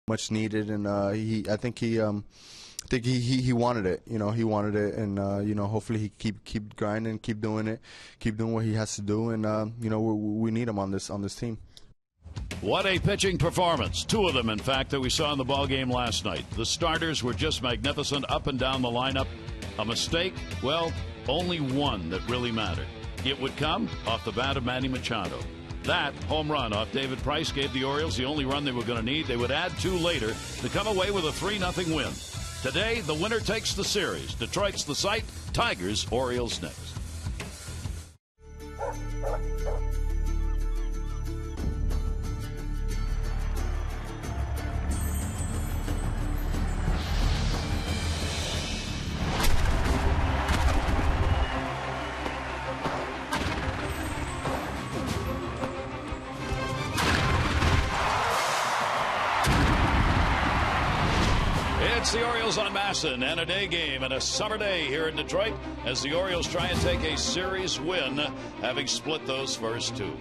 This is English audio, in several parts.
much needed, and I think he wanted it. He wanted it, and hopefully he keep grinding, keep doing it, keep doing what he has to do, and we need him on this team. What a pitching performance. Two of them, in fact, that we saw in the ball game last night. The starters were just magnificent up and down the lineup. A mistake? Well, only one that really mattered. It would come off the bat of Manny Machado. That home run off David Price gave the Orioles the only run they were going to need. They would add two later to come away with a 3-0 win. Today, the winner takes the series. Detroit's the site. Tigers, Orioles next. It's the Orioles on Masson and a day game and a summer day here in Detroit as the Orioles try and take a series win, having split those first two.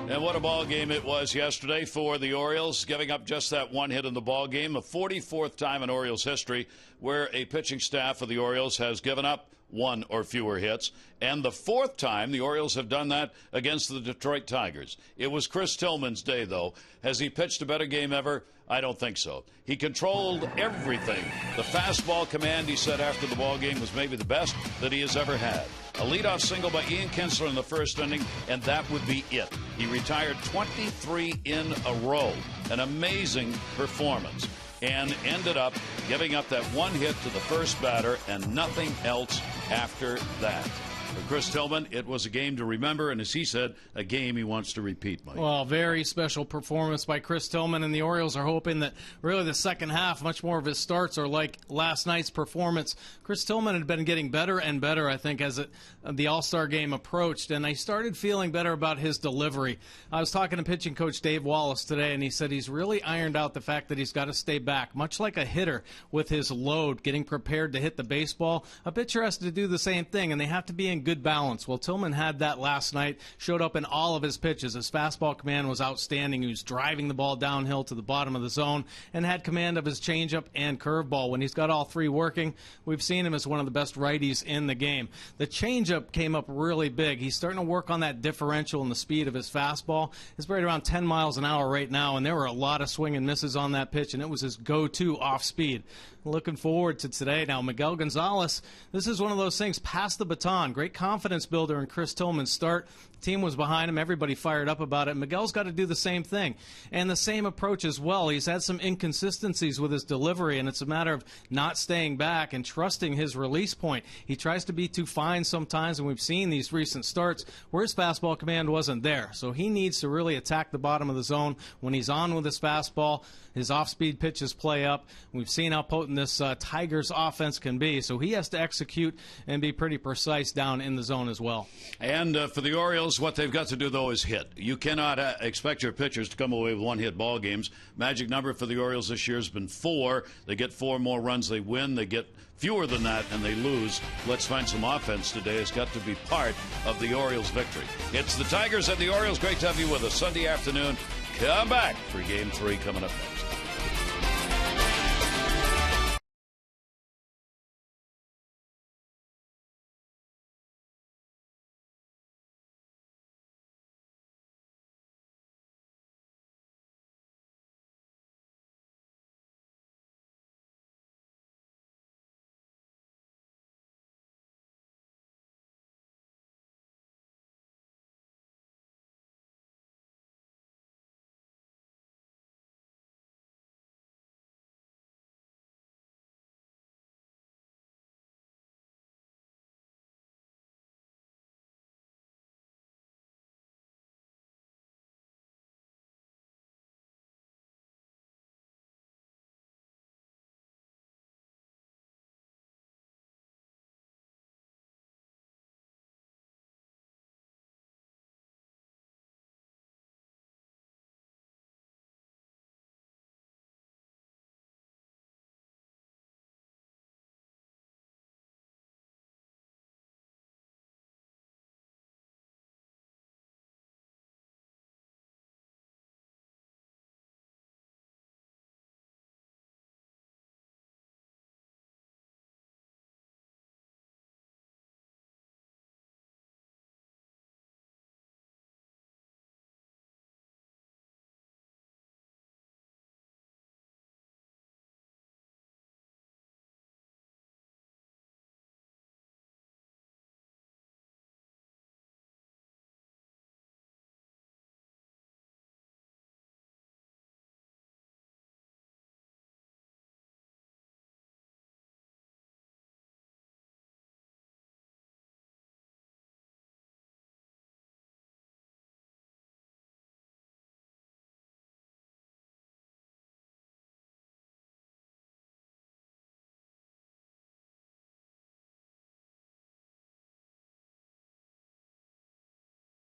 And what a ball game it was yesterday for the Orioles, giving up just that one hit in the ball game, the 44th time in Orioles history where a pitching staff of the Orioles has given up one or fewer hits, and the fourth time the Orioles have done that against the Detroit Tigers. It was Chris Tillman's day, though. Has he pitched a better game ever? I don't think so. He controlled everything. The fastball command, he said after the ball game, was maybe the best that he has ever had. A leadoff single by Ian Kinsler in the first inning, and that would be it. He retired 23 in a row. An amazing performance. And ended up giving up that one hit to the first batter and nothing else after that. For Chris Tillman, it was a game to remember, and as he said, a game he wants to repeat, Mike. Well, very special performance by Chris Tillman, and the Orioles are hoping that really the second half, much more of his starts are like last night's performance. Chris Tillman had been getting better and better, I think, as the All-Star game approached, and I started feeling better about his delivery. I was talking to pitching coach Dave Wallace today, and he said he's really ironed out the fact that he's got to stay back, much like a hitter with his load, getting prepared to hit the baseball. A pitcher has to do the same thing, and they have to be in good balance. Well, Tillman had that last night, showed up in all of his pitches. His fastball command was outstanding. He was driving the ball downhill to the bottom of the zone and had command of his changeup and curveball. When he's got all three working, we've seen him as one of the best righties in the game. The changeup came up really big. He's starting to work on that differential in the speed of his fastball. It's right around 10 miles an hour right now, and there were a lot of swing and misses on that pitch, and it was his go-to off speed. Looking forward to today. Now, Miguel Gonzalez, this is one of those things, pass the baton. Great confidence builder in Chris Tillman's start. The team was behind him. Everybody fired up about it. Miguel's got to do the same thing. And the same approach as well. He's had some inconsistencies with his delivery, and it's a matter of not staying back and trusting his release point. He tries to be too fine sometimes, and we've seen these recent starts where his fastball command wasn't there. So he needs to really attack the bottom of the zone when he's on with his fastball. His off-speed pitches play up. We've seen how potent this Tigers offense can be, so he has to execute and be pretty precise down in the zone as well. And for the Orioles, what they've got to do, though, is hit. You cannot expect your pitchers to come away with one-hit ball games. Magic number for the Orioles this year has been 4. They get 4 more runs, they win. They get fewer than that, and they lose. Let's find some offense today. Has got to be part of the Orioles' victory. It's the Tigers and the Orioles. Great to have you with us Sunday afternoon. Come back for Game 3 coming up next.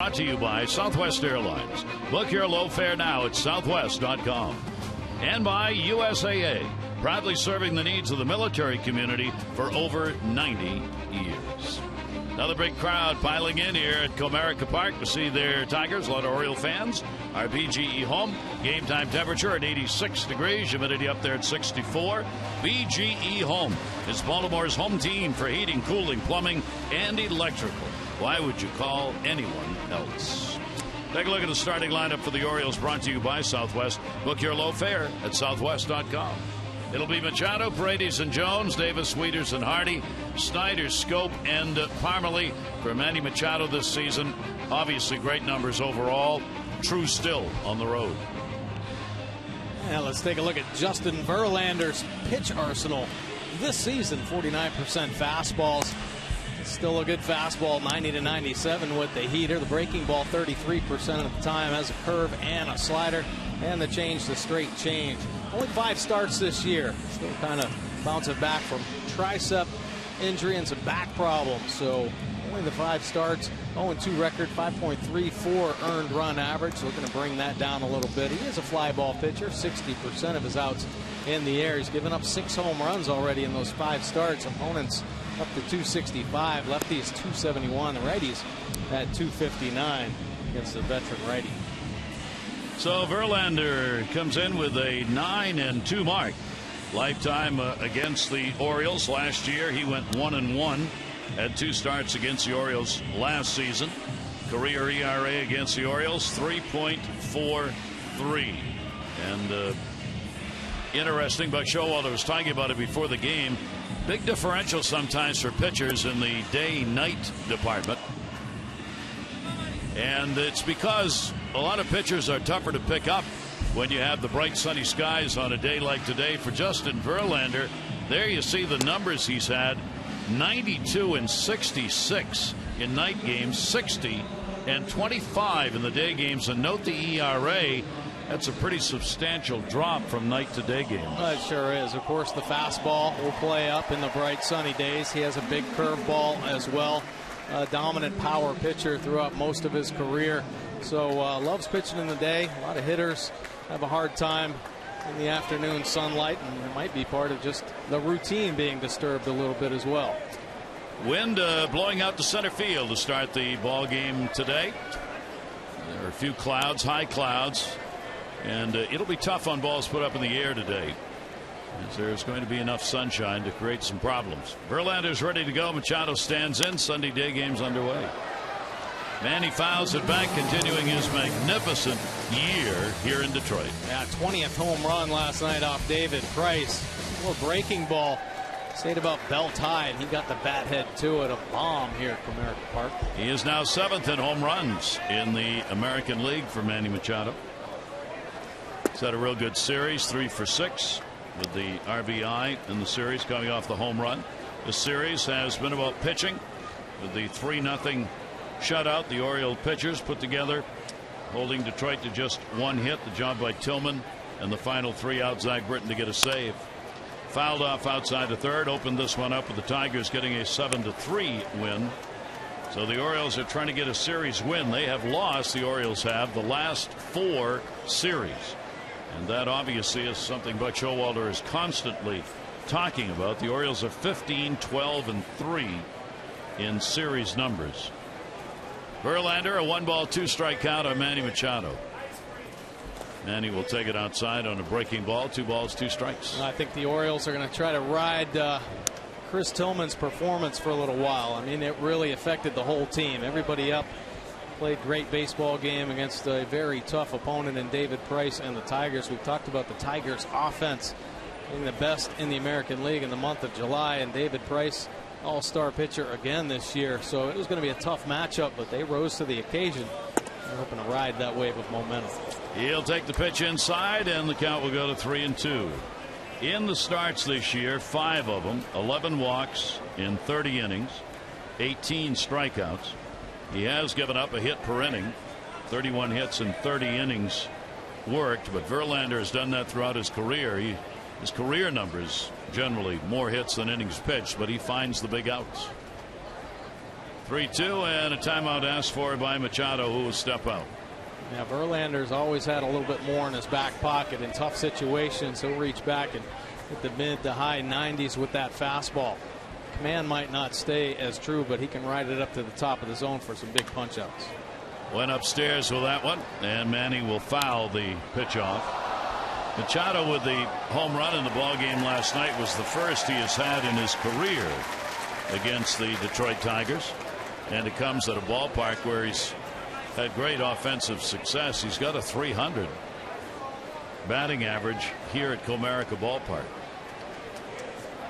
Brought to you by Southwest Airlines. Book your low fare now at southwest.com. And by USAA, proudly serving the needs of the military community for over 90 years. Another big crowd piling in here at Comerica Park to see their Tigers. A lot of Oriole fans. Our BGE home. Game time temperature at 86 degrees. Humidity up there at 64. BGE Home is Baltimore's home team for heating, cooling, plumbing, and electrical. Why would you call anyone else? Take a look at the starting lineup for the Orioles, brought to you by Southwest. Book your low fare at southwest.com. It'll be Machado, Paredes, and Jones, Davis, Wieters, and Hardy, Snyder, Scope, and Parmalee. For Manny Machado this season, obviously great numbers overall. True still on the road. Yeah, let's take a look at Justin Verlander's pitch arsenal this season. 49% fastballs. Still a good fastball, 90 to 97 with the heater. The breaking ball, 33% of the time, has a curve and a slider, and the change, the straight change. Only 5 starts this year. Still kind of bouncing back from tricep injury and some back problems. So only the 5 starts, 0-2 record, 5.34 earned run average. Looking to bring that down a little bit. He is a fly ball pitcher, 60% of his outs in the air. He's given up 6 home runs already in those 5 starts. Opponents up to 265, lefties 271, the righties at 259 against the veteran righty. So Verlander comes in with a 9-2 mark. Lifetime against the Orioles. Last year he went 1-1. Had 2 starts against the Orioles last season. Career ERA against the Orioles 3.43. And interesting, Buck Showalter was talking about it before the game. Big differential sometimes for pitchers in the day-night department. And it's because a lot of pitchers are tougher to pick up when you have the bright sunny skies on a day like today. For Justin Verlander, there you see the numbers he's had. 92 and 66 in night games, 60 and 25 in the day games. And note the ERA. That's a pretty substantial drop from night to day games. It sure is. Of course, the fastball will play up in the bright sunny days. He has a big curveball as well. A dominant power pitcher throughout most of his career. So loves pitching in the day. A lot of hitters have a hard time in the afternoon sunlight, and it might be part of just the routine being disturbed a little bit as well. Wind blowing out to center field to start the ball game today. There are a few clouds, high clouds. And it'll be tough on balls put up in the air today, as there's going to be enough sunshine to create some problems. Verlander's ready to go. Machado stands in. Sunday day game's underway. Manny fouls it back, continuing his magnificent year here in Detroit. Yeah, 20th home run last night off David Price. A little breaking ball. Stayed about belt high, and he got the bat head to it. A bomb here at Comerica Park. He is now 7th in home runs in the American League for Manny Machado. He's had a real good series, 3 for 6 with the RBI in the series, coming off the home run. The series has been about pitching, with the 3-0 shutout the Oriole pitchers put together, holding Detroit to just 1 hit. The job by Tillman, and the final 3 out, Zach Britton to get a save. Fouled off outside the third, opened this one up with the Tigers getting a 7-3 win. So the Orioles are trying to get a series win. They have lost, the Orioles have, the last 4 series. And that obviously is something Buck Showalter is constantly talking about. The Orioles are 15-12-3 in series numbers. Verlander, a 1-ball, 2-strike count on Manny Machado. Manny will take it outside on a breaking ball. 2 balls, 2 strikes. I think the Orioles are going to try to ride Chris Tillman's performance for a little while. I mean, it really affected the whole team. Everybody up. Played great baseball game against a very tough opponent in David Price and the Tigers. We've talked about the Tigers offense being the best in the American League in the month of July, and David Price, all-star pitcher again this year. So it was going to be a tough matchup, but they rose to the occasion. They're hoping to ride that wave of momentum. He'll take the pitch inside, and the count will go to 3-2. In the starts this year, 5 of them, 11 walks in 30 innings, 18 strikeouts. He has given up a hit per inning, 31 hits in 30 innings worked, but Verlander has done that throughout his career. His career numbers generally more hits than innings pitched, but he finds the big outs. 3-2 and a timeout asked for by Machado, who will step out. Yeah, Verlander's always had a little bit more in his back pocket in tough situations. He'll reach back and hit the mid to high 90s with that fastball. Command might not stay as true, but he can ride it up to the top of the zone for some big punch outs. Went upstairs with that one, and Manny will foul the pitch off. Machado with the home run in the ball game last night was the first he has had in his career against the Detroit Tigers, and it comes at a ballpark where he's had great offensive success. He's got a .300 batting average here at Comerica Ballpark.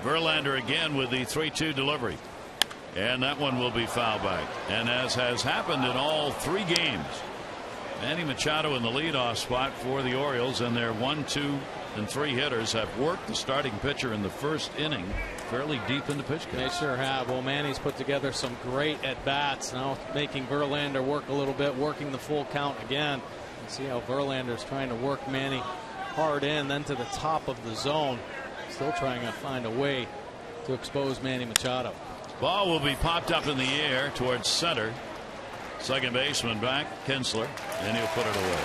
Verlander again with the 3-2 delivery, and that one will be foul back. And as has happened in all 3 games, Manny Machado in the leadoff spot for the Orioles, and their 1, 2, and 3 hitters have worked the starting pitcher in the first inning fairly deep into pitch count. They sure have. Well, Manny's put together some great at bats, now making Verlander work a little bit, working the full count again. And see how Verlander's trying to work Manny hard in, then to the top of the zone. Still trying to find a way to expose Manny Machado. Ball will be popped up in the air towards center. Second baseman back, Kinsler, and he'll put it away.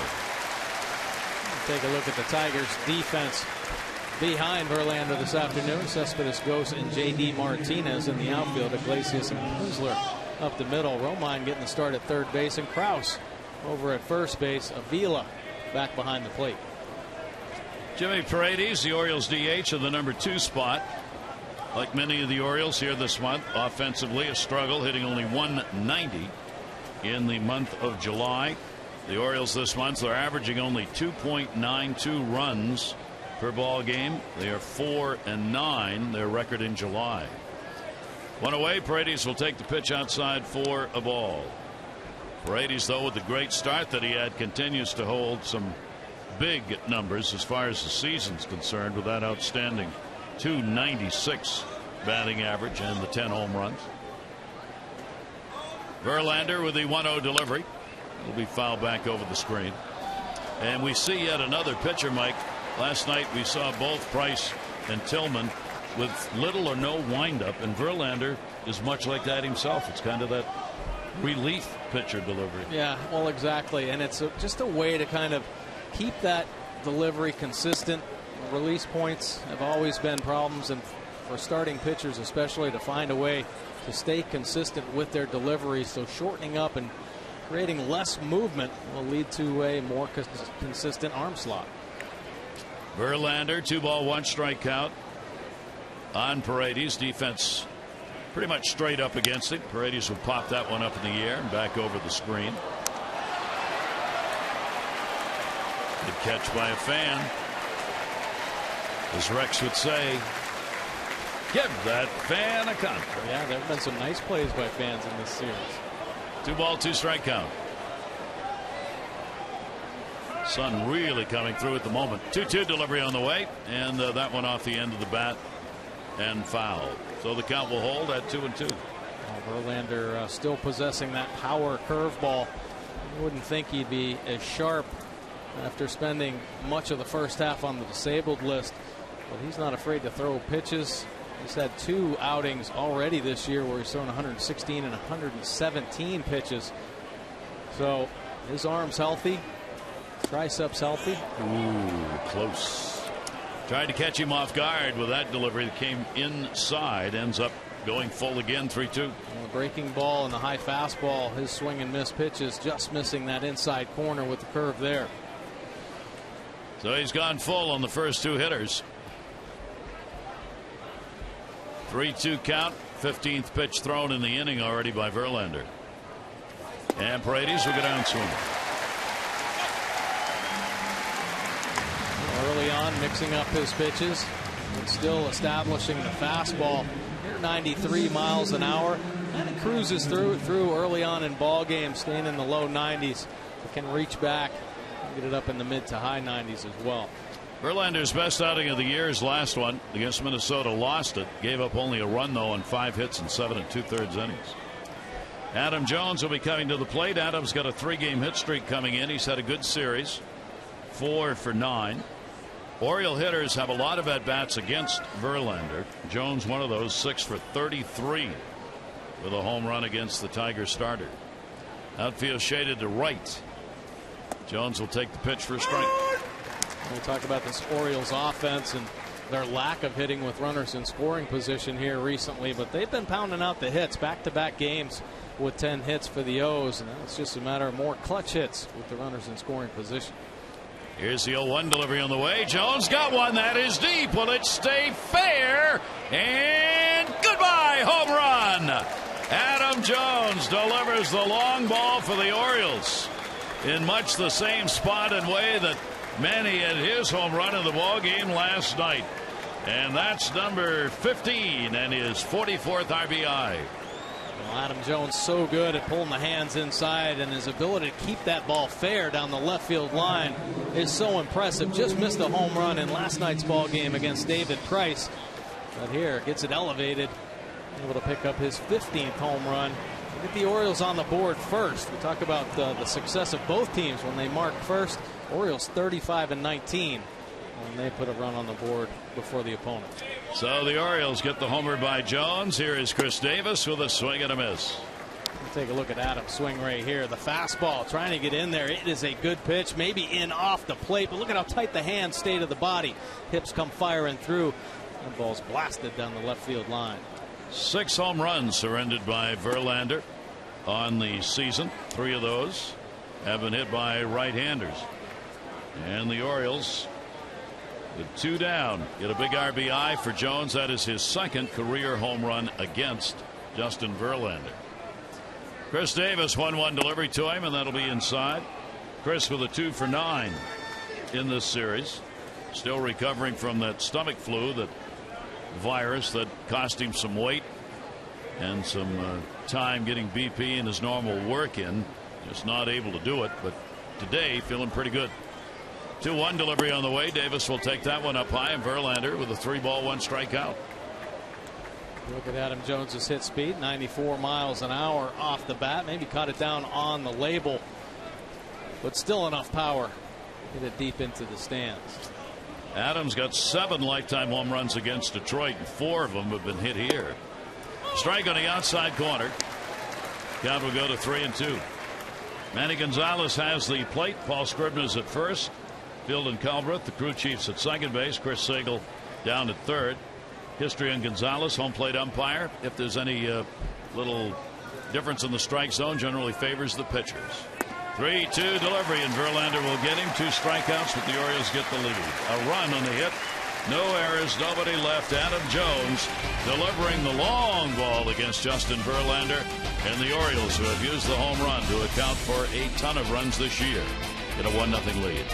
Take a look at the Tigers defense behind Verlander this afternoon. Cespedes, Ghost, and J.D. Martinez in the outfield. Iglesias and Kinsler up the middle. Romine getting the start at third base, and Krause over at first base. Avila back behind the plate. Jimmy Paredes, the Orioles DH, in the number 2 spot. Like many of the Orioles here this month, offensively a struggle, hitting only .190 in the month of July. The Orioles this month are averaging only 2.92 runs per ball game. They are 4-9, their record in July. One away, Paredes will take the pitch outside for a ball. Paredes, though, with the great start that he had, continues to hold some big numbers as far as the season's concerned, with that outstanding .296 batting average and the 10 home runs. Verlander with the 1-0 delivery will be fouled back over the screen. And we see yet another pitcher, Mike. Last night we saw both Price and Tillman with little or no windup, and Verlander is much like that himself. It's kind of that relief pitcher delivery. Yeah, well, exactly, and it's just a way to kind of keep that delivery consistent. Release points have always been problems, and for starting pitchers especially, to find a way to stay consistent with their delivery. So shortening up and creating less movement will lead to a more consistent arm slot. Verlander, 2-ball, 1-strike count on Paredes. Defense pretty much straight up against it. Paredes will pop that one up in the air and back over the screen. Good catch by a fan. As Rex would say, give that fan a contract. Yeah, there have been some nice plays by fans in this series. 2-ball, 2-strike count. Sun really coming through at the moment. 2-2 delivery on the way, and that one off the end of the bat and foul. So the count will hold at 2-2. Verlander still possessing that power curveball. You wouldn't think he'd be as sharp after spending much of the first half on the disabled list, but he's not afraid to throw pitches. He's had 2 outings already this year where he's thrown 116 and 117 pitches. So his arm's healthy, triceps healthy. Ooh, close. Tried to catch him off guard with that delivery that came inside. Ends up going full again, 3-2. The breaking ball and the high fastball, his swing and miss pitches, just missing that inside corner with the curve there. So he's gone full on the first 2 hitters. 3-2 count. 15th pitch thrown in the inning already by Verlander. And Paredes will go down swinging. Early on, mixing up his pitches, but still establishing the fastball. 93 miles an hour, and it cruises through early on in ball games, staying in the low 90s. It can reach back and get it up in the mid to high 90s as well. Verlander's best outing of the year, his last one against Minnesota, lost it. Gave up only a run, though, on 5 hits and 7 2/3 innings. Adam Jones will be coming to the plate. Adam's got a 3-game hit streak coming in. He's had a good series, 4 for 9. Oriole hitters have a lot of at-bats against Verlander. Jones one of those, 6 for 33 with a home run against the Tigers starter. Outfield shaded to right. Jones will take the pitch for a strike. We'll talk about this Orioles offense and their lack of hitting with runners in scoring position here recently, but they've been pounding out the hits, back-to-back games with 10 hits for the O's, and it's just a matter of more clutch hits with the runners in scoring position. Here's the 0-1 delivery on the way. Jones got one. That is deep. Will it stay fair? And goodbye, home run. Adam Jones delivers the long ball for the Orioles in much the same spot and way that Manny had his home run in the ball game last night. And that's number 15 and his 44th RBI. Well, Adam Jones so good at pulling the hands inside, and his ability to keep that ball fair down the left field line is so impressive. Just missed a home run in last night's ball game against David Price, but here gets it elevated, able to pick up his 15th home run. Get the Orioles on the board first. We talk about the success of both teams when they mark first. Orioles 35-19 when they put a run on the board before the opponent. So the Orioles get the homer by Jones. Here is Chris Davis with a swing and a miss. We'll take a look at Adam's swing right here. The fastball trying to get in there. It is a good pitch, maybe in off the plate, but look at how tight the hands stay to the body. Hips come firing through. That ball's blasted down the left field line. 6 home runs surrendered by Verlander on the season. 3 of those have been hit by right-handers. And the Orioles, with 2 down, get a big RBI for Jones. That is his 2nd career home run against Justin Verlander. Chris Davis, 1-1 delivery to him, and that'll be inside. Chris with a 2 for 9 in this series. Still recovering from that stomach flu, that virus that cost him some weight and some time getting BP in his normal work in. Just not able to do it, but today feeling pretty good. 2-1 delivery on the way. Davis will take that one up high, and Verlander with a 3-ball 1 strikeout. Look at Adam Jones's hit speed, 94 miles an hour off the bat. Maybe caught it down on the label, but still enough power. Hit it deep into the stands. Adams got 7 lifetime home runs against Detroit, and 4 of them have been hit here. Strike on the outside corner. Count will go to 3-2. Manny Gonzalez has the plate. Paul Scribner's at first. Field and Calbreth, the crew chiefs at second base. Chris Sagal down at third. History on Gonzalez, home plate umpire. If there's any little difference in the strike zone, generally favors the pitchers. 3-2 delivery, and Verlander will get him. 2 strikeouts, but the Orioles get the lead. A run on the hit. No errors, nobody left. Adam Jones delivering the long ball against Justin Verlander, and the Orioles, who have used the home run to account for a ton of runs this year, get a 1-0 lead.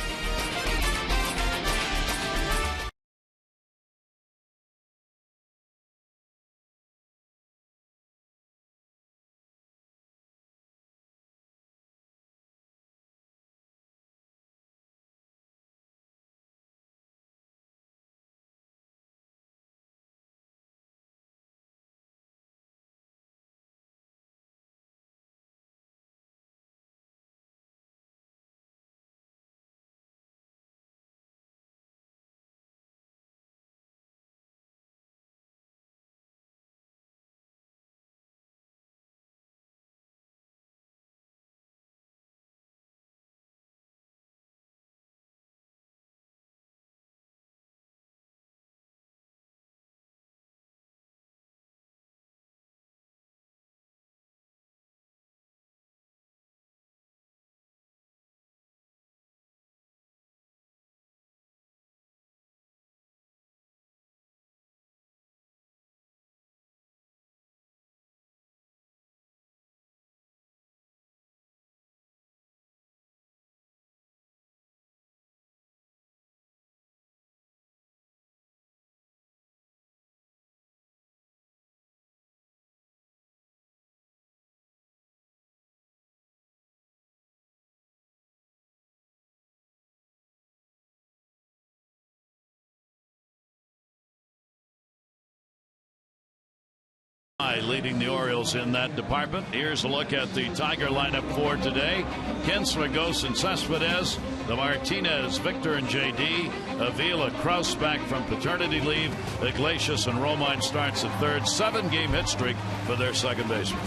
Leading the Orioles in that department. Here's a look at the Tiger lineup for today. Kinsler, Ghost, and Cespedes. The Martinez, Victor, and J.D. Avila, Kraus back from paternity leave. Iglesias and Romine starts at third. 7-game hit streak for their second baseman.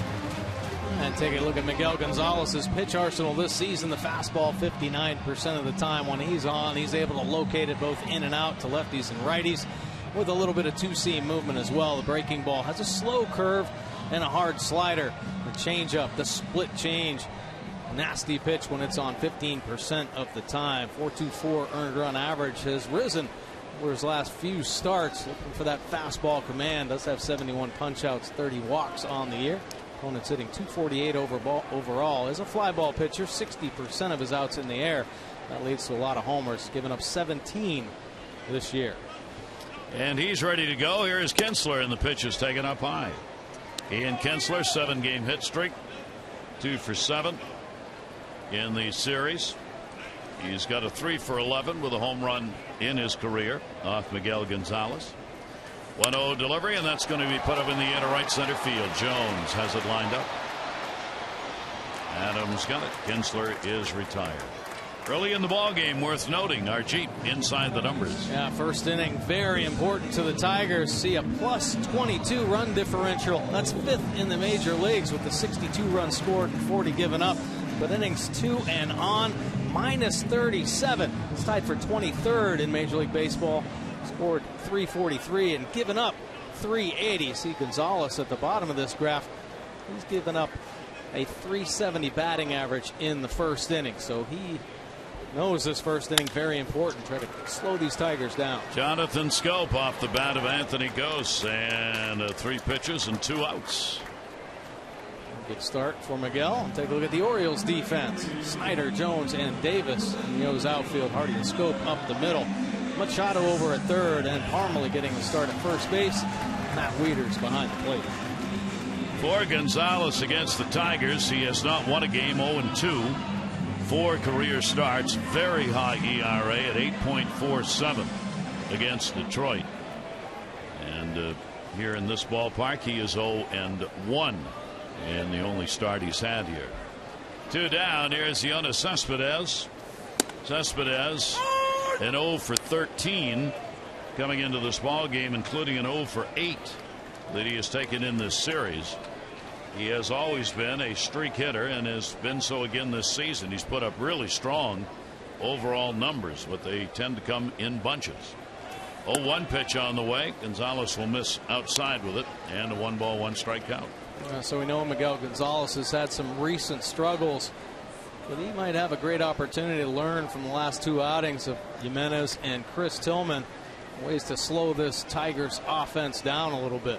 And take a look at Miguel Gonzalez's pitch arsenal this season. The fastball 59% of the time when he's on. He's able to locate it both in and out to lefties and righties, with a little bit of two-seam movement as well. The breaking ball has a slow curve and a hard slider. The changeup, the split change, nasty pitch when it's on 15% of the time. 4.24 earned run average has risen over his last few starts. Looking for that fastball command. Does have 71 punch-outs, 30 walks on the year. Opponent's hitting 248 overall. As a fly ball pitcher, 60% of his outs in the air. That leads to a lot of homers, giving up 17 this year. And he's ready to go. Here is Kinsler, and the pitch is taken up high. Ian Kinsler, 7-game hit streak, 2 for 7 in the series. He's got a 3 for 11 with a home run in his career off Miguel Gonzalez. 1-0 delivery, and that's going to be put up in the air to right center field. Jones has it lined up. Adams got it. Kinsler is retired. Early in the ball game, worth noting, Arjeet inside the numbers. Yeah, first inning, very important to the Tigers. See a plus 22 run differential. That's 5th in the major leagues with the 62 runs scored and 40 given up. But innings 2 and on, minus 37. It's tied for 23rd in Major League Baseball. Scored 343 and given up 380. See Gonzalez at the bottom of this graph. He's given up a 370 batting average in the first inning. So he knows this first inning very important. Try to slow these Tigers down. Jonathan Scope off the bat of Anthony Gose, and 3 pitches and 2 outs. Good start for Miguel. Take a look at the Orioles defense. Snyder, Jones, and Davis in the O's outfield. Hardy and Scope up the middle. Machado over at third, and Parmalee getting the start at first base. Matt Wieters behind the plate. For Gonzalez against the Tigers, he has not won a game. 0-2. 4 career starts. Very high ERA at 8.47 against Detroit. And here in this ballpark, he is 0-1 in the only start he's had here. 2 down. Here's Yoenis Cespedes. Cespedes an 0 for 13 coming into this ball game, including an 0 for 8 that he has taken in this series. He has always been a streak hitter and has been so again this season. He's put up really strong overall numbers, but they tend to come in bunches. 0-1 pitch on the way. Gonzalez will miss outside with it, and a 1-ball 1-strike count. So we know Miguel Gonzalez has had some recent struggles, but he might have a great opportunity to learn from the last 2 outings of Jimenez and Chris Tillman. Ways to slow this Tigers offense down a little bit.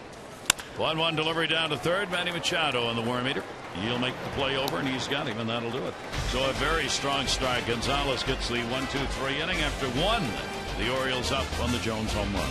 1-1 delivery down to third. Manny Machado on the worm eater. He'll make the play over, and he's got him, and that'll do it. So a very strong start. Gonzalez gets the 1-2-3 inning after 1. The Orioles up on the Jones home run.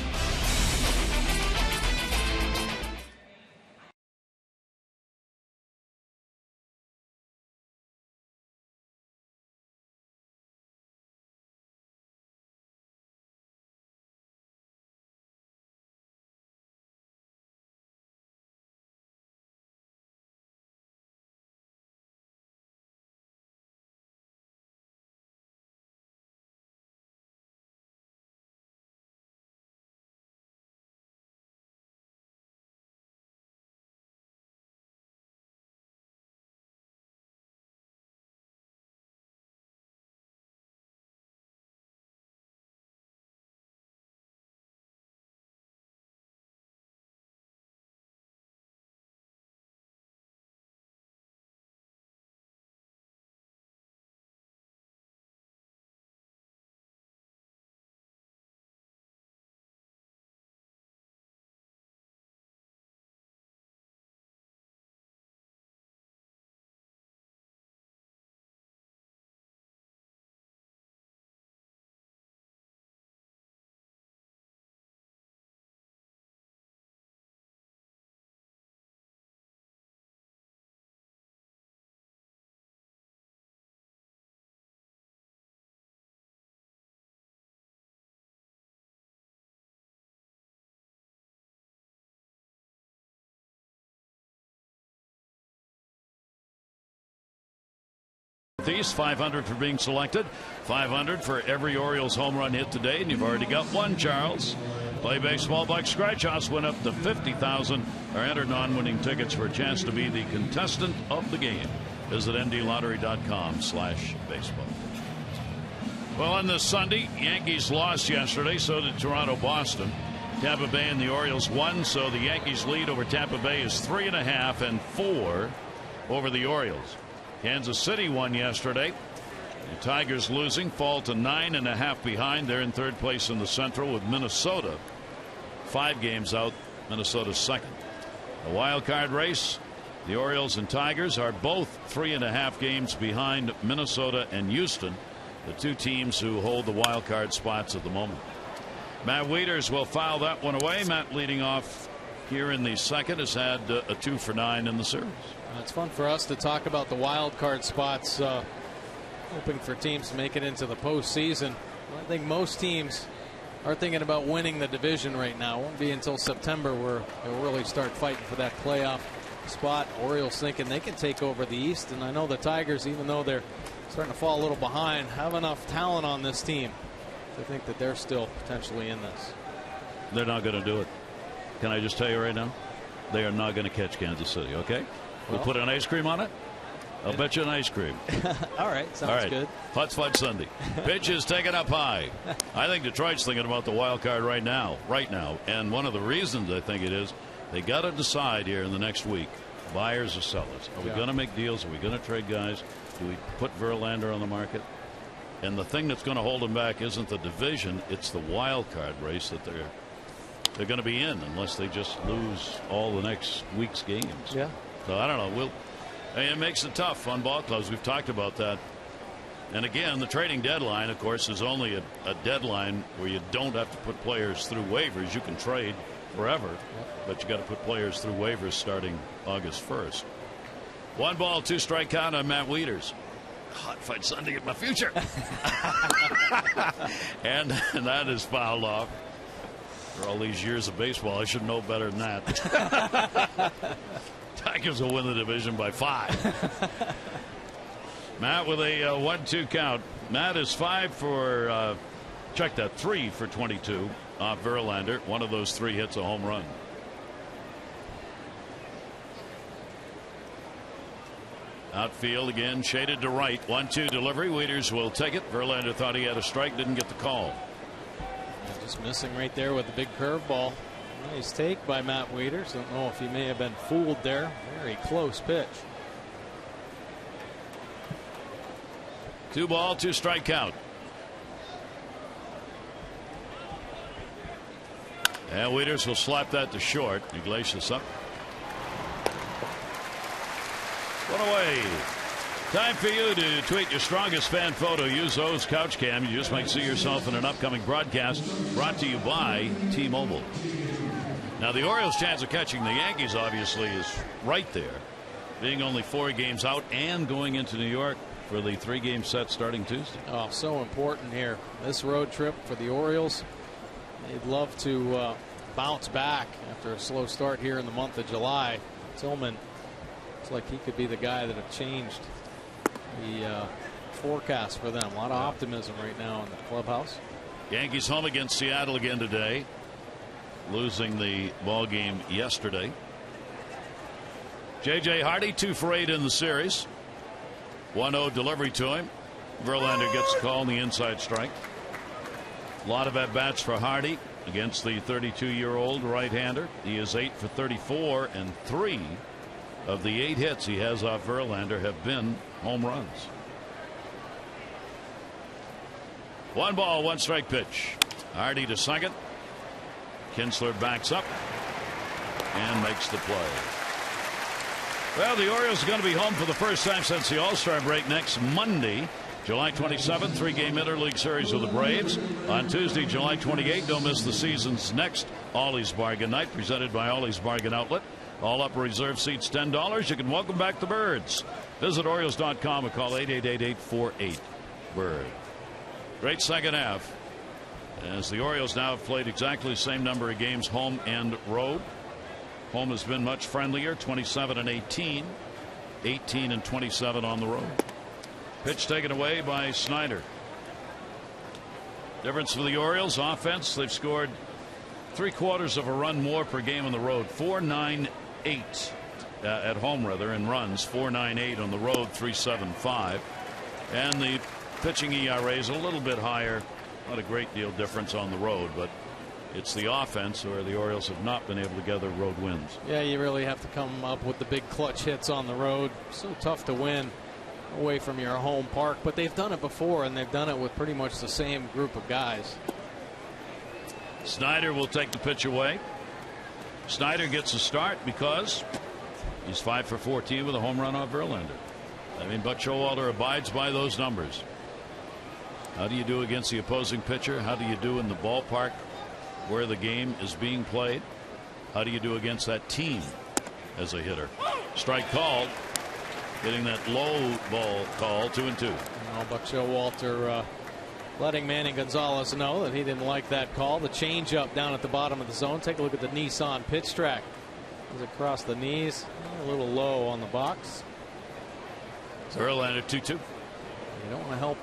Northeast. 500 for being selected. 500 for every Orioles home run hit today, and you've already got one, Charles. Play baseball. Buck Scratch House went up to 50,000. Or enter non-winning tickets for a chance to be the contestant of the game. Visit ndlottery.com/baseball. Well, on this Sunday, Yankees lost yesterday. So did Toronto, Boston. Tampa Bay and the Orioles won. So the Yankees lead over Tampa Bay is 3.5 and 4 over the Orioles. Kansas City won yesterday. The Tigers losing fall to 9.5 behind. They're in third place in the Central with Minnesota 5 games out. Minnesota's second. The wild card race. The Orioles and Tigers are both 3.5 games behind Minnesota and Houston, the two teams who hold the wild card spots at the moment. Matt Wieters will foul that one away. Matt, leading off here in the second, has had a 2 for 9 in the series. It's fun for us to talk about the wild card spots, hoping for teams to make it into the postseason. I think most teams are thinking about winning the division right now. It won't be until September where they'll really start fighting for that playoff spot. Orioles thinking they can take over the East, and I know the Tigers, even though they're starting to fall a little behind, have enough talent on this team to think that they're still potentially in this. They're not going to do it. Can I just tell you right now? They are not going to catch Kansas City, okay? We'll put an ice cream on it. I'll bet you an ice cream. All right, sounds good. Hutz Fudge Sunday. Pitch is taken up high. I think Detroit's thinking about the wild card right now. And one of the reasons I think it is, they got to decide here in the next week, buyers or sellers. Are we going to make deals? Are we going to trade guys? Do we put Verlander on the market? And the thing that's going to hold them back isn't the division, it's the wild card race that they're going to be in unless they just lose all the next week's games. Yeah. So I don't know. It makes it tough on ball clubs. We've talked about that. And again, the trading deadline, of course, is only a deadline where you don't have to put players through waivers. You can trade forever, but you got to put players through waivers starting August 1st. 1 ball, 2 strike count on Matt Wieters. Hot Fight Sunday in my future. and that is fouled off. For all these years of baseball, I should know better than that. Tigers will win the division by 5. Matt with a 1-2 count. Matt is 3 for 22 off Verlander. One of those 3 hits a home run. Outfield again shaded to right. 1-2 delivery. Wieters will take it. Verlander thought he had a strike, didn't get the call. Just missing right there with the big curveball. Nice take by Matt Wieters. Don't know if he may have been fooled there. Very close pitch. 2 ball, 2 strike count. And Wieters will slap that to short. Iglesias up. One away. Time for you to tweet your strongest fan photo. Use those couch cam. You just might see yourself in an upcoming broadcast brought to you by T-Mobile. Now the Orioles' chance of catching the Yankees obviously is right there, being only 4 games out and going into New York for the 3-game set starting Tuesday. Oh, so important here. This road trip for the Orioles. They'd love to bounce back after a slow start here in the month of July. Tillman, it's like he could be the guy that have changed the forecast for them. A lot of optimism right now in the clubhouse. Yankees home against Seattle again today, losing the ball game yesterday. J.J. Hardy 2 for 8 in the series. 1-0 delivery to him. Verlander gets the call on the inside strike. A lot of at bats for Hardy against the 32-year-old right-hander. He is 8 for 34, and 3 of the 8 hits he has off Verlander have been home runs. 1 ball, 1 strike pitch. Hardy to second. Kinsler backs up and makes the play. Well, the Orioles are going to be home for the first time since the All-Star break next Monday, July 27th, 3-game interleague series with the Braves. On Tuesday, July 28th, don't miss the season's next Ollie's Bargain Night, presented by Ollie's Bargain Outlet. All upper reserve seats $10. You can welcome back the Birds. Visit Orioles.com and call 888-848-BIRD. Great second half, as the Orioles now have played exactly the same number of games home and road. Home has been much friendlier, 27-18, 18-27 on the road. Pitch taken away by Snyder. Difference for the Orioles offense. They've scored 3/4 of a run more per game on the road. 4.98 at home rather in runs. 4.98 on the road. 3.75. And the pitching ERA is a little bit higher. Not a great deal difference on the road, but it's the offense where the Orioles have not been able to gather road wins. Yeah, you really have to come up with the big clutch hits on the road. So tough to win away from your home park, but they've done it before, and they've done it with pretty much the same group of guys. Snyder will take the pitch away. Snyder gets a start because he's 5 for 14 with a home run off Verlander. I mean, Buck Showalter abides by those numbers. How do you do against the opposing pitcher? How do you do in the ballpark where the game is being played? How do you do against that team as a hitter? Strike called. Getting that low ball call. 2-2. Buck Showalter letting Manny Gonzalez know that he didn't like that call. The changeup down at the bottom of the zone. Take a look at the Nissan pitch track. Is across the knees, a little low on the box. Verlander 2-2. You don't want to help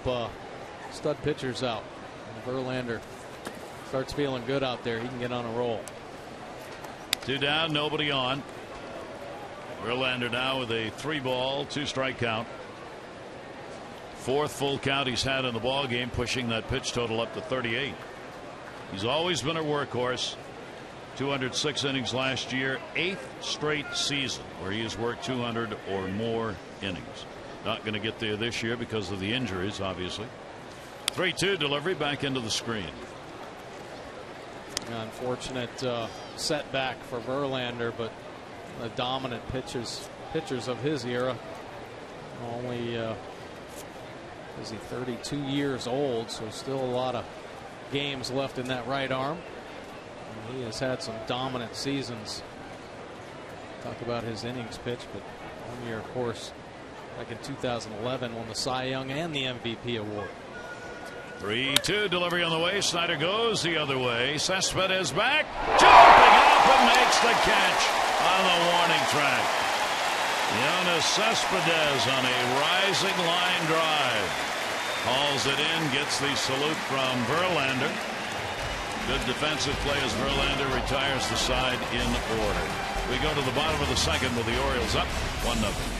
stud pitchers out. When Verlander starts feeling good out there, he can get on a roll. 2 down, nobody on. Verlander now with a 3-ball, 2-strike count. 4th full count he's had in the ball game, pushing that pitch total up to 38. He's always been a workhorse. 206 innings last year, 8th straight season where he has worked 200 or more innings. Not going to get there this year because of the injuries, obviously. 3-2 delivery back into the screen. Unfortunate setback for Verlander, but the dominant pitchers of his era. Only is he 32 years old, so still a lot of games left in that right arm. And he has had some dominant seasons. Talk about his innings pitched, but one year, of course, back in 2011, won the Cy Young and the MVP award. 3-2 delivery on the way. Snyder goes the other way. Cespedes back, jumping up and makes the catch on the warning track. Yoenis Cespedes on a rising line drive. Hauls it in, gets the salute from Verlander. Good defensive play as Verlander retires the side in order. We go to the bottom of the second with the Orioles up 1-0.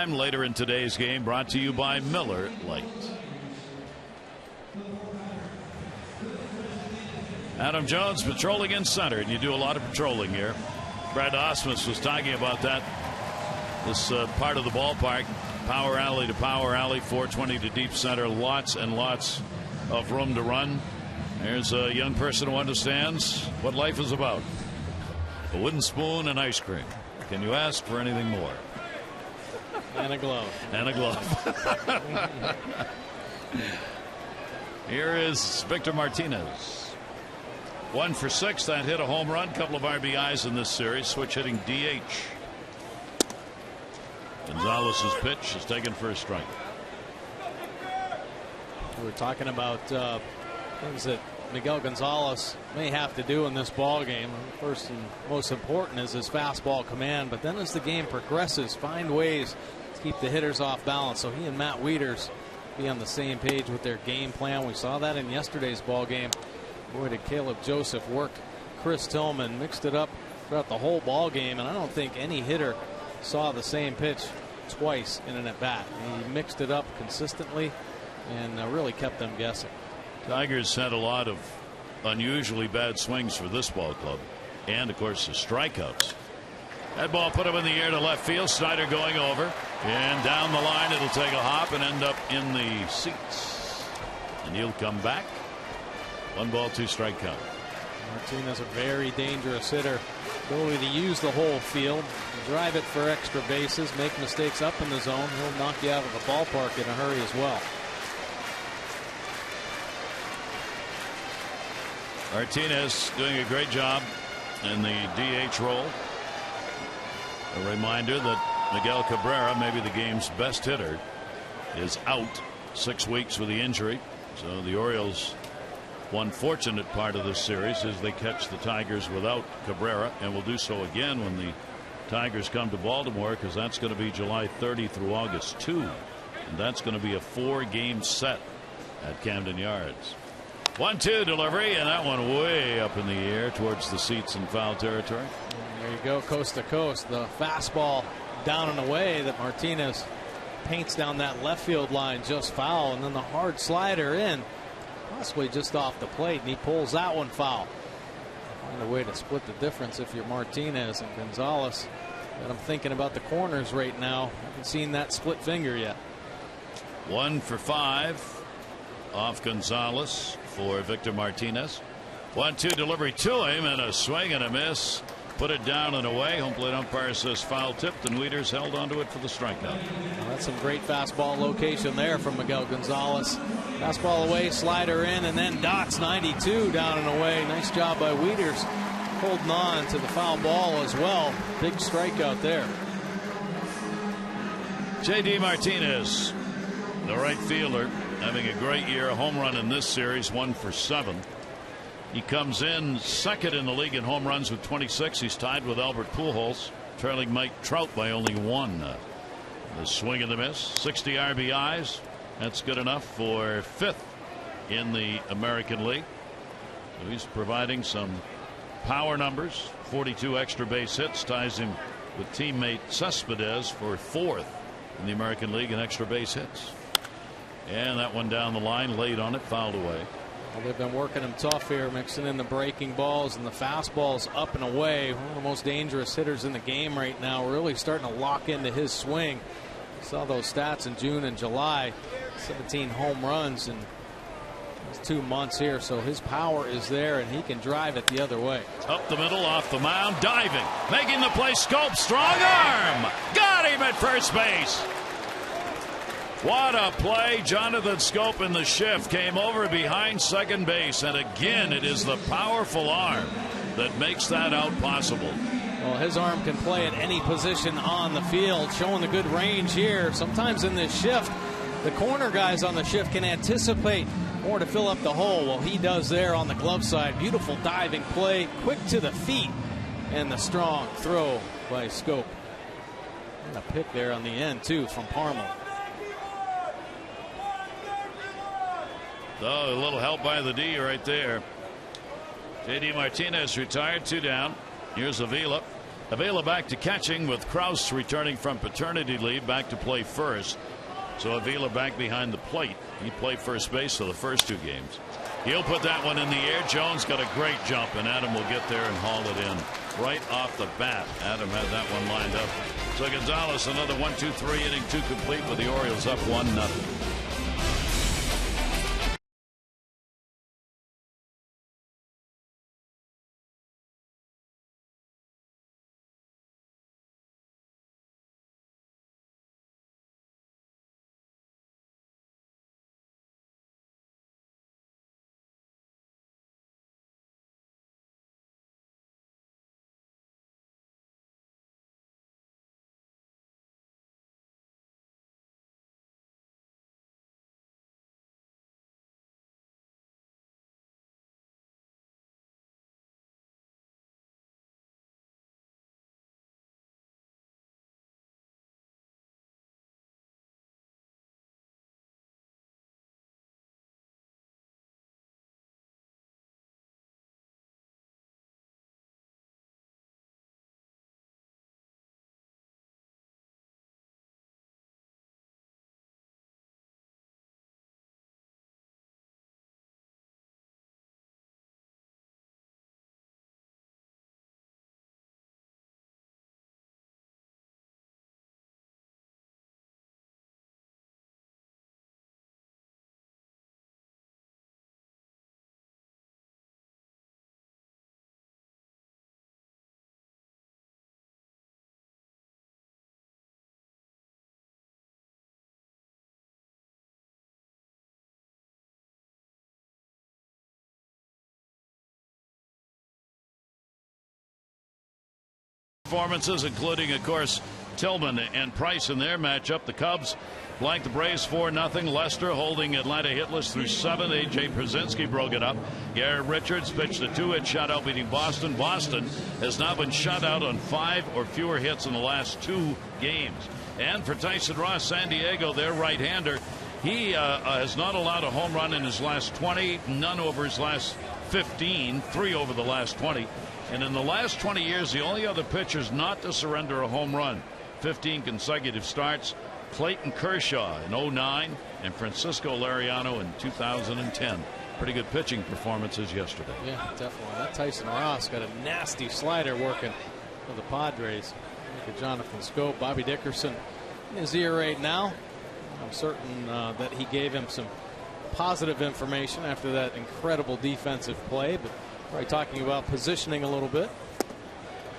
Later in today's game, brought to you by Miller Lite. Adam Jones patrolling in center, and you do a lot of patrolling here. Brad Osmus was talking about that. This part of the ballpark, power alley to power alley, 420 to deep center, lots and lots of room to run. There's a young person who understands what life is about. A wooden spoon and ice cream. Can you ask for anything more? And a glove. And a glove. Here is Victor Martinez. 1 for 6. That hit a home run, couple of RBIs in this series. Switch hitting DH. Gonzalez's pitch is taken for a strike. We were talking about things that Miguel Gonzalez may have to do in this ball game. First and most important is his fastball command, but then as the game progresses, find ways to keep the hitters off balance. So he and Matt Wieters be on the same page with their game plan. We saw that in yesterday's ball game. Boy, did Caleb Joseph work Chris Tillman, mixed it up throughout the whole ball game, and I don't think any hitter saw the same pitch twice in an at bat. He mixed it up consistently and really kept them guessing. Tigers had a lot of unusually bad swings for this ball club, and of course the strikeouts. That ball put him in the air to left field. Snyder going over, and down the line it'll take a hop and end up in the seats, and he'll come back. 1 ball 2 strike count. Martinez, a very dangerous hitter. Ability to use the whole field, drive it for extra bases, make mistakes up in the zone. He'll knock you out of the ballpark in a hurry as well. Martinez doing a great job in the DH role. A reminder that Miguel Cabrera, maybe the game's best hitter, is out 6 weeks with the injury. So the Orioles, one fortunate part of this series is they catch the Tigers without Cabrera, and will do so again when the Tigers come to Baltimore, because that's going to be July 30 through August 2, and that's going to be a 4-game set at Camden Yards. 1-2 delivery, and that one way up in the air towards the seats in foul territory. There you go, coast to coast. The fastball down and away that Martinez paints down that left field line, just foul, and then the hard slider in, possibly just off the plate, and he pulls that one foul. Find a way to split the difference if you're Martinez. And Gonzalez, and I'm thinking about the corners right now. Haven't seen that split finger yet. 1 for 5 off Gonzalez for Victor Martinez. 1-2 delivery to him, and a swing and a miss. Put it down and away. Home plate umpire says foul tipped, and Wieters held onto it for the strikeout. Well, that's some great fastball location there from Miguel Gonzalez. Fastball away, slider in, and then dots 92 down and away. Nice job by Wieters holding on to the foul ball as well. Big strikeout there. J.D. Martinez, the right fielder, having a great year. A home run in this series, 1 for 7. He comes in second in the league in home runs with 26. He's tied with Albert Pujols, trailing Mike Trout by only 1. The swing and the miss, 60 RBIs. That's good enough for 5th in the American League. So he's providing some power numbers. 42 extra base hits, ties him with teammate Cespedes for 4th in the American League in extra base hits. And that one down the line, laid on it, fouled away. Well, they've been working him tough here, mixing in the breaking balls and the fastballs up and away. One of the most dangerous hitters in the game right now, really starting to lock into his swing. Saw those stats in June and July. 17 home runs in his 2 months here, so his power is there, and he can drive it the other way. Up the middle, off the mound, diving, making the play. Scope, strong arm, got him at first base. What a play. Jonathan Scope in the shift came over behind second base, and again it is the powerful arm that makes that out possible. Well, his arm can play at any position on the field, showing the good range here. Sometimes in this shift, the corner guys on the shift can anticipate more to fill up the hole. Well, he does there on the glove side. Beautiful diving play, quick to the feet, and the strong throw by Scope. And a pick there on the end too from Parma. Oh, a little help by the D right there. J.D. Martinez retired, 2 down. Here's Avila. Avila back to catching with Krause returning from paternity leave, back to play first. So Avila back behind the plate. He played first base for the first 2 games. He'll put that one in the air. Jones got a great jump, and Adam will get there and haul it in right off the bat. Adam had that one lined up. So Gonzalez, another 1-2-3 inning, 2 complete with the Orioles up 1-0. Performances, including, of course, Tillman and Price in their matchup. The Cubs blanked the Braves 4-0. Lester holding Atlanta hitless through 7. A.J. Przinsky broke it up. Garrett Richards pitched a 2-hit shutout beating Boston. Boston has now been shut out on 5 or fewer hits in the last 2 games. And for Tyson Ross, San Diego, their right-hander, he has not allowed a home run in his last 20, none over his last 15, 3 over the last 20. And in the last 20 years, the only other pitchers not to surrender a home run, 15 consecutive starts, Clayton Kershaw in 2009 and Francisco Liriano in 2010. Pretty good pitching performances yesterday. Yeah, definitely. That Tyson Ross got a nasty slider working for the Padres. Look at Jonathan Scope, Bobby Dickerson in his ERA now. I'm certain that he gave him some positive information after that incredible defensive play, but probably talking about positioning a little bit.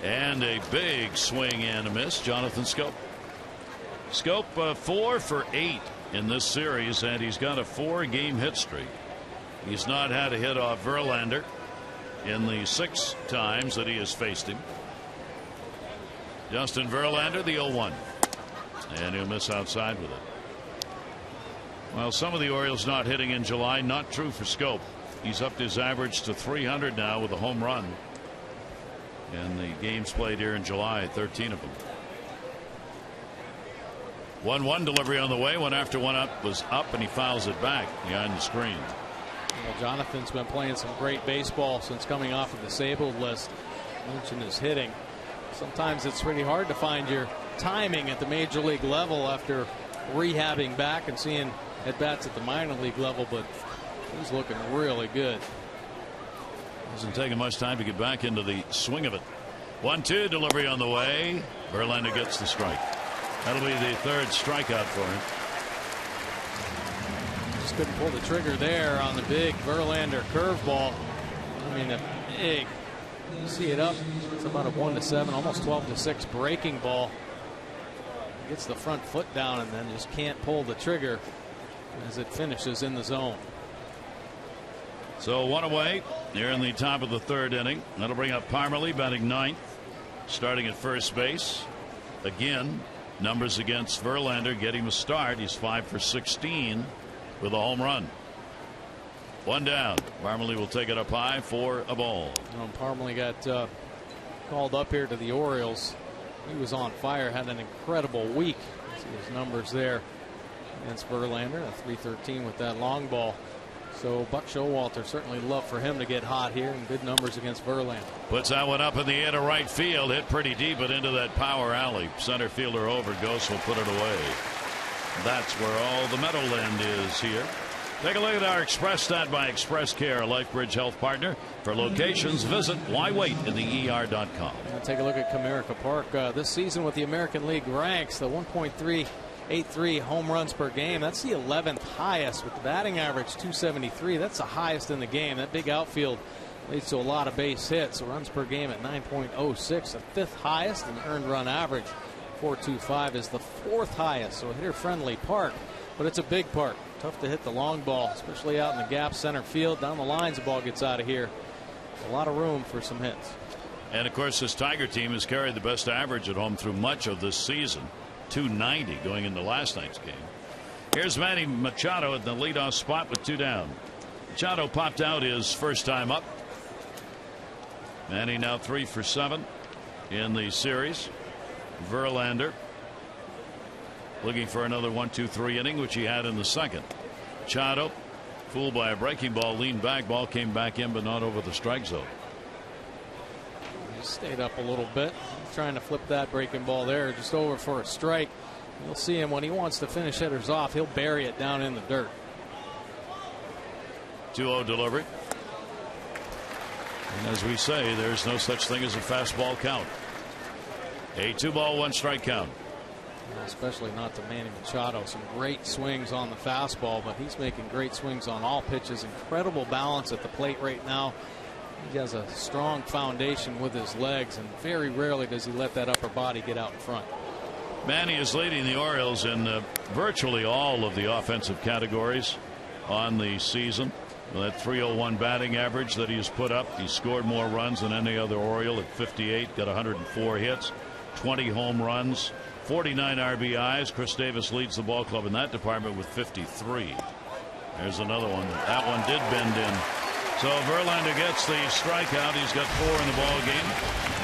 And a big swing and a miss. Jonathan Scope. Scope 4 for 8 in this series, and he's got a 4-game hit streak. He's not had a hit off Verlander in the 6 times that he has faced him. Justin Verlander, the 0-1, and he'll miss outside with it. Well, some of the Orioles not hitting in July, not true for Scope. He's upped his average to 300 now with a home run in the games played here in July, 13 of them. 1-1 delivery on the way. One after one up was up, and he fouls it back behind the screen. Well, Jonathan's been playing some great baseball since coming off of the disabled list. I mentioned his hitting. Sometimes it's pretty hard to find your timing at the major league level after rehabbing back and seeing at bats at the minor league level, but he's looking really good. Hasn't taken much time to get back into the swing of it. 1-2 delivery on the way. Verlander gets the strike. That'll be the 3rd strikeout for him. Just couldn't pull the trigger there on the big Verlander curveball. I mean, a big, you see it up. It's about a 1-7, almost 12-6 breaking ball. Gets the front foot down and then just can't pull the trigger as it finishes in the zone. So 1 away here in the top of the 3rd inning. That'll bring up Parmelee batting 9th, starting at first base. Again, numbers against Verlander get him a start. He's 5 for 16 with a home run. 1 down. Parmelee will take it up high for a ball. Parmelee got called up here to the Orioles. He was on fire, had an incredible week. See his numbers there against Verlander, a .313 with that long ball. So Buck Showalter certainly love for him to get hot here, and good numbers against Verlander. Puts that one up in the air to right field, hit pretty deep, but into that power alley. Center fielder over. Ghost will put it away. That's where all the Meadowland is here. Take a look at our Express Stat by Express Care, a LifeBridge health partner. For locations, visit whywaitinther.com. And take a look at Comerica Park this season with the American League ranks, the 1.383 home runs per game. That's the 11th highest with the batting average 273. That's the highest in the game. That big outfield leads to a lot of base hits. Runs per game at 9.06, the 5th highest, and earned run average 4.25 is the 4th highest. So a hitter-friendly park, but it's a big park. Tough to hit the long ball, especially out in the gap center field. Down the lines, the ball gets out of here. A lot of room for some hits. And of course, this Tiger team has carried the best average at home through much of this season. 290 going into last night's game. Here's Manny Machado at the leadoff spot with 2 down. Machado popped out his first time up. Manny now 3 for 7 in the series. Verlander looking for another 1-2-3 inning, which he had in the 2nd. Machado, fooled by a breaking ball, leaned back, ball came back in, but not over the strike zone. He stayed up a little bit, trying to flip that breaking ball there, just over for a strike. You'll see him when he wants to finish hitters off, he'll bury it down in the dirt. 2-0 delivery. And as we say, there's no such thing as a fastball count. A 2-ball, 1-strike count. Especially not to Manny Machado. Some great swings on the fastball, but he's making great swings on all pitches. Incredible balance at the plate right now. He has a strong foundation with his legs, and very rarely does he let that upper body get out in front. Manny is leading the Orioles in virtually all of the offensive categories on the season. Well, that .301 batting average that he's put up, he scored more runs than any other Oriole at 58, got 104 hits, 20 home runs, 49 RBIs. Chris Davis leads the ball club in that department with 53. There's another one. That one did bend in. So Verlander gets the strikeout. He's got 4 in the ball game,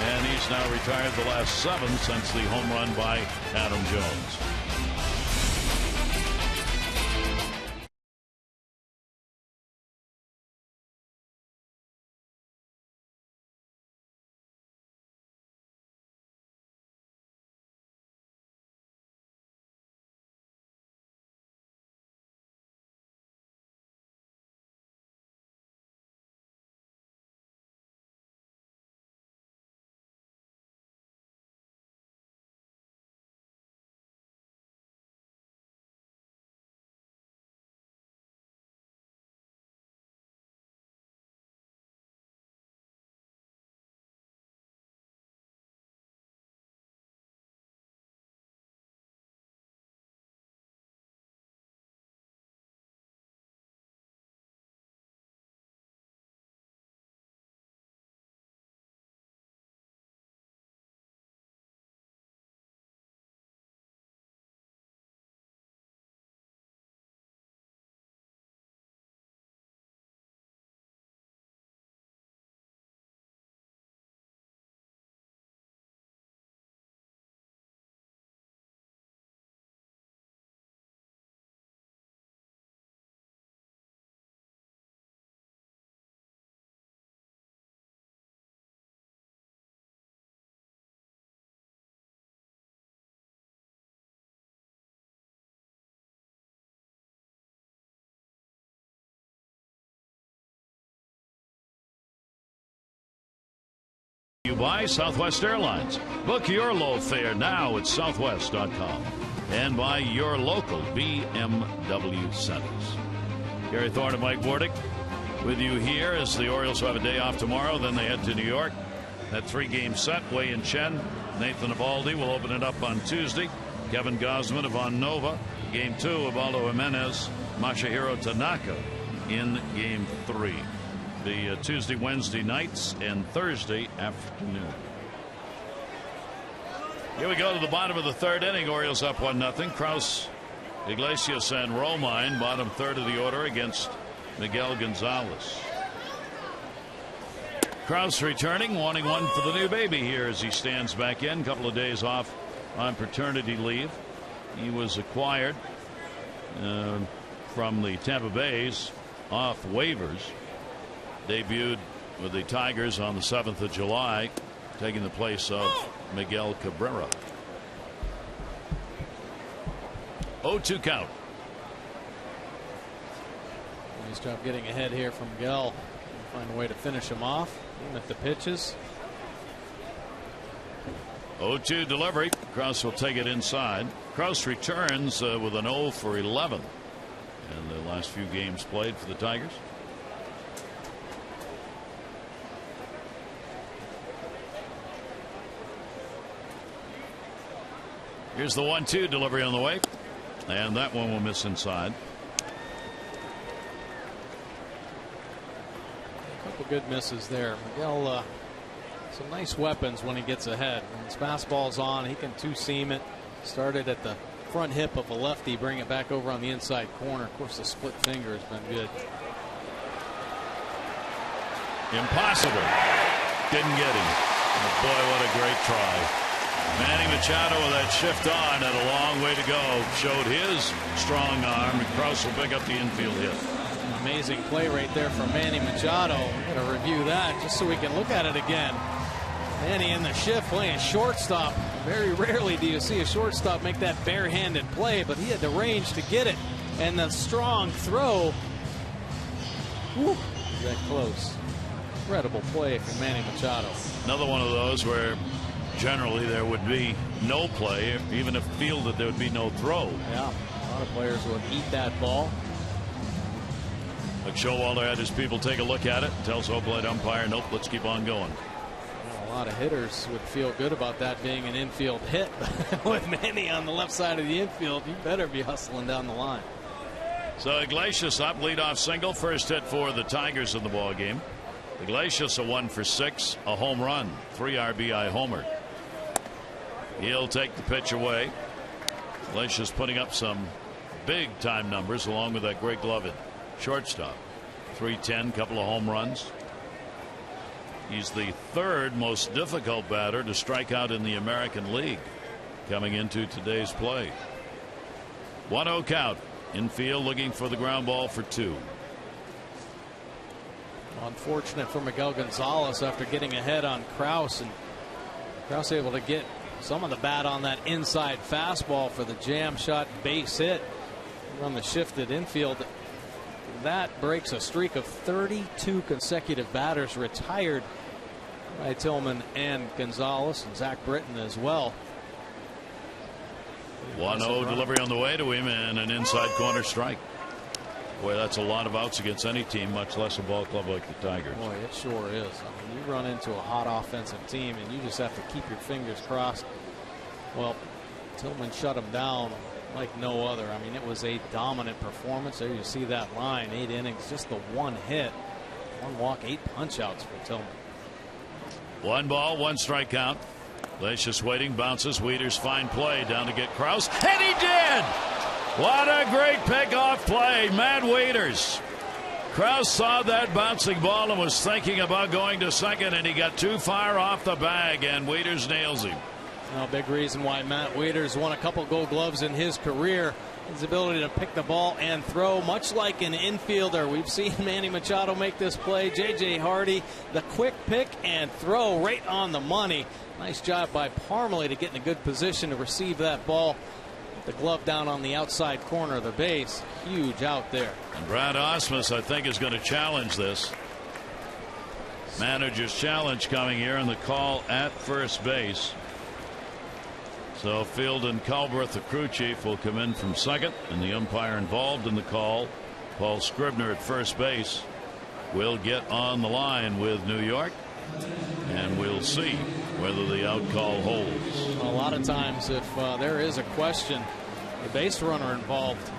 and he's now retired the last 7 since the home run by Adam Jones. You by Southwest Airlines. Book your low fare now at southwest.com. And by your local BMW centers. Gary Thorne and Mike Wardick with you here as the Orioles have a day off tomorrow. Then they head to New York. That 3-game set. Wei and Chen, Nathan Eovaldi will open it up on Tuesday. Kevin Gausman, Ivan Nova. Game 2, Ubaldo Jimenez, Masahiro Tanaka in Game 3. The Tuesday, Wednesday nights, and Thursday afternoon. Here we go to the bottom of the 3rd inning. Orioles up 1-0. Kraus, Iglesias, and Romine, bottom 3rd of the order against Miguel Gonzalez. Kraus returning, wanting one for the new baby here as he stands back in. Couple of days off on paternity leave. He was acquired from the Tampa Bays off waivers. Debuted with the Tigers on the 7th of July, taking the place of Miguel Cabrera. 0-2 count. Nice job getting ahead here from Miguel. Find a way to finish him off, even at the pitches. 0-2 delivery. Kraus will take it inside. Kraus returns with an 0 for 11 in the last few games played for the Tigers. Here's the 1-2 delivery on the way, and that one will miss inside. A couple good misses there. Miguel, some nice weapons when he gets ahead. When his fastball's on, he can two-seam it. Started at the front hip of a lefty, bring it back over on the inside corner. Of course, the split finger has been good. Impossible. Didn't get him. Oh, boy, what a great try. Manny Machado with that shift on and a long way to go. Showed his strong arm, and Kraus will pick up the infield hit. Amazing play right there from Manny Machado. I'm going to review that just so we can look at it again. Manny in the shift playing shortstop. Very rarely do you see a shortstop make that barehanded play, but he had the range to get it. And the strong throw. Whew, that close. Incredible play from Manny Machado. Another one of those where generally there would be no play, even if fielded there would be no throw. Yeah, a lot of players would eat that ball. But Showalter had his people take a look at it, tells home plate umpire, nope, let's keep on going. Well, a lot of hitters would feel good about that being an infield hit. With Manny on the left side of the infield, you better be hustling down the line. So Iglesias up, leadoff single, first hit for the Tigers in the ball game. Iglesias a 1 for 6, a home run, 3 RBI homer. He'll take the pitch away. Iglesias putting up some big time numbers along with that great glove at shortstop. 310, couple of home runs. He's the 3rd most difficult batter to strike out in the American League coming into today's play. 1-0 count. Infield looking for the ground ball for 2. Unfortunate for Miguel Gonzalez after getting ahead on Krause, and Krause able to get some of the bat on that inside fastball for the jam shot base hit on the shifted infield. That breaks a streak of 32 consecutive batters retired by Tillman and Gonzalez, and Zach Britton as well. 1-0 delivery on the way to him, and an inside corner strike. Boy, that's a lot of outs against any team, much less a ball club like the Tigers. Boy, it sure is. I mean, you run into a hot offensive team and you just have to keep your fingers crossed. Well, Tillman shut him down like no other. I mean, it was a dominant performance. There you see that line, 8 innings, just the 1 hit, 1 walk, 8 punch outs for Tillman. 1 ball, 1 strike count. Iglesias waiting, bounces. Wieters fine play down to get Krause, and he did. What a great pickoff play, Matt Wieters. Krause saw that bouncing ball and was thinking about going to second, and he got too far off the bag, and Wieters nails him. A big reason why Matt Wieters won a couple Gold Gloves in his career. His ability to pick the ball and throw, much like an infielder. We've seen Manny Machado make this play. J.J. Hardy, the quick pick and throw right on the money. Nice job by Parmalee to get in a good position to receive that ball. The glove down on the outside corner of the base. Huge out there. And Brad Osmus, I think, is going to challenge this. Manager's challenge coming here in the call at first base. So Field and Culbreth, the crew chief, will come in from second, and the umpire involved in the call, Paul Scribner at first base, will get on the line with New York, and we'll see whether the out call holds. A lot of times, if there is a question, the base runner involved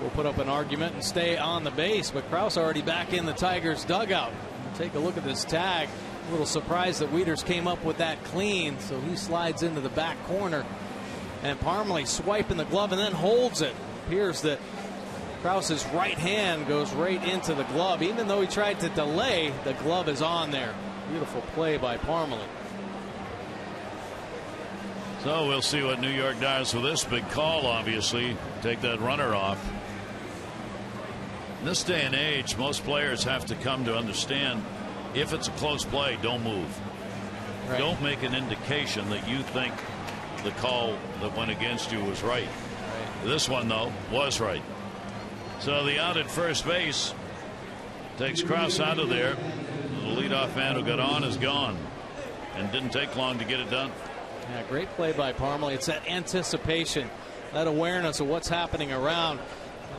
will put up an argument and stay on the base, but Krause already back in the Tigers dugout. Take a look at this tag. A little surprised that Wieters came up with that clean, so he slides into the back corner, and Parmalee swiping the glove and then holds it. Appears that Krause's right hand goes right into the glove. Even though he tried to delay, the glove is on there. Beautiful play by Parmalee. So we'll see what New York does with this big call, obviously. Take that runner off. In this day and age, most players have to come to understand, if it's a close play, don't move. Right. Don't make an indication that you think the call that went against you was right. This one, though, was right. So the out at first base takes Krause out of there. The leadoff man who got on is gone, and didn't take long to get it done. Yeah, great play by Parmalee. It's that anticipation, that awareness of what's happening around.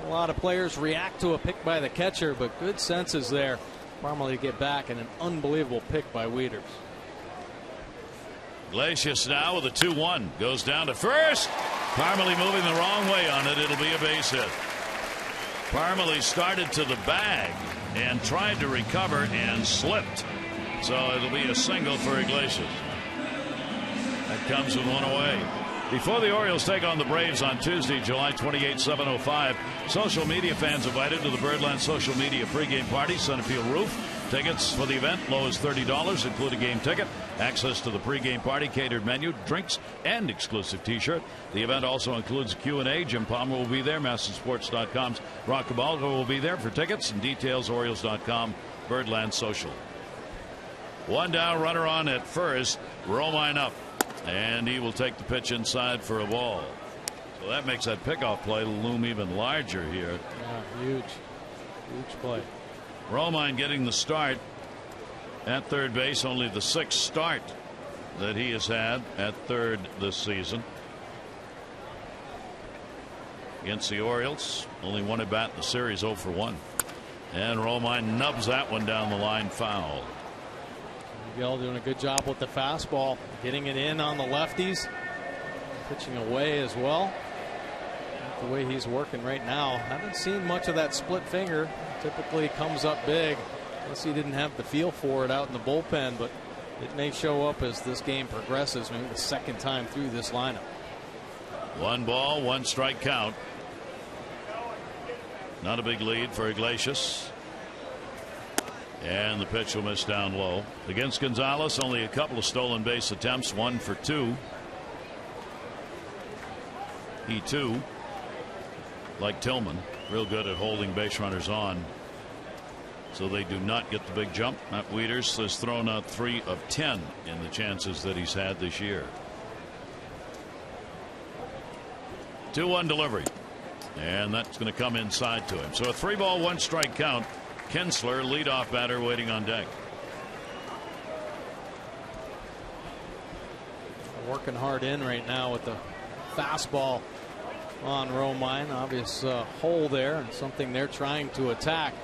A lot of players react to a pick by the catcher, but good sense is there. Parmalee to get back, and an unbelievable pick by Wieters. Iglesias now with a 2-1, goes down to first. Parmalee moving the wrong way on it. It'll be a base hit. Parmalee started to the bag and tried to recover and slipped. So it'll be a single for Iglesias. That comes with 1 away. Before the Orioles take on the Braves on Tuesday, July 28, 7:05, social media fans invited to the Birdland social media pregame party, Centerfield Roof. Tickets for the event, low as $30, include a game ticket, access to the pregame party, catered menu, drinks, and exclusive T-shirt. The event also includes a Q&A. Jim Palmer will be there. MassonSports.com's Rock Cabalga will be there. For tickets and details, Orioles.com, Birdland Social. 1 down, runner on at first. Romine up, and he will take the pitch inside for a ball. So that makes that pickoff play loom even larger here. Yeah, huge play. Romine getting the start at third base, only the 6th start that he has had at third this season. Against the Orioles, only 1 at bat in the series, 0 for 1. And Romine nubs that one down the line, foul. Miguel doing a good job with the fastball, getting it in on the lefties, pitching away as well. the way he's working right now. Haven't seen much of that split finger. Typically comes up big. Guess he didn't have the feel for it out in the bullpen, but it may show up as this game progresses. Maybe the second time through this lineup. 1 ball, 1 strike count. Not a big lead for Iglesias. And the pitch will miss down low. Against Gonzalez, only a couple of stolen base attempts, 1 for 2. He too, like Tillman, real good at holding base runners on, so they do not get the big jump. Matt Wieters has thrown out 3 of 10 in the chances that he's had this year. 2-1 delivery, and that's going to come inside to him. So a 3 ball 1 strike count. Kinsler, leadoff batter, waiting on deck. Working hard in right now with the fastball on Romine. Obvious hole there, and something they're trying to attack.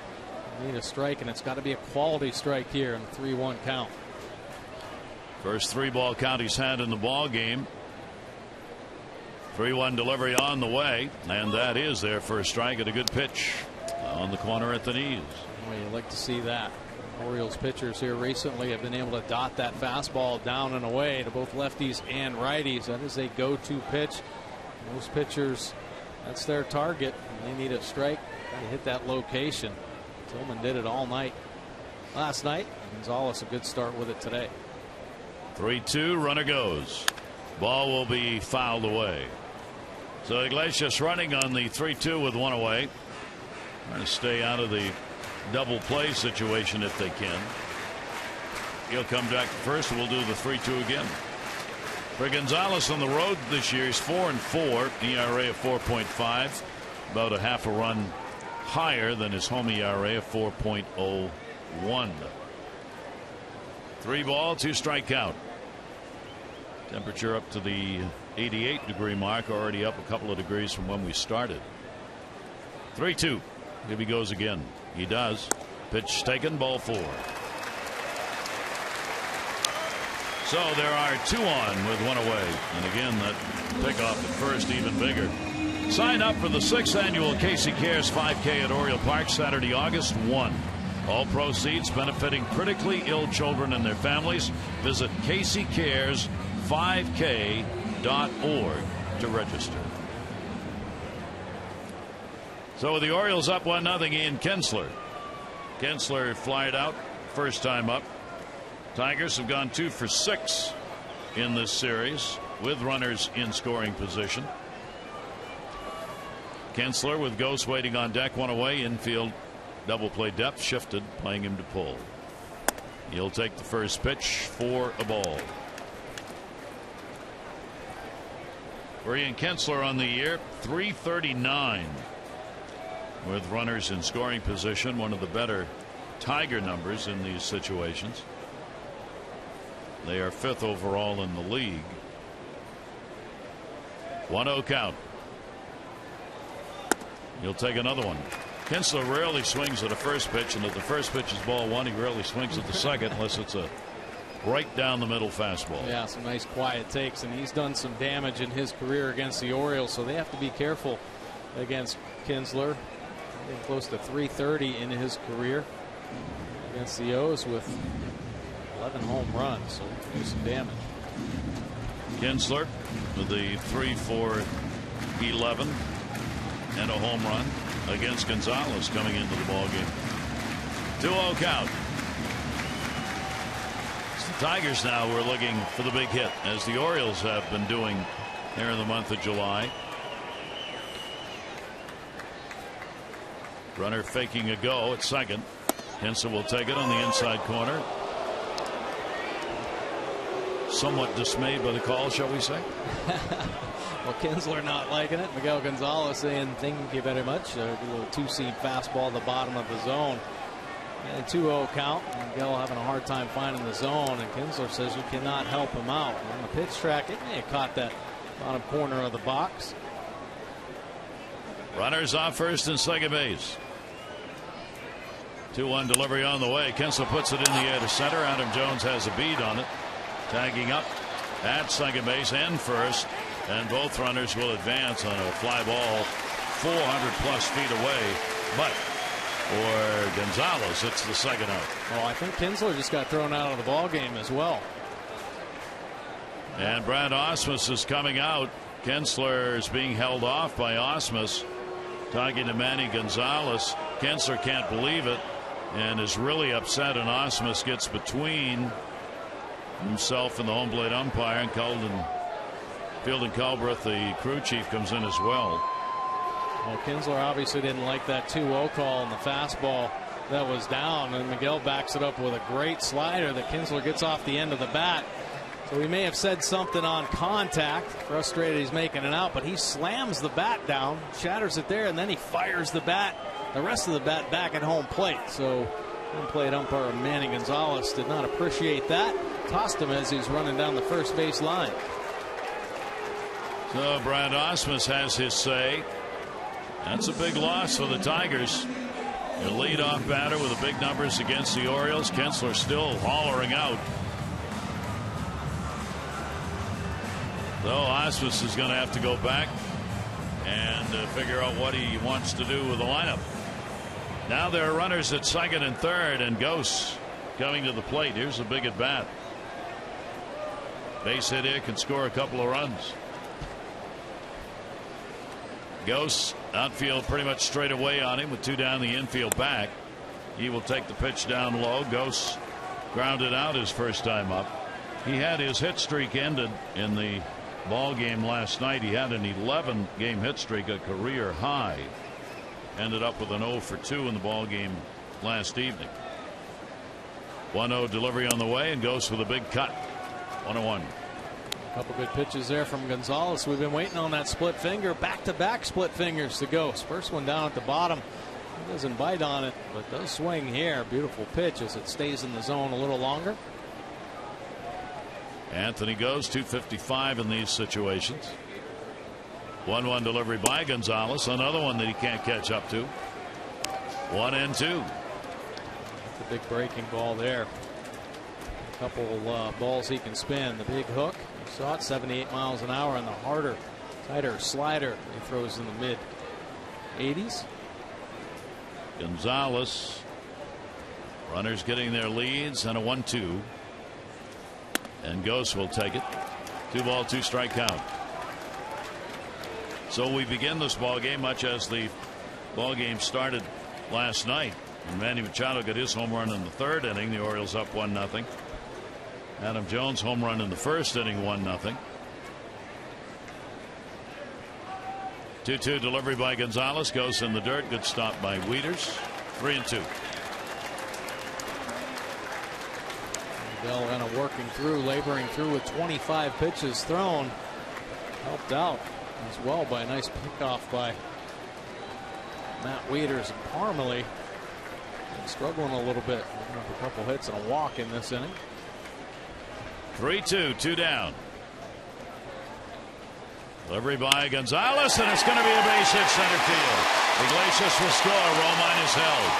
They need a strike, and it's got to be a quality strike here in the 3-1 count. First 3 ball count he's had in the ball game. 3-1 delivery on the way, and that is their first strike at a good pitch on the corner at the knees. Well, you like to see that. Orioles pitchers here recently have been able to dot that fastball down and away to both lefties and righties. That is a go-to pitch. Most pitchers, that's their target. They need a strike to hit that location. Tillman did it all night last night. Gonzalez a good start with it today. 3-2, runner goes. Ball will be fouled away. So Iglesias running on the 3-2 with 1 away. Trying to stay out of the double play situation if they can. He'll come back to first, and we'll do the 3-2 again. For Gonzalez on the road this year, he's 4-4, ERA of 4.5, about a half a run higher than his home ERA of 4.01. 3 ball 2 strike count. Temperature up to the 88-degree mark, already up a couple of degrees from when we started. 3-2. Here he goes again. He does. Pitch taken, ball 4. So there are 2 on with 1 away. And again, that pickoff at first even bigger. Sign up for the 6th annual Casey Cares 5K at Oriole Park, Saturday, August 1. All proceeds benefiting critically ill children and their families. Visit CaseyCares5K.org to register. So with the Orioles up 1-0, Ian Kinsler. Kinsler flied out first time up. Tigers have gone 2 for 6 in this series with runners in scoring position. Kinsler with Ghost waiting on deck, 1 away. Infield double play depth shifted, playing him to pull. He'll take the first pitch for a ball. For Ian Kinsler on the year, .339 with runners in scoring position, one of the better Tiger numbers in these situations. They are 5th overall in the league. 1-0 count. He'll take another one. Kinsler rarely swings at a first pitch, and if the first pitch is ball 1, he rarely swings at the second unless it's a right down the middle fastball. Yeah, some nice quiet takes, and he's done some damage in his career against the Orioles, so they have to be careful against Kinsler. Getting close to .330 in his career against the O's with 11 home runs, so do some damage. Kinsler with the 3-for-11 and a home run against Gonzalez coming into the ball game. 2-0 count. It's the Tigers now who are looking for the big hit, as the Orioles have been doing here in the month of July. Runner faking a go at second. Kinsler will take it on the inside corner. Somewhat dismayed by the call, shall we say? Well, Kinsler not liking it. Miguel Gonzalez saying thank you very much. A little 2-seam fastball at the bottom of the zone. And 2-0 count. Miguel having a hard time finding the zone, and Kinsler says you cannot help him out. On the pitch track, it may have caught that bottom corner of the box. Runners off first and second base. 2-1 delivery on the way. Kinsler puts it in the air to center. Adam Jones has a bead on it. Tagging up at second base and first, and both runners will advance on a fly ball 400+ feet away. But for Gonzalez, it's the second out. Well, I think Kinsler just got thrown out of the ball game as well. And Brad Ausmus is coming out. Kinsler is being held off by Ausmus. Talking to Manny Gonzalez. Kinsler can't believe it and is really upset, and Ausmus gets between himself and the home plate umpire, and Fielding Culbreth, the crew chief, comes in as well. Well, Kinsler obviously didn't like that 2-0 call on the fastball that was down, and Miguel backs it up with a great slider that Kinsler gets off the end of the bat. So he may have said something on contact. Frustrated he's making it out, but he slams the bat down, shatters it there, and then he fires the rest of the bat back at home plate. So home plate umpire Manny Gonzalez did not appreciate that. Tossed him as he's running down the first base line. So Brad Ausmus has his say. That's a big loss for the Tigers. Your leadoff batter with the big numbers against the Orioles. Kinsler still hollering out. So Ausmus is going to have to go back and figure out what he wants to do with the lineup. Now there are runners at second and third, and Ghost coming to the plate. Here's a big at bat. Base hit here, can score a couple of runs. Ghost outfield pretty much straight away on him with 2 down, the infield back. He will take the pitch down low. Ghost grounded out his first time up. He had his hit streak ended in the ball game last night. He had an 11-game hit streak, a career high. Ended up with an 0 for 2 in the ball game last evening. 1-0 delivery on the way, and Ghost with a big cut. 1-1. A couple good pitches there from Gonzalez. We've been waiting on that split finger, back-to-back split fingers to Ghost. First one down at the bottom. He doesn't bite on it, but does swing here. Beautiful pitch as it stays in the zone a little longer. Anthony goes 255 in these situations. 1-1 delivery by Gonzalez. Another one that he can't catch up to. 1-2. That's a big breaking ball there. A couple balls he can spin. The big hook. You saw it, 78 miles an hour, and the harder, tighter slider he throws in the mid 80s. Gonzalez. Runners getting their leads, and a 1-2. And Ghost will take it. 2-ball, 2-strike count. So we begin this ball game much as the ball game started last night. And Manny Machado got his home run in the 3rd inning. The Orioles up 1-0. Adam Jones home run in the 1st inning, 1-0. 2-2 delivery by Gonzalez. Goes in the dirt. Good stop by Wieters. 3-2. Bell kind of working through, laboring through with 25 pitches thrown. Helped out as well by a nice pickoff by Matt Wieters. And Parmalee struggling a little bit. A couple hits and a walk in this inning. 3-2, 2 down. Delivery by Gonzalez, and it's going to be a base hit center field. Iglesias will score. Romine is held.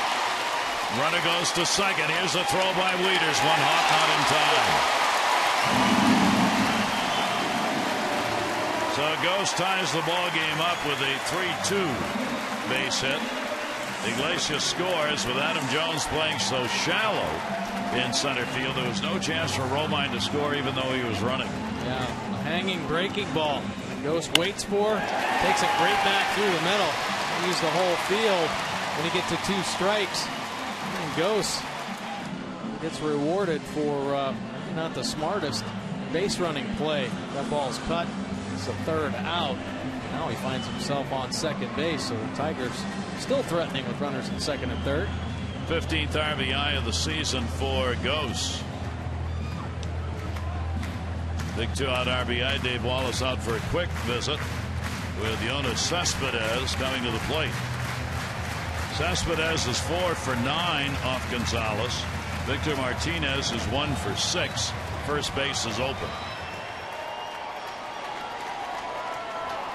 Runner goes to second. Here's a throw by Wieters. One hop, not in time. So Ghost ties the ball game up with a 3-2 base hit. Iglesias scores with Adam Jones playing so shallow in center field. There was no chance for Romine to score even though he was running. Yeah, a hanging breaking ball. Ghost waits for, takes it right back through the middle. Use the whole field when you get to 2 strikes. And Ghost gets rewarded for not the smartest base running play. That ball's cut. It's the 3rd out. Now he finds himself on second base. So the Tigers still threatening with runners in second and third. 15th RBI of the season for Ghost. Big 2-out RBI. Dave Wallace out for a quick visit with Jonas Cespedes coming to the plate. Cespedes is 4 for 9 off Gonzalez. Victor Martinez is 1 for 6. First base is open.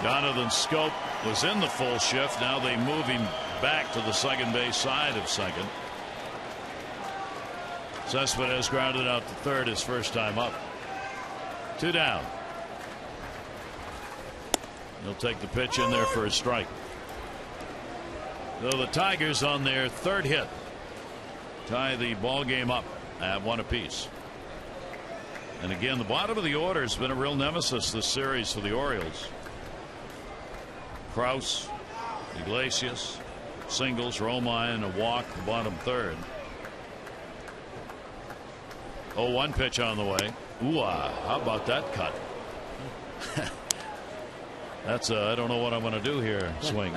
Jonathan Scope was in the full shift. Now they move him back to the second base side of second. Cespedes grounded out to third his first time up. 2 down. He'll take the pitch in there for a strike. So the Tigers on their third hit tie the ball game up at 1 apiece. And again, the bottom of the order has been a real nemesis this series for the Orioles. Krause, Iglesias, singles, Romine, a walk, the bottom third. 0-1 pitch on the way. Ooh, how about that cut? That's I don't know what I'm going to do here. Swing.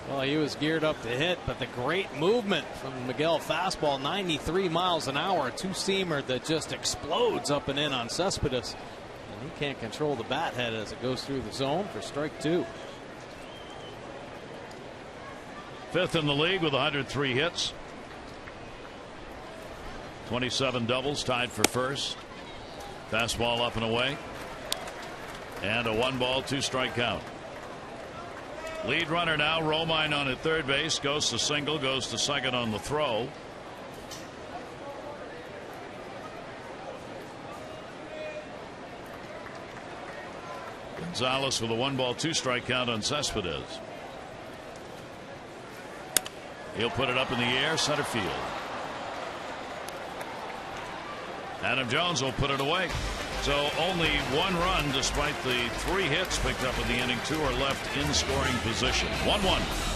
Well, he was geared up to hit, but the great movement from Miguel. Fastball 93 miles an hour, a two-seamer that just explodes up and in on Cespedes. And he can't control the bat head as it goes through the zone for strike 2. Fifth in the league with 103 hits. 27 doubles, tied for first. Fastball up and away. And a 1-ball, 2-strike count. Lead runner now, Romine on at third base, goes to single, goes to second on the throw. Gonzalez with a 1-ball, 2-strike count on Cespedes. He'll put it up in the air, center field. Adam Jones will put it away. So only 1 run despite the 3 hits picked up in the inning. 2 are left in scoring position. 1-1.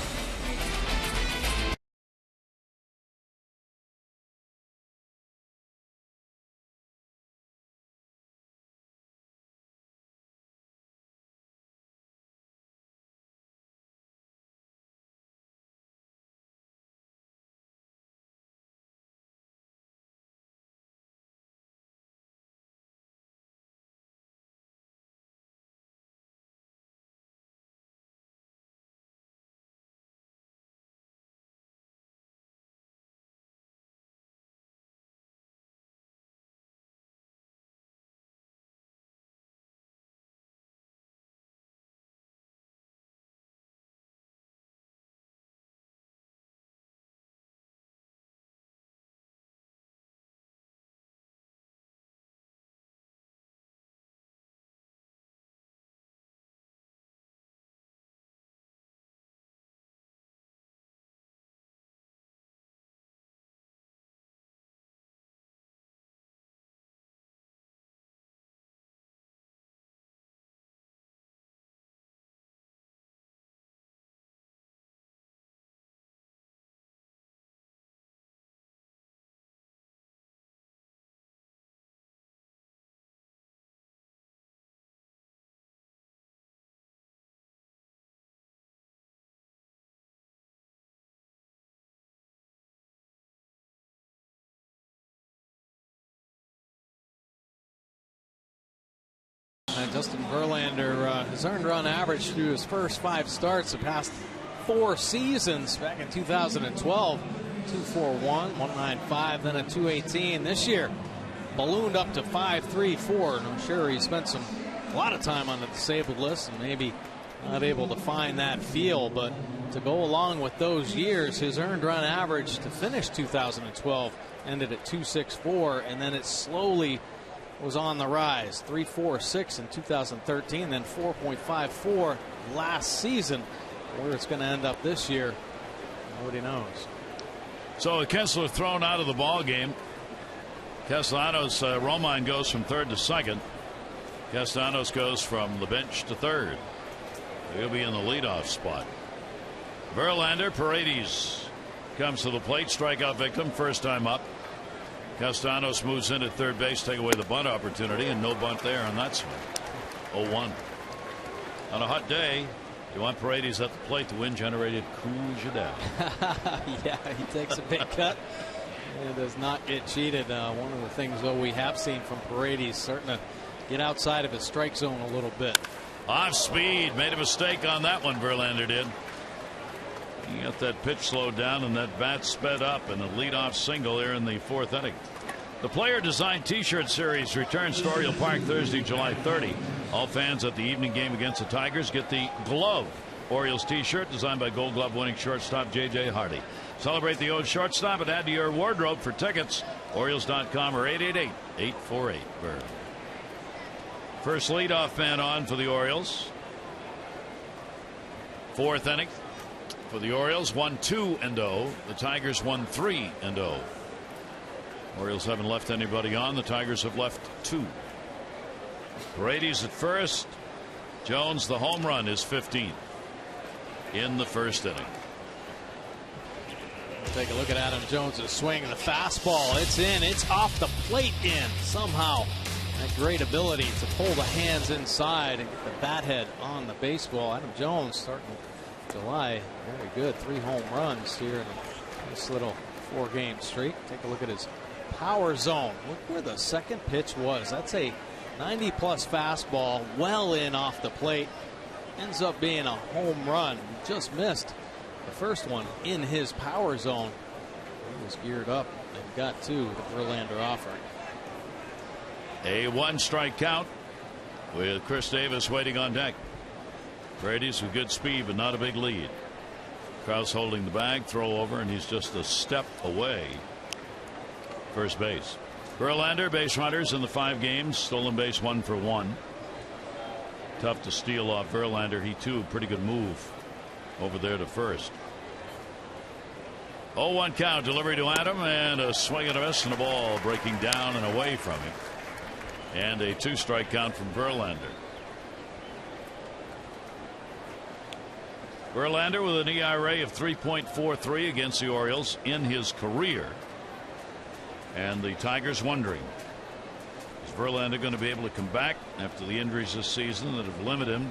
Justin Verlander, his earned run average through his first 5 starts the past 4 seasons. Back in 2012, 2.41, 1.95, then a 2.18. This year, ballooned up to 5.34. And I'm sure he spent a lot of time on the disabled list and maybe not able to find that feel. But to go along with those years, his earned run average to finish 2012 ended at 2.64, and then it slowly was on the rise. 3.46 in 2013, then 4.54 last season. Where it's going to end up this year, nobody knows. So Kessler thrown out of the ball game. Castellanos, Romine goes from third to second. Castellanos goes from the bench to third. He'll be in the leadoff spot. Verlander, Paredes comes to the plate, strikeout victim, first time up. Castellanos moves in at third base, take away the bunt opportunity, and no bunt there on that swing. 0-1. On a hot day, you want Paredes at the plate. The wind generated cools you down. Yeah, he takes a big cut and does not get cheated. One of the things, though, we have seen from Paredes, starting to get outside of his strike zone a little bit. Off speed, made a mistake on that one, Verlander did. He got that pitch slowed down and that bat sped up, and a leadoff single there in the 4th inning. The player designed t-shirt series returns to Oriole Park Thursday, July 30. All fans at the evening game against the Tigers get the Glove Orioles t-shirt designed by Gold Glove winning shortstop J.J. Hardy. Celebrate the old shortstop and add to your wardrobe. For tickets, Orioles.com or 888-848-BIRD. First leadoff man on for the Orioles. 4th inning. for the Orioles. 1-2-0. The Tigers 1-3-0. Orioles haven't left anybody on. The Tigers have left 2. Brady's at first. Jones, the home run, is 15th in the first inning. Take a look at Adam Jones' swing. The fastball, it's in. It's off the plate in. Somehow, that great ability to pull the hands inside and get the bat head on the baseball. Adam Jones starting July. Very good. 3 home runs here in this little 4-game streak. Take a look at his power zone. Look where the second pitch was. That's a 90-plus fastball, well in off the plate. Ends up being a home run. He just missed the first one in his power zone. He was geared up and got to the Verlander offering. A 1-strike count with Chris Davis waiting on deck. Brady's with good speed, but not a big lead. Krause holding the bag, throw over, and he's just a step away. First base. Verlander, base runners in the 5 games, stolen base 1 for 1. Tough to steal off Verlander. He too, pretty good move over there to first. 0-1 count, delivery to Adam, and a swing and a miss, and a ball breaking down and away from him. And a 2-strike count from Verlander. Verlander with an ERA of 3.43 against the Orioles in his career. And the Tigers wondering, is Verlander going to be able to come back after the injuries this season that have limited him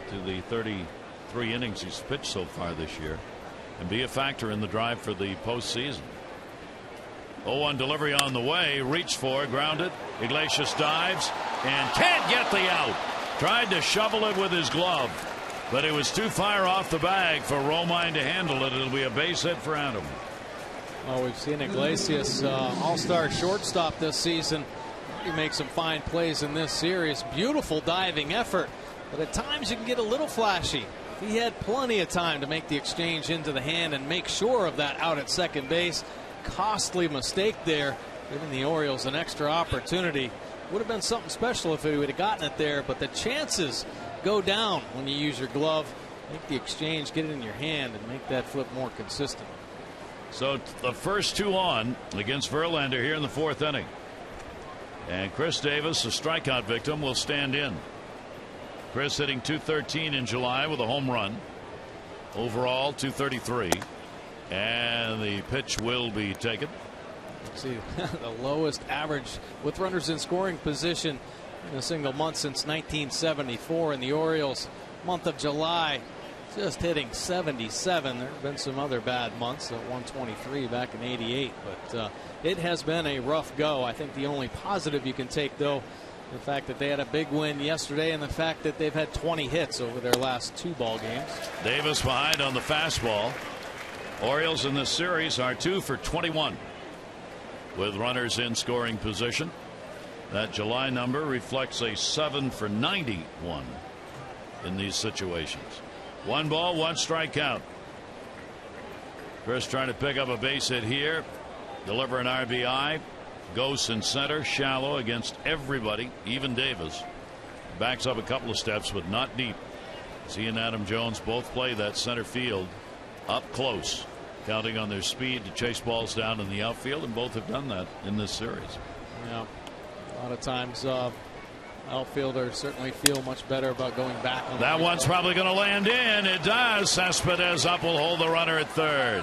to the 33 innings he's pitched so far this year, and be a factor in the drive for the postseason? 0-1 delivery on the way, reached for, grounded. Iglesias dives and can't get the out. Tried to shovel it with his glove, but it was too far off the bag for Romine to handle it. It'll be a base hit for Adam. Well, we've seen Iglesias, all-star shortstop this season. He makes some fine plays in this series. Beautiful diving effort, but at times you can get a little flashy. He had plenty of time to make the exchange into the hand and make sure of that out at second base. Costly mistake there, giving the Orioles an extra opportunity. Would have been something special if he would have gotten it there, but the chances go down when you use your glove. Make the exchange, get it in your hand, and make that flip more consistent. So the first 2 on against Verlander here in the 4th inning. And Chris Davis, a strikeout victim, will stand in. Chris hitting .213 in July with a home run. Overall .233. And the pitch will be taken. See the lowest average with runners in scoring position in a single month since 1974 in the Orioles. Month of July just hitting 77. There have been some other bad months at 123 back in '88, but it has been a rough go. I think the only positive you can take, though, the fact that they had a big win yesterday and the fact that they've had 20 hits over their last 2 ball games. Davis behind on the fastball. Orioles in this series are 2 for 21 with runners in scoring position. That July number reflects a 7 for 91 in these situations. 1 ball, 1 strike count. Chris trying to pick up a base hit here, deliver an RBI, goes in center, shallow against everybody, even Davis. Backs up a couple of steps, but not deep. He and Adam Jones both play that center field up close, counting on their speed to chase balls down in the outfield, and both have done that in this series. Yeah, a lot of times outfielders certainly feel much better about going back. On that one's probably going to land in. It does. Cespedes up will hold the runner at third.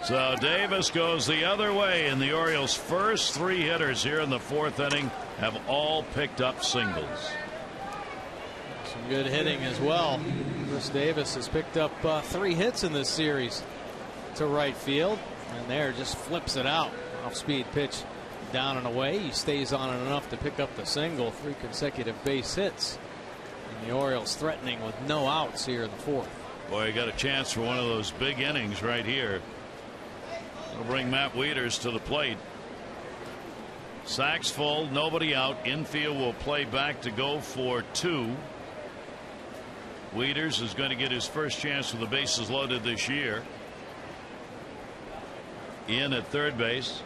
So Davis goes the other way, and the Orioles' first 3 hitters here in the 4th inning have all picked up singles. Some good hitting as well. Chris Davis has picked up 3 hits in this series to right field, and there just flips it out. Off-speed pitch down and away. He stays on it enough to pick up the single. 3 consecutive base hits. And the Orioles threatening with no outs here in the 4th. Boy, you got a chance for one of those big innings right here. It'll bring Matt Wieters to the plate. Sacks full, nobody out. Infield will play back to go for 2. Wieters is going to get his first chance with the bases loaded this year. In at third base.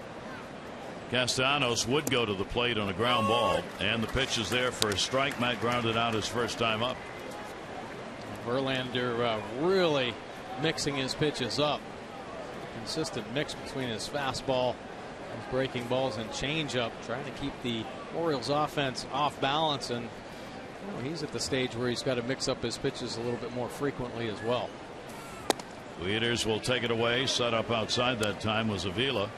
Castellanos would go to the plate on a ground ball, and the pitch is there for a strike. Matt grounded out his first time up. Verlander really mixing his pitches up. Consistent mix between his fastball, his breaking balls, and changeup, trying to keep the Orioles offense off balance. And he's at the stage where he's got to mix up his pitches a little bit more frequently as well. Leaders will take it away. Set up outside that time was Avila.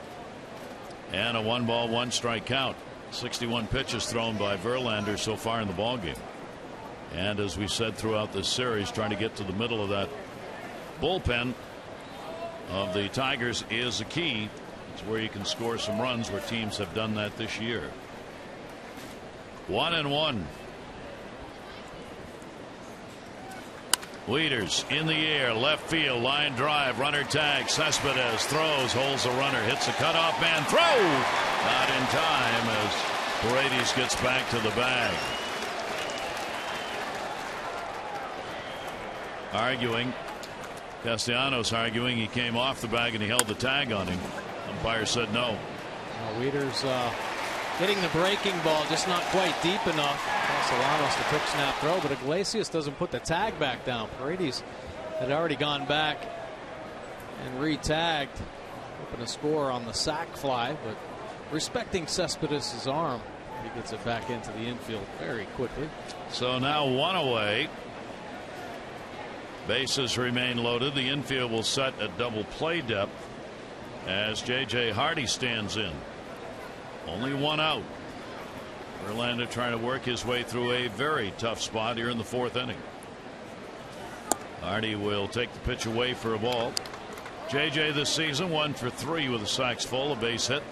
And a 1-ball, 1-strike count. 61 pitches thrown by Verlander so far in the ballgame. And as we said throughout this series, trying to get to the middle of that bullpen of the Tigers is the key. It's where you can score some runs, where teams have done that this year. 1-1. Leaders in the air, left field, line drive, runner tag, Cespedes throws, holds the runner, hits a cutoff man, throw! Not in time as Paredes gets back to the bag. Arguing, Castellanos arguing he came off the bag and he held the tag on him. Umpire said no. Weeders getting the breaking ball, just not quite deep enough. Castellanos the quick snap throw, but Iglesias doesn't put the tag back down. Paredes had already gone back and re-tagged, hoping to score on the sac fly, but respecting Cespedes' arm, he gets it back into the infield very quickly. So now 1 away. Bases remain loaded. The infield will set at double play depth as J.J. Hardy stands in. Only 1 out. Verlander trying to work his way through a very tough spot here in the 4th inning. Hardy will take the pitch away for a ball. J.J. this season 1 for 3 with the sacks full, a base hit.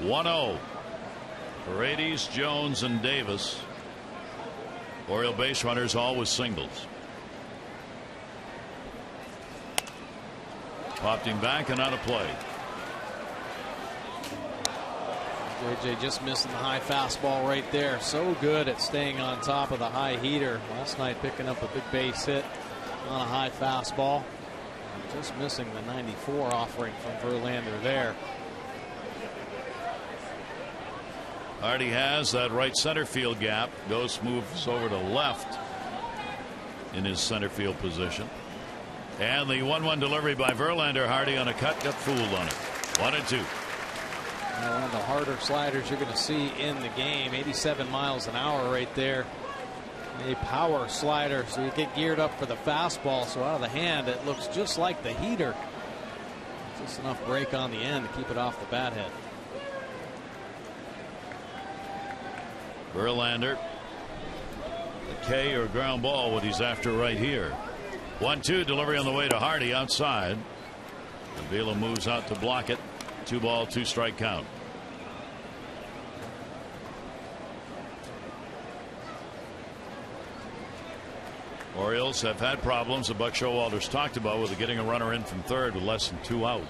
(1-0) Paredes, Jones, and Davis. Oriole base runners all with singles. Popped him back and out of play. JJ just missing the high fastball right there. So good at staying on top of the high heater. Last night picking up a big base hit on a high fastball. Just missing the 94 offering from Verlander there. Hardy has that right center field gap. Ghost moves over to left in his center field position. And the 1-1 delivery by Verlander. Hardy on a cut, got fooled on it. 1-2. One of the harder sliders you're going to see in the game. 87 miles an hour right there. A power slider, so you get geared up for the fastball. So out of the hand, it looks just like the heater. Just enough break on the end to keep it off the bat head. Verlander, the K or ground ball, what he's after right here. 1-2 delivery on the way to Hardy outside. Avila moves out to block it. 2-ball, 2-strike count. Orioles have had problems that Buck Showalter's talked about with getting a runner in from third with less than 2 out.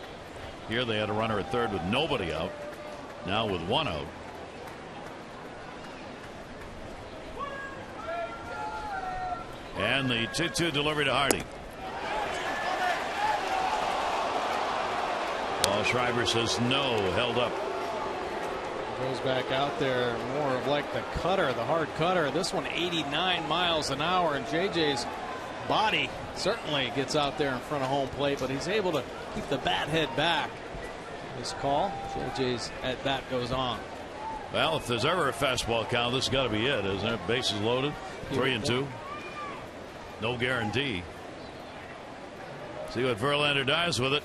Here they had a runner at third with nobody out. Now with 1 out. And the 2-2 delivery to Hardy. Paul Schreiber says no, held up. Goes back out there more of like the cutter, the hard cutter. This one 89 miles an hour, and JJ's body certainly gets out there in front of home plate, but he's able to keep the bat head back. This call, JJ's at bat goes on. Well, if there's ever a fastball count, this has got to be it, isn't it? Bases loaded, 3-2. No guarantee. See what Verlander does with it.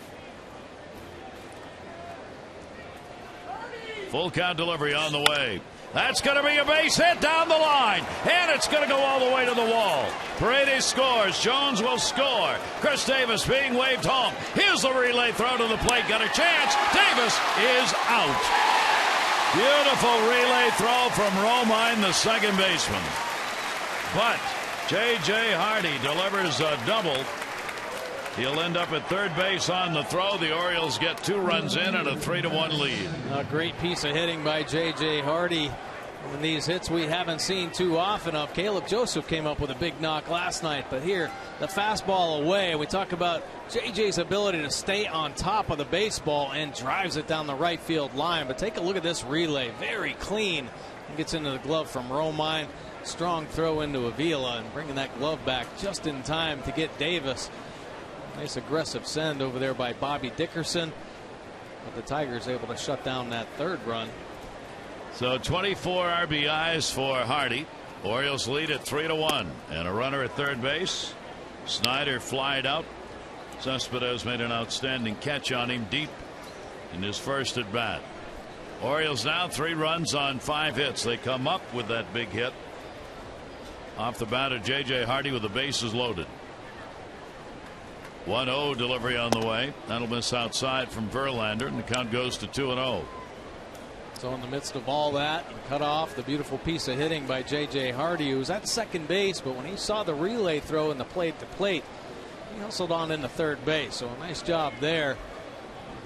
Full count delivery on the way. That's going to be a base hit down the line. And it's going to go all the way to the wall. Paredes scores. Jones will score. Chris Davis being waved home. Here's the relay throw to the plate. Got a chance. Davis is out. Beautiful relay throw from Romine, the second baseman. But J.J. Hardy delivers a double. He'll end up at third base on the throw. The Orioles get 2 runs in and a 3-1 lead. A great piece of hitting by J.J. Hardy. And these hits we haven't seen too often of. Caleb Joseph came up with a big knock last night, but here the fastball away. We talk about JJ's ability to stay on top of the baseball and drives it down the right field line. But take a look at this relay, very clean. He gets into the glove from Romine. Strong throw into Avila and bringing that glove back just in time to get Davis. Nice aggressive send over there by Bobby Dickerson, but the Tigers able to shut down that third run. So 24 RBIs for Hardy. Orioles lead at 3-1, and a runner at third base. Snyder flied out. Cespedes made an outstanding catch on him deep in his first at bat. Orioles now 3 runs on 5 hits. They come up with that big hit off the bat of J.J. Hardy with the bases loaded. 1-0 delivery on the way. That'll miss outside from Verlander, and the count goes to 2-0. So in the midst of all that, cut off the beautiful piece of hitting by J.J. Hardy, who was at second base, but when he saw the relay throw in the plate to plate, he hustled on into third base. So a nice job there.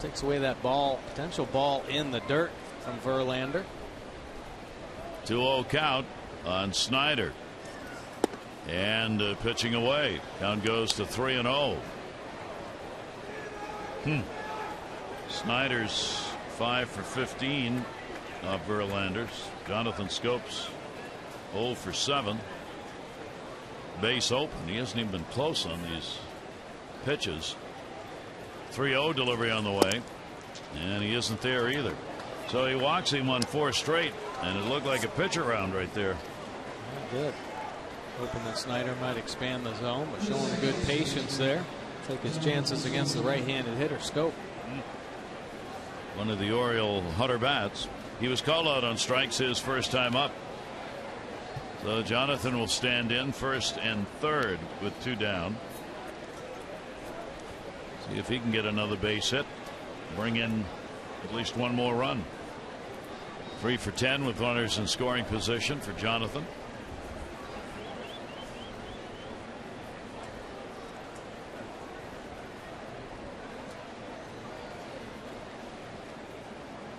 Takes away that ball, potential ball in the dirt from Verlander. 2-0 count on Snyder. And pitching away. Count goes to 3-0. Snyder's 5 for 15 of Verlander's. Jonathan Scopes 0 for 7. Base open. He hasn't even been close on these pitches. 3-0 delivery on the way, and he isn't there either. So he walks him on 4 straight, and it looked like a pitcher round right there. It did. Hoping that Snyder might expand the zone, but showing a good patience there. Take his chances against the right-handed hitter Scope. One of the Oriole Hunter bats. He was called out on strikes his first time up. So Jonathan will stand in first and third with 2 down. See if he can get another base hit. Bring in at least 1 more run. 3 for 10 with runners in scoring position for Jonathan.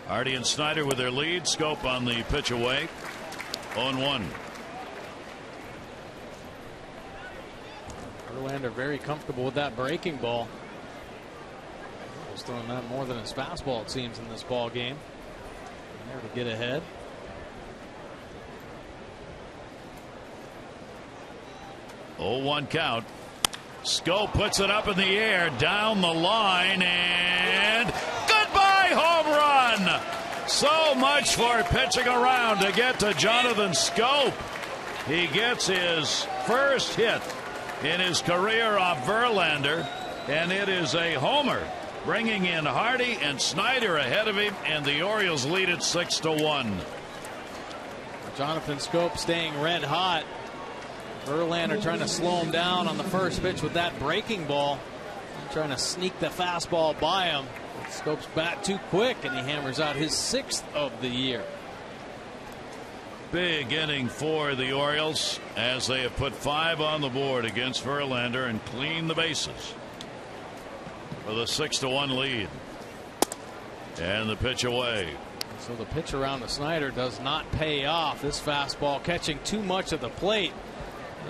Hardy and Snyder with their lead. Scope on the pitch away. 0-1. Verlander very comfortable with that breaking ball. He's throwing that more than his fastball, it seems, in this ball game. There to get ahead. Oh, 1 count. Scope puts it up in the air, down the line, and goodbye home run. So much for pitching around to get to Jonathan Scope. He gets his first hit in his career off Verlander, and it is a homer, bringing in Hardy and Snyder ahead of him, and the Orioles lead it 6-1. Jonathan Scope staying red hot. Verlander trying to slow him down on the first pitch with that breaking ball, trying to sneak the fastball by him. Scope's bat too quick, and he hammers out his 6th of the year. Big inning for the Orioles as they have put 5 on the board against Verlander and cleaned the bases for the 6-1 lead. And the pitch away. So the pitch around to Snyder does not pay off. This fastball catching too much of the plate.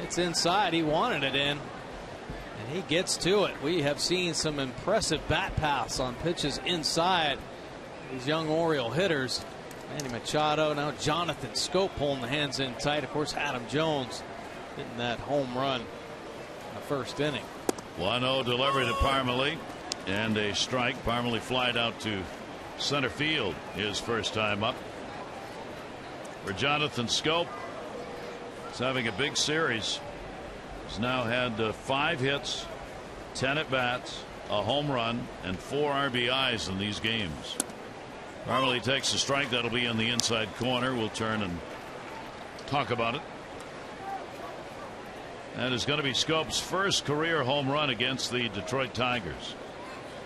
It's inside. He wanted it in, and he gets to it. We have seen some impressive bat paths on pitches inside. These young Oriole hitters. Manny Machado, now Jonathan Scope pulling the hands in tight. Of course, Adam Jones getting that home run in the first inning. 1-0 delivery to Parmalee, and a strike. Parmalee flied out to center field his first time up. For Jonathan Scope, he's having a big series. He's now had 5 hits, 10 at bats, a home run, and 4 RBIs in these games. Parmalee takes a strike. That'll be in the inside corner. We'll turn and talk about it. That is going to be Scope's first career home run against the Detroit Tigers.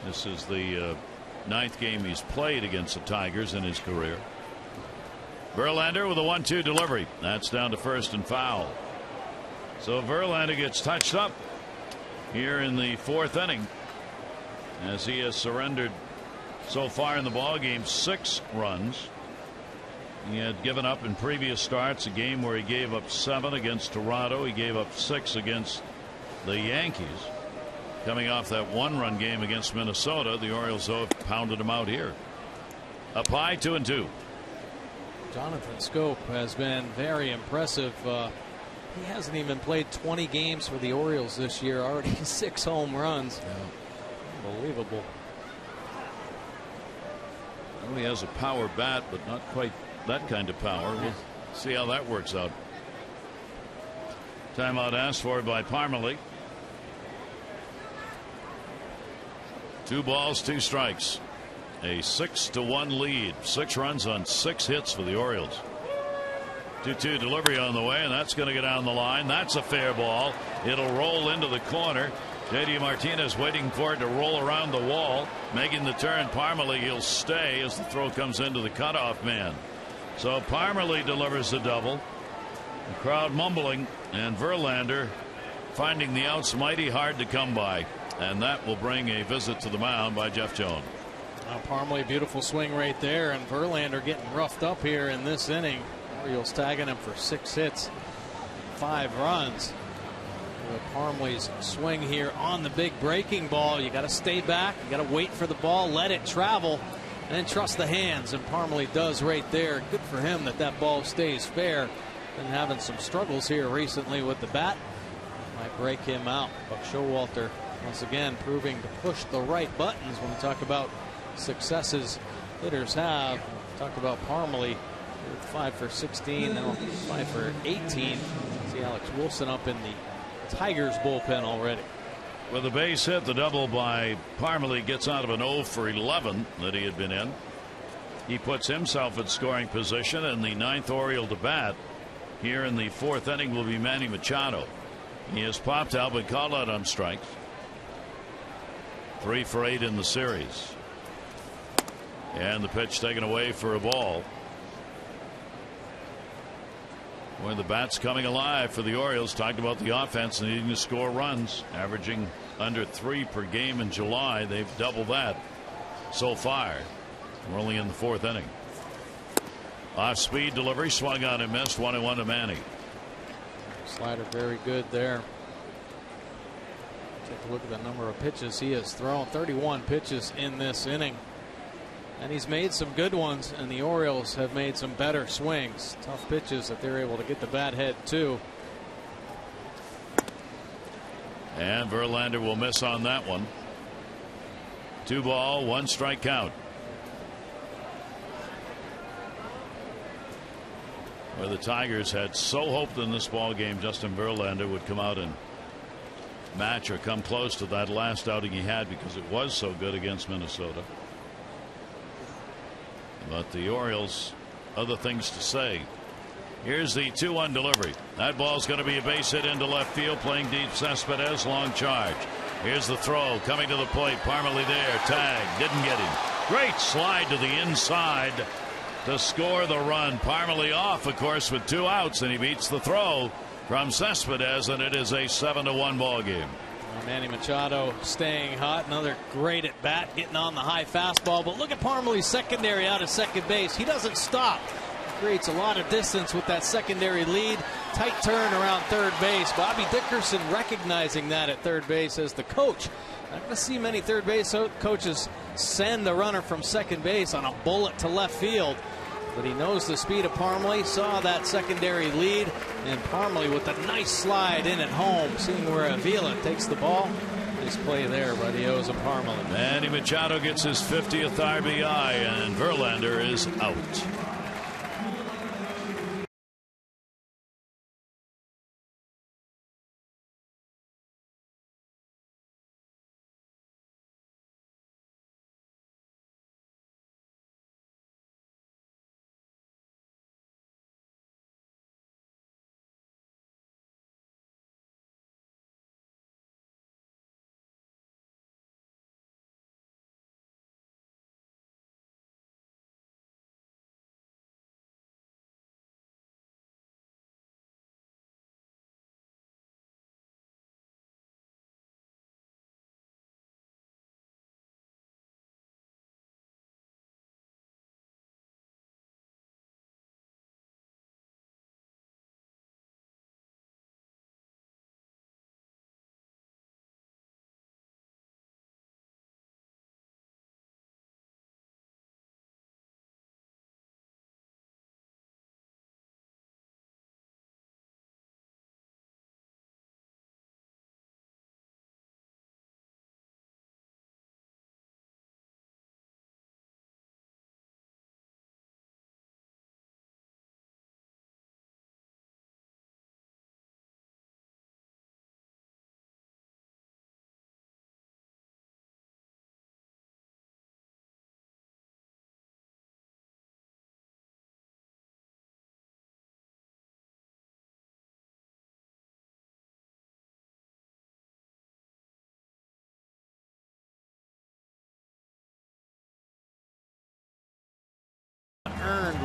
This is the 9th game he's played against the Tigers in his career. Verlander with a 1-2 delivery. That's down to first and foul. So Verlander gets touched up here in the 4th inning as he has surrendered so far in the ball game 6 runs. He had given up in previous starts, a game where he gave up 7 against Toronto. He gave up 6 against the Yankees. Coming off that 1-run game against Minnesota, the Orioles though have pounded him out here. Up high, 2-2. Jonathan Scope has been very impressive. He hasn't even played 20 games for the Orioles this year. Already 6 home runs. Yeah. Unbelievable. Well, he has a power bat, but not quite that kind of power. We'll see how that works out. Timeout asked for by Parmalee. 2 balls, 2 strikes. A 6-1 lead. 6 runs on 6 hits for the Orioles. 2-2 delivery on the way, and that's going to get down the line. That's a fair ball. It'll roll into the corner. J.D. Martinez waiting for it to roll around the wall, making the turn. Parmalee, he'll stay as the throw comes into the cutoff man. So Parmalee delivers the double. The crowd mumbling, and Verlander finding the outs mighty hard to come by. And that will bring a visit to the mound by Jeff Jones. Parmalee, beautiful swing right there, and Verlander getting roughed up here in this inning. Orioles tagging him for 6 hits, 5 runs. With Parmalee's swing here on the big breaking ball, you got to stay back, you got to wait for the ball, let it travel, and then trust the hands. And Parmalee does right there. Good for him that that ball stays fair. Been having some struggles here recently with the bat. Might break him out. Buck Showalter once again proving to push the right buttons when we talk about successes hitters have. Talked about Parmalee, 5 for 16, now 5 for 18. See Alex Wilson up in the Tigers bullpen already. With a base hit, the double by Parmalee gets out of an 0 for 11 that he had been in. He puts himself in scoring position, and the 9th Oriole to bat here in the 4th inning will be Manny Machado. He has popped out but called out on strikes. 3 for 8 in the series. And the pitch taken away for a ball. Where the bat's coming alive for the Orioles. Talked about the offense needing to score runs, averaging under 3 per game in July. They've doubled that so far. We're only in the 4th inning. Off speed delivery, swung on and missed. 1-1 to Manny. Slider very good there. Take a look at the number of pitches he has thrown. 31 pitches in this inning. And he's made some good ones, and the Orioles have made some better swings. Tough pitches that they're able to get the bat head to. And Verlander will miss on that one. 2 ball, 1 strike count. Where the Tigers had so hoped in this ball game Justin Verlander would come out and match or come close to that last outing he had, because it was so good against Minnesota. But the Orioles, other things to say. Here's the 2-1 delivery. That ball's going to be a base hit into left field. Playing deep, Cespedes, long charge. Here's the throw coming to the plate. Parmalee there, tag, didn't get him. Great slide to the inside to score the run. Parmalee off, of course, with 2 outs, and he beats the throw from Cespedes, and it is a 7-1 ball game. Manny Machado staying hot. Another great at bat, getting on the high fastball. But look at Parmalee's secondary out of second base. He doesn't stop. He creates a lot of distance with that secondary lead. Tight turn around third base. Bobby Dickerson recognizing that at third base as the coach. Not going to see many third base coaches send the runner from second base on a bullet to left field. But he knows the speed of Parmalee, saw that secondary lead, and Parmalee with a nice slide in at home, seeing where Avila takes the ball. Nice play there by the O's and Parmalee. Manny Machado gets his 50th RBI, and Verlander is out.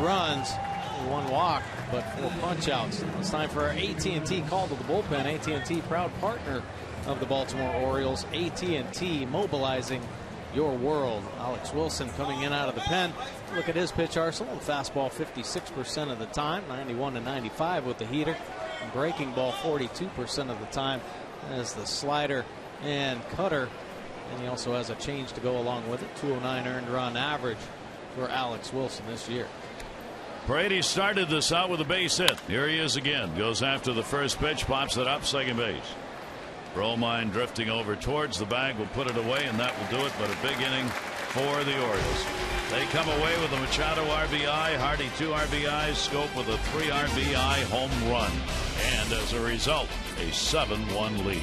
runs, 1 walk, but 4 punch-outs. It's time for our AT&T call to the bullpen. AT&T, proud partner of the Baltimore Orioles. AT&T mobilizing your world. Alex Wilson coming in out of the pen. Look at his pitch arsenal. Fastball 56% of the time, 91 to 95 with the heater. And breaking ball 42% of the time as the slider and cutter. And he also has a change to go along with it. 209 earned run average for Alex Wilson this year. Brady started this out with a base hit. Here he is again. Goes after the first pitch, pops it up, second base. Romine drifting over towards the bag will put it away, and that will do it. But a big inning for the Orioles. They come away with a Machado RBI, Hardy 2 RBIs, Scope with a 3 RBI home run. And as a result, a 7-1 lead.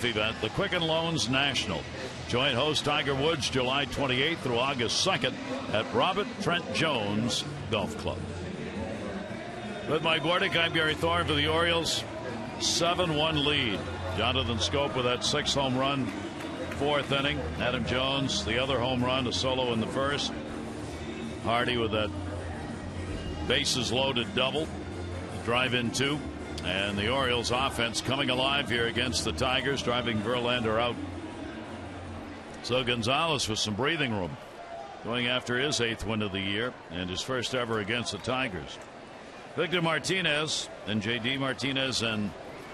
Event, the Quicken Loans National. Joint host Tiger Woods July 28th through August 2nd at Robert Trent Jones Golf Club. With Mike Wardick, I'm Gary Thorne for the Orioles. 7-1 lead. Jonathan Scope with that 6th home run, 4th inning. Adam Jones, the other home run, a solo in the 1st. Hardy with that bases loaded double, drive in 2. And the Orioles offense coming alive here against the Tigers, driving Verlander out. So Gonzalez with some breathing room, going after his 8th win of the year and his first ever against the Tigers. Victor Martinez and J.D. Martinez and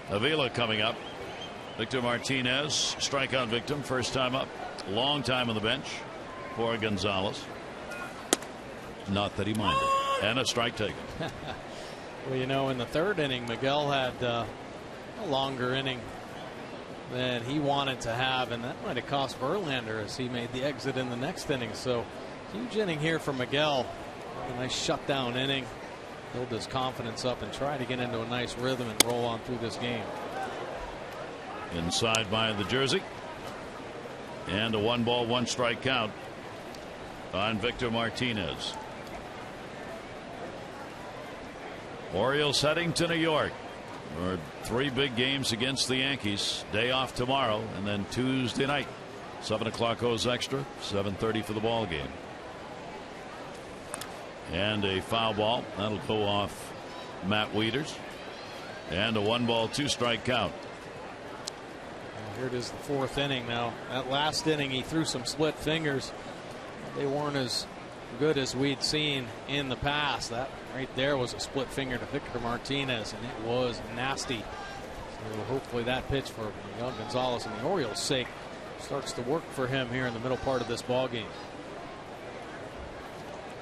Avila coming up. Victor Martinez, strikeout victim, first time up, long time on the bench for Gonzalez. Not that he minded. And a strike taken. Well, you know, in the 3rd inning, Miguel had a longer inning than he wanted to have, and that might have cost Verlander as he made the exit in the next inning. So, huge inning here for Miguel. A nice shutdown inning. Build his confidence up and try to get into a nice rhythm and roll on through this game. Inside by the jersey. And a 1-ball, 1-strike count on Victor Martinez. Orioles heading to New York for 3 big games against the Yankees. Day off tomorrow, and then Tuesday night, 7 o'clock goes extra, 7:30 for the ball game. And a foul ball that'll go off Matt Wieters, and a 1-ball, 2-strike count. And here it is, the 4th inning now. That last inning, he threw some split fingers. They weren't as good as we'd seen in the past. That right there was a split finger to Victor Martinez, and it was nasty. So hopefully that pitch for Miguel Gonzalez and the Orioles' sake starts to work for him here in the middle part of this ball game.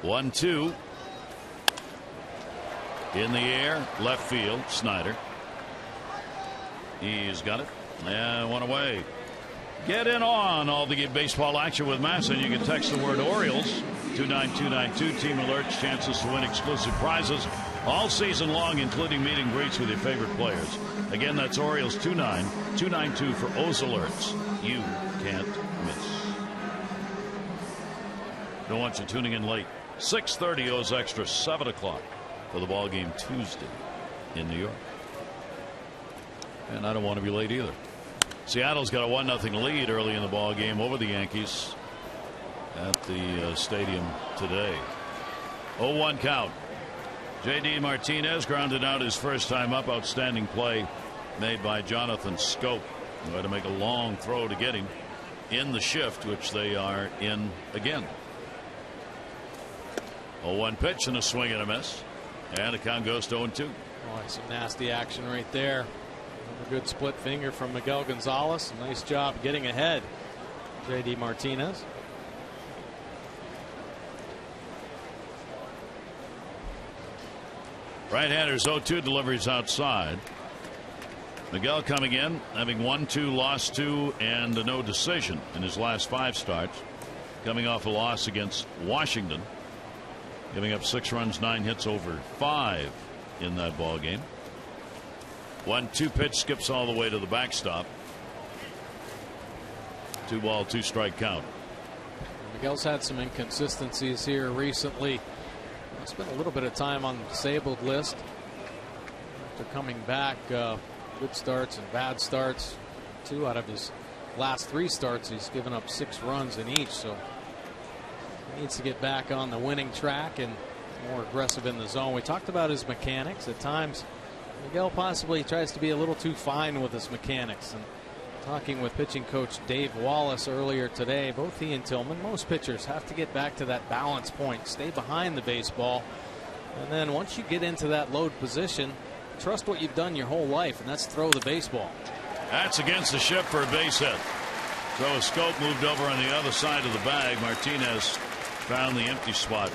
1-2 in the air, left field. Snyder, he's got it, and 1 away. Get in on all the baseball action with Masson. You can text the word Orioles to 29292. Team alerts, chances to win exclusive prizes all season long, including meet and greets with your favorite players. Again, that's Orioles 29292 for O's alerts. You can't miss. Don't want you tuning in late. 6:30 O's Extra, 7 o'clock for the ball game Tuesday in New York. And I don't want to be late either. Seattle's got a 1-0 lead early in the ball game over the Yankees at the stadium today. 0-1 count. J.D. Martinez grounded out his first time up. Outstanding play made by Jonathan Scope, who had to make a long throw to get him in the shift, which they are in again. 0-1 pitch and a swing and a miss, and the count goes to 0-2. Boy, some nasty action right there. A good split finger from Miguel Gonzalez. Nice job getting ahead, J.D. Martinez. Right-handers 0-2, deliveries outside. Miguel coming in, having 1-2, lost 2, and a no decision in his last 5 starts. Coming off a loss against Washington, giving up 6 runs, 9 hits over 5 in that ball game. 1-2 pitch, skips all the way to the backstop. 2-ball, 2-strike count. Miguel's had some inconsistencies here recently. Spent a little bit of time on the disabled list after coming back. Good starts and bad starts. 2 out of his last 3 starts, he's given up 6 runs in each. So he needs to get back on the winning track and more aggressive in the zone. We talked about his mechanics. At times, Miguel possibly tries to be a little too fine with his mechanics. And talking with pitching coach Dave Wallace earlier today, both he and Tillman, most pitchers have to get back to that balance point, stay behind the baseball, and then once you get into that load position, trust what you've done your whole life, and that's throw the baseball. That's against the shift for a base hit. So a Scope moved over on the other side of the bag. Martinez found the empty spot.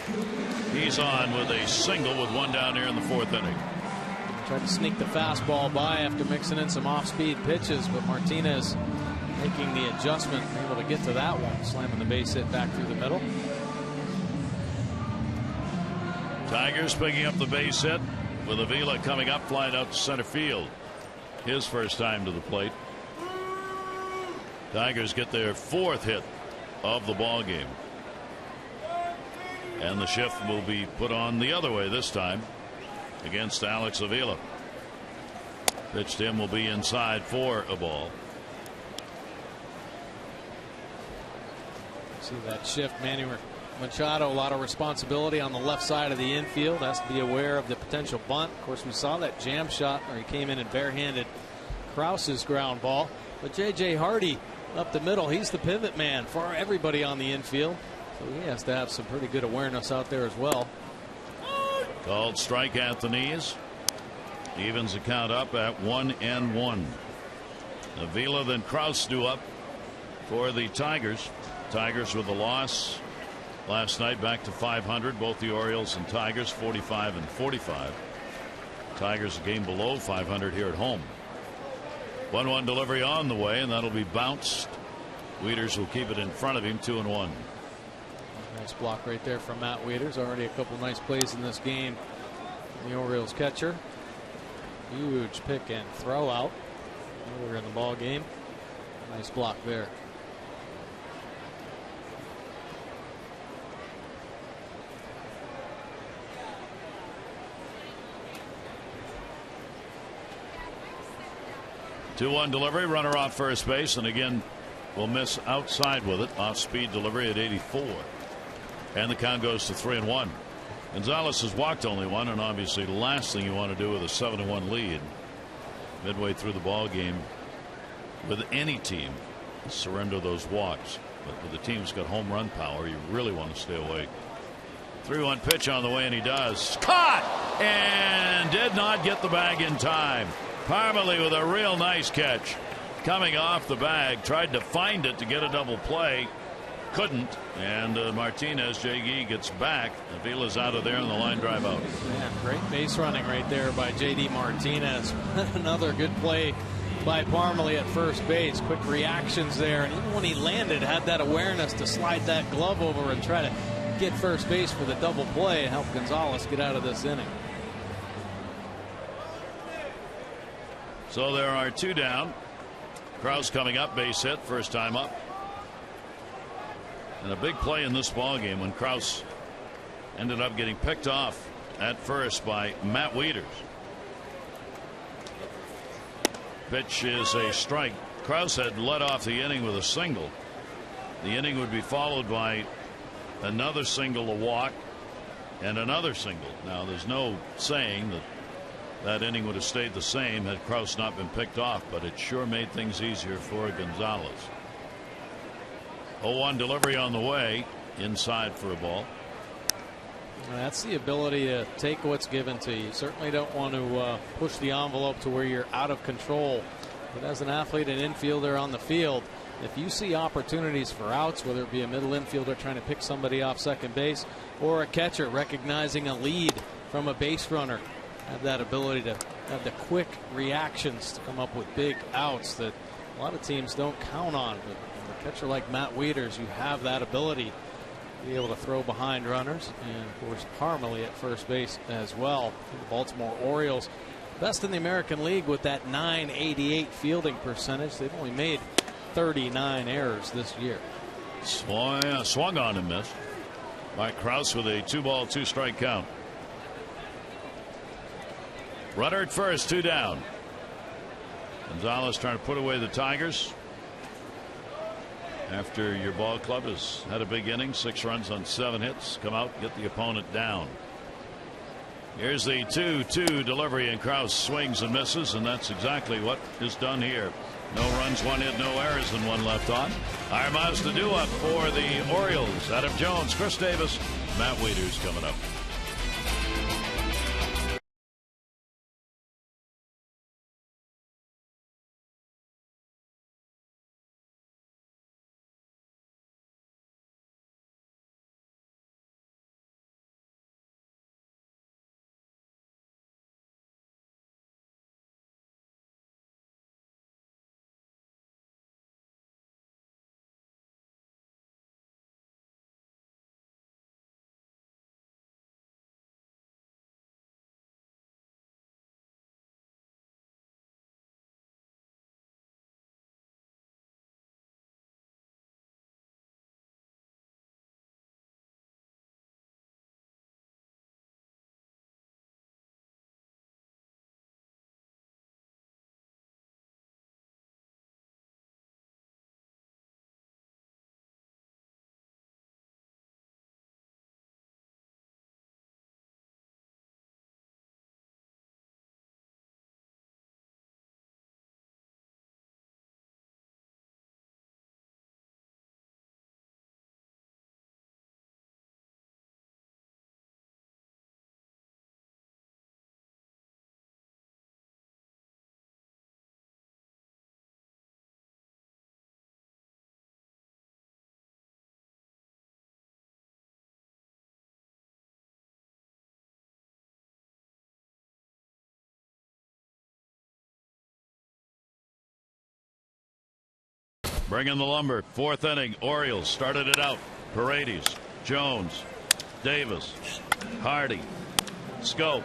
He's on with a single with 1 down here in the 4th inning. Tried to sneak the fastball by after mixing in some off-speed pitches, but Martinez making the adjustment, able to get to that one, slamming the base hit back through the middle. Tigers picking up the base hit with Avila coming up, flying out to center field. His first time to the plate. Tigers get their 4th hit of the ball game. And the shift will be put on the other way this time against Alex Avila. Pitch to him will be inside for a ball. See that shift. Manny Machado, a lot of responsibility on the left side of the infield. Has to be aware of the potential bunt. Of course, we saw that jam shot where he came in and barehanded Krause's ground ball. But J.J. Hardy up the middle, he's the pivot man for everybody on the infield. So he has to have some pretty good awareness out there as well. Called strike at the knees. Evens the count up at 1-1. Avila then Krause due up for the Tigers. Tigers with a loss last night, back to 500. Both the Orioles and Tigers 45 and 45. Tigers a game below 500 here at home. 1-1 delivery on the way, and that'll be bounced. Wieters will keep it in front of him. 2-1. Nice block right there from Matt Wieters. Already a couple nice plays in this game. The Orioles catcher. Huge pick and throw out earlier in the ball game. Nice block there. Two-one delivery, runner off first base, and again will miss outside with it. Off-speed delivery at 84. And the count goes to 3-1. Gonzalez has walked only 1, and obviously the last thing you want to do with a 7-1 lead midway through the ball game with any team is surrender those walks. But with the team that's got home run power, you really want to stay away. 3-1 pitch on the way, and he does. Caught and did not get the bag in time. Parmalee with a real nice catch coming off the bag, tried to find it to get a double play, couldn't, and Martinez, J.G. gets back. Avila's out of there on the line drive out. Man, great base running right there by J.D. Martinez. Another good play by Parmalee at first base. Quick reactions there, and even when he landed, had that awareness to slide that glove over and try to get first base for the double play and help Gonzalez get out of this inning. So there are 2 down. Krause coming up, base hit, first time up. And a big play in this ball game when Krause ended up getting picked off at first by Matt Wieters. Pitch is a strike. Krause had led off the inning with a single. The inning would be followed by another single, a walk, and another single. Now there's no saying that that inning would have stayed the same had Krause not been picked off, but it sure made things easier for Gonzalez. 0-1 delivery on the way, inside for a ball. That's the ability to take what's given to you. You certainly don't want to push the envelope to where you're out of control. But as an athlete and infielder on the field, if you see opportunities for outs, whether it be a middle infielder trying to pick somebody off second base or a catcher recognizing a lead from a base runner, have that ability to have the quick reactions to come up with big outs that a lot of teams don't count on. But with a catcher like Matt Wieters, you have that ability to be able to throw behind runners, and of course Parmalee at first base as well. The Baltimore Orioles, best in the American League with that .988 fielding percentage. They've only made 39 errors this year. Swung on and missed by Krause with a 2-ball 2-strike count. Runner at first, 2 down. Gonzalez trying to put away the Tigers after your ball club has had a big inning, 6 runs on 7 hits. Come out, get the opponent down. Here's the 2-2 delivery, and Krause swings and misses, and that's exactly what is done here. No runs, 1 hit, no errors, and 1 left on. Our miles to do up for the Orioles. Adam Jones, Chris Davis, Matt Wieters coming up. Bring in the lumber. 4th inning. Orioles started it out. Paredes, Jones, Davis, Hardy, Scope,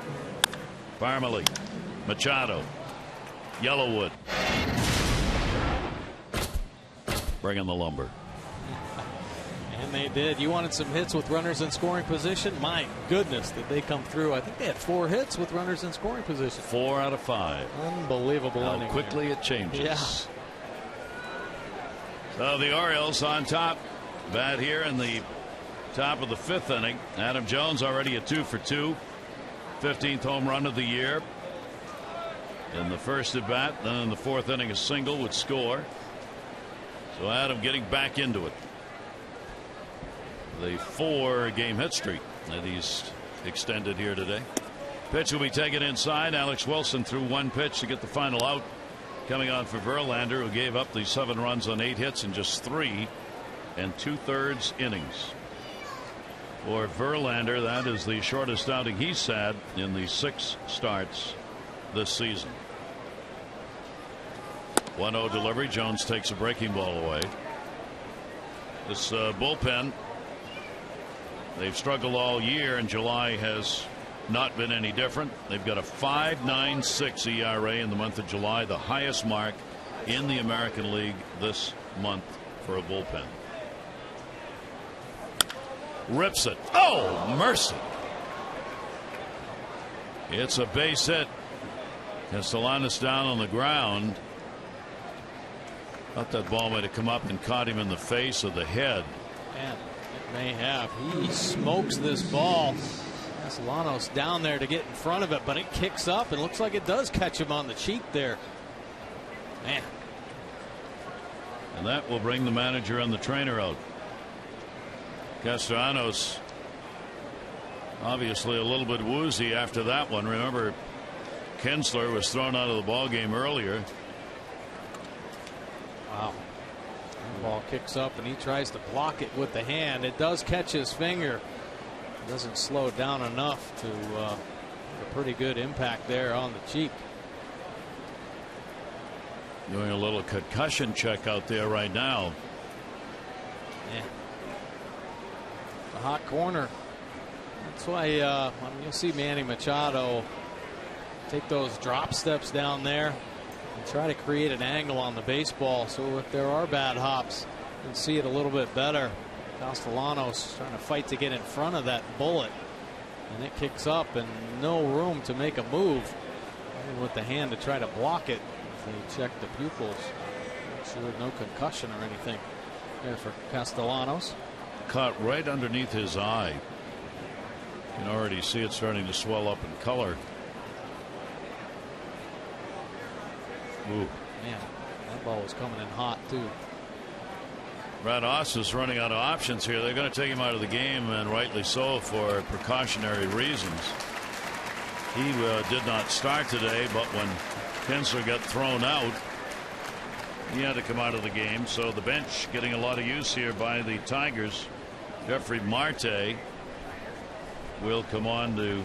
Parmalee, Machado, Yellowwood. Bring in the lumber. And they did. You wanted some hits with runners in scoring position. My goodness, did they come through. I think they had 4 hits with runners in scoring position. 4 out of 5. Unbelievable. How quickly it changes. Yeah. So the Orioles on top. Bat here in the top of the 5th inning. Adam Jones already a 2 for 2. 15th home run of the year. In the first at bat. Then in the 4th inning a single would score. So Adam getting back into it. The 4-game hit streak that he's extended here today. Pitch will be taken inside. Alex Wilson threw 1 pitch to get the final out. Coming on for Verlander, who gave up the 7 runs on 8 hits in just 3 2/3 innings. For Verlander, that is the shortest outing he's had in the 6 starts this season. 1-0 delivery. Jones takes a breaking ball away. This bullpen They've struggled all year, and July has not been any different. They've got a 5.96 ERA in the month of July, the highest mark in the American League this month for a bullpen. Rips it. Oh, mercy. It's a base hit. Castellanos down on the ground. Thought that ball might have come up and caught him in the face or the head. Man, it may have. He smokes this ball. Castellanos down there to get in front of it, but it kicks up and looks like it does catch him on the cheek there. Man. And that will bring the manager and the trainer out. Castellanos obviously a little bit woozy after that one. Remember, Kinsler was thrown out of the ball game earlier. Wow. The ball kicks up and he tries to block it with the hand. It does catch his finger. It doesn't slow it down enough to have a pretty good impact there on the cheek. Doing a little concussion check out there right now. Yeah. The hot corner. That's why you'll see Manny Machado take those drop steps down there and try to create an angle on the baseball, so if there are bad hops, you can see it a little bit better. Castellanos trying to fight to get in front of that bullet, and it kicks up and no room to make a move. Even with the hand to try to block it. They check the pupils. Not sure, no concussion or anything there for Castellanos. Caught right underneath his eye. You can already see it starting to swell up in color. Ooh. Man, that ball was coming in hot too. Brad Oss is running out of options here. They're going to take him out of the game, and rightly so, for precautionary reasons. He did not start today, but when Kinsler got thrown out, he had to come out of the game. So the bench getting a lot of use here by the Tigers. Jeffrey Marte will come on to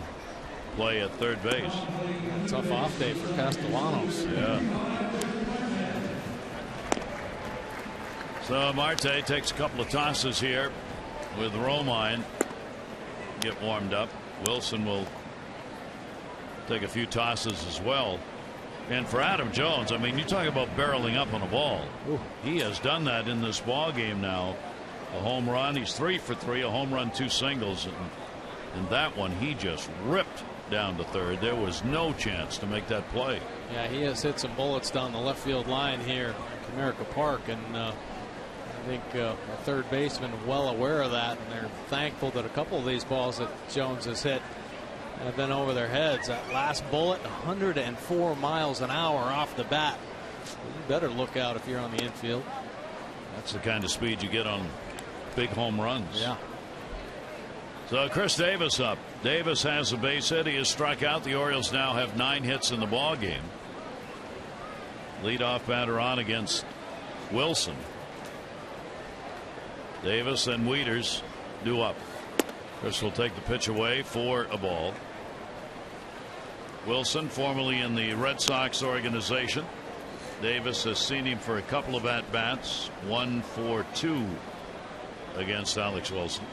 play at third base. Tough off day for Castellanos. Yeah. So Marte takes a couple of tosses here with Romine. Get warmed up. Wilson will take a few tosses as well. And for Adam Jones, I mean, you talk about barreling up on a ball. Ooh. He has done that in this ball game now. A home run. He's 3 for 3. A home run, 2 singles. And that one, he just ripped down to third. There was no chance to make that play. Yeah, he has hit some bullets down the left field line here at Comerica Park, and I think the third baseman well aware of that, and they're thankful that a couple of these balls that Jones has hit have been over their heads. That last bullet, 104 miles an hour off the bat. You better look out if you're on the infield. That's the kind of speed you get on big home runs. Yeah. So Chris Davis up. Davis has a base hit. He has struck out. The Orioles now have 9 hits in the ball game. Leadoff batter on against Wilson. Davis and Wieters due up. Chris will take the pitch away for a ball. Wilson, formerly in the Red Sox organization. Davis has seen him for a couple of at-bats. 1 for 2 against Alex Wilson.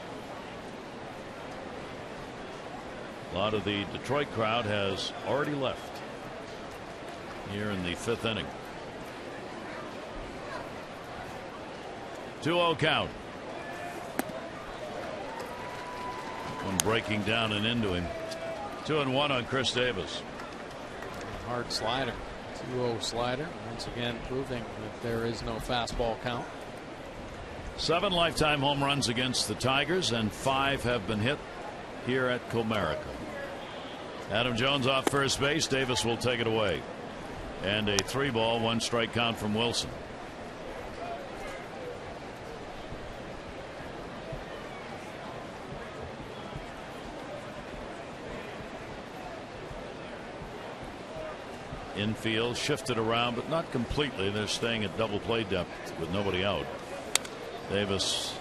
A lot of the Detroit crowd has already left here in the 5th inning. 2-0 count. One breaking down and into him. 2-1 on Chris Davis. Hard slider. 2-0 slider. Once again proving that there is no fastball count. 7 lifetime home runs against the Tigers, and 5 have been hit here at Comerica. Adam Jones off first base. Davis will take it away. And a 3-ball, 1-strike count from Wilson. Infield shifted around, but not completely. They're staying at double play depth with nobody out. Davis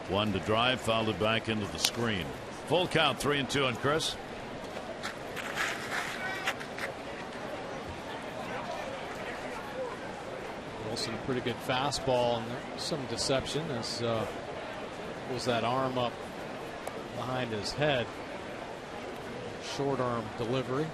one to drive, fouled it back into the screen. Full count, 3-2 on Chris. Wilson, a pretty good fastball, and there's some deception as pulls that arm up behind his head. Short arm delivery.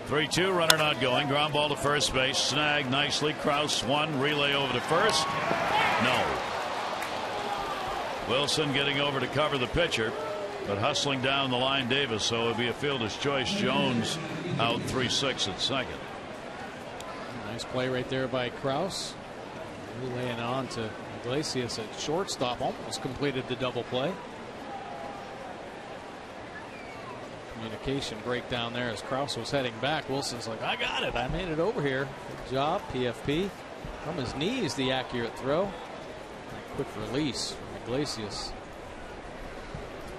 Three-two, runner not going. Ground ball to first base. Snagged nicely. Krause one. Relay over to first. No. Wilson getting over to cover the pitcher, but hustling down the line Davis, so it'll be a fielder's choice. Jones out 3-6 at second. Nice play right there by Krause. Relaying on to Iglesias at shortstop. Almost completed the double play. Communication breakdown there as Krause was heading back. Wilson's like, I got it. I made it over here. Good job, PFP. From his knees, the accurate throw. And quick release from Iglesias.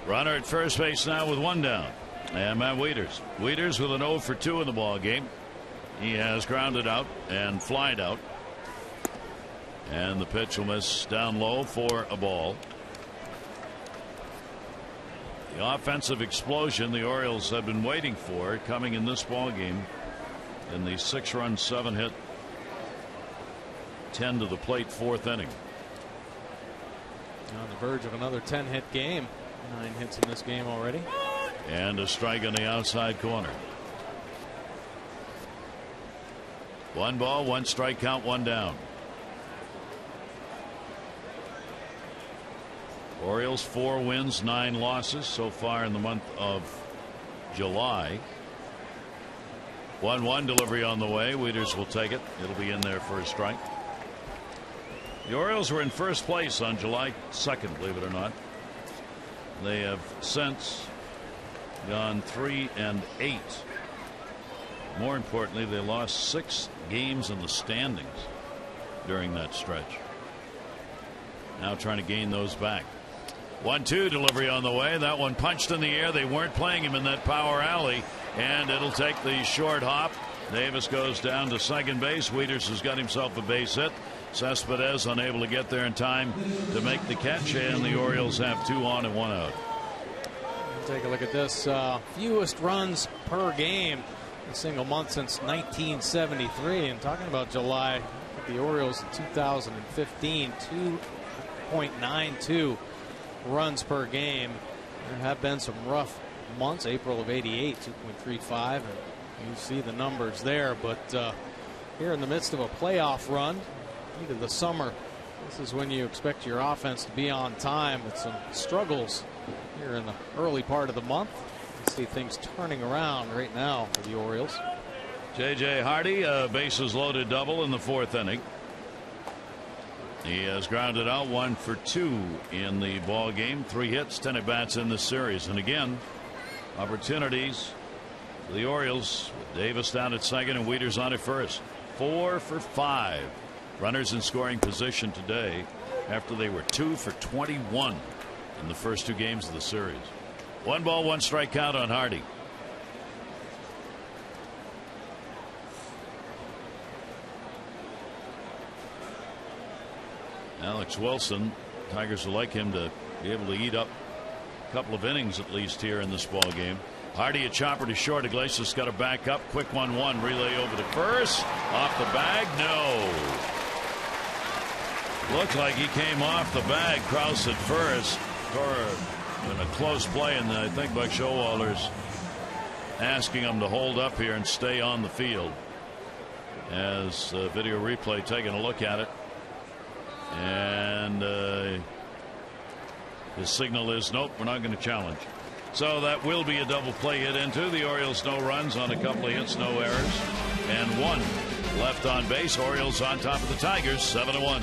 Runner at first base now with one down. And Matt Wieters. Wieters with an 0 for 2 in the ball game. He has grounded out and flied out. And the pitch will miss down low for a ball. The offensive explosion the Orioles have been waiting for coming in this ball game in the 6-run 7-hit 10 to the plate 4th inning. On the verge of another 10-hit game. 9 hits in this game already. And a strike on the outside corner. 1 ball, 1 strike count, 1 down. Orioles 4 wins, 9 losses so far in the month of July. 1-1 delivery on the way. Wieters will take it. It'll be in there for a strike. The Orioles were in first place on July 2nd, believe it or not. They have since gone 3-8. More importantly, they lost 6 games in the standings during that stretch. Now trying to gain those back. 1-2 delivery on the way. That one punched in the air. They weren't playing him in that power alley, and it'll take the short hop. Davis goes down to second base. Wieters has got himself a base hit. Cespedes unable to get there in time to make the catch, and the Orioles have 2 on and 1 out. Take a look at this. Fewest runs per game in a single month since 1973. And talking about July, the Orioles in 2015, 2.92 runs per game. There have been some rough months. April of '88, 2.35, and you see the numbers there. But here in the midst of a playoff run, into the summer, this is when you expect your offense to be on time. With some struggles here in the early part of the month, you see things turning around right now for the Orioles. J.J. Hardy, a bases loaded double in the 4th inning. He has grounded out 1 for 2 in the ball game. 3 hits, 10 at bats in this series. And again, opportunities for the Orioles. Davis down at second and Wieters on at first. 4 for 5 runners in scoring position today after they were 2 for 21 in the first 2 games of the series. 1 ball, 1 strike count on Hardy. Alex Wilson, Tigers would like him to be able to eat up a couple of innings at least here in this ball game. Hardy a chopper to short. Iglesias got to back up. Quick 1-1 relay over to first. Off the bag. No. Looked like he came off the bag. Krause at first. In a close play, and I think Buck Showalter's asking him to hold up here and stay on the field. As video replay taking a look at it. And his signal is nope, we're not going to challenge. So that will be a double play hit into. The Orioles no runs on a couple of hits, no errors, and 1 left on base. Orioles on top of the Tigers 7-1.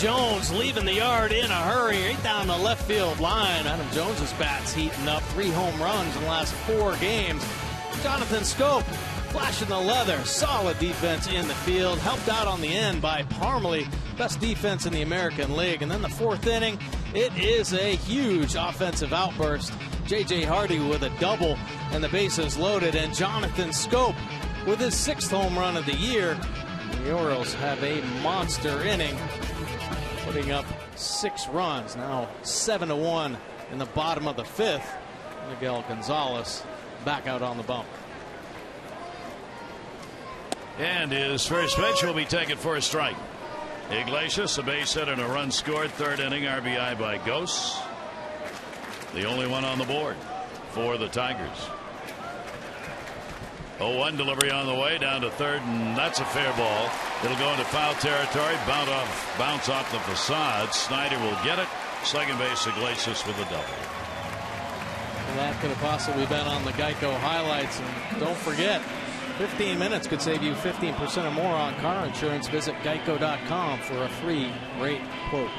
Jones leaving the yard in a hurry right down the left field line. Adam Jones's bat's heating up. 3 home runs in the last 4 games. Jonathan Schoop flashing the leather. Solid defense in the field. Helped out on the end by Parmalee. Best defense in the American League. And then the 4th inning, it is a huge offensive outburst. J.J. Hardy with a double and the bases loaded. And Jonathan Schoop with his 6th home run of the year. The Orioles have a monster inning, putting up 6 runs. Now 7-1 in the bottom of the 5th. Miguel Gonzalez back out on the bump. And his first pitch will be taken for a strike. Iglesias, a base hit and a run scored. 3rd inning, RBI by Ghosts. The only one on the board for the Tigers. 0-1 delivery on the way down to 3rd, and that's a fair ball. It'll go into foul territory. Bounce off the facade. Snyder will get it. Second base, Iglesias with a double. Well, that could have possibly been on the Geico highlights. And don't forget, 15 minutes could save you 15% or more on car insurance. Visit geico.com for a free rate quote.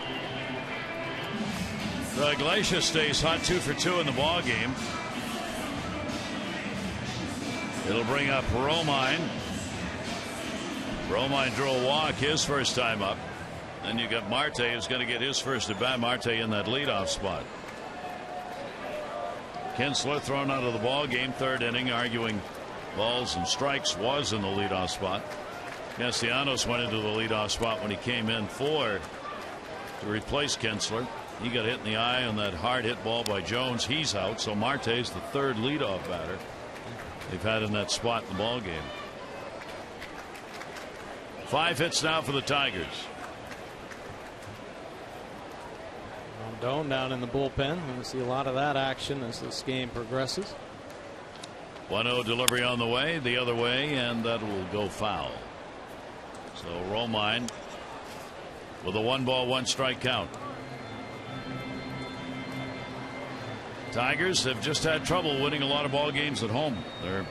Iglesias stays hot, 2 for 2 in the ball game. It'll bring up Romine. Romine drew a walk his first time up. Then you got Marte, who's going to get his first at bat. Marte in that leadoff spot. Kinsler thrown out of the ball game. 3rd inning, arguing balls and strikes, was in the leadoff spot. Castellanos went into the leadoff spot when he came in to replace Kinsler. He got hit in the eye on that hard hit ball by Jones. He's out. So Marte's the 3rd leadoff batter they've had in that spot in the ball game. 5 hits now for the Tigers. Rondon down in the bullpen. We'll see a lot of that action as this game progresses. 1-0 delivery on the way, the other way, and that will go foul. So Romine with a 1-ball, 1-strike count. Tigers have just had trouble winning a lot of ball games at home. They're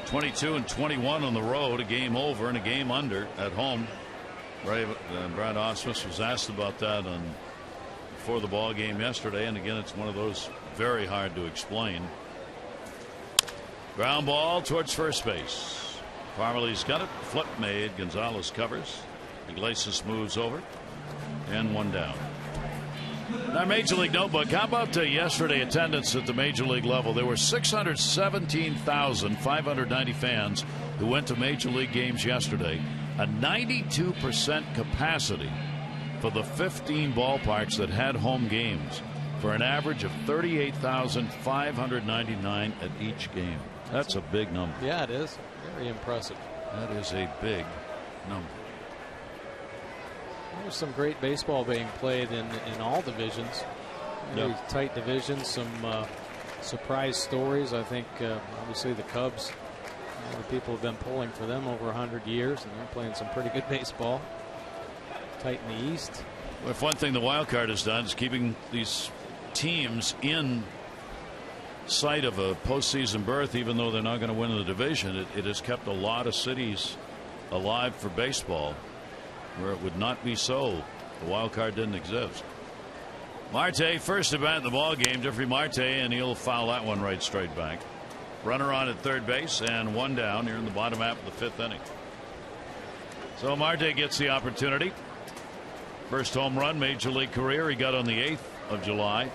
22-21 on the road, a game over and a game under at home. Brad Ausmus was asked about that before the ball game yesterday, and again, it's one of those very hard to explain. Ground ball towards first base. Parmalee's got it. Flip made. Gonzalez covers. Iglesias moves over, and 1 down. Our Major League Notebook. How about yesterday attendance at the Major League level? There were 617,590 fans who went to Major League games yesterday. A 92% capacity for the 15 ballparks that had home games, for an average of 38,599 at each game. That's a big number. Yeah, it is. Very impressive. That is a big number. There's some great baseball being played in all divisions. Very tight divisions. Some surprise stories. I think obviously the Cubs. The people have been pulling for them over 100 years, and they're playing some pretty good baseball. Tight in the East. Well, if one thing the wild card has done is keeping these teams in sight of a postseason berth, even though they're not going to win the division. It has kept a lot of cities alive for baseball, where it would not be so. The wild card didn't exist. Marte first at bat in the ball game. Jeffrey Marte, and he'll foul that one right straight back. Runner on at third base and 1 down here in the bottom half of the 5th inning. So Marte gets the opportunity. First home run, Major League career. He got on the 8th of July.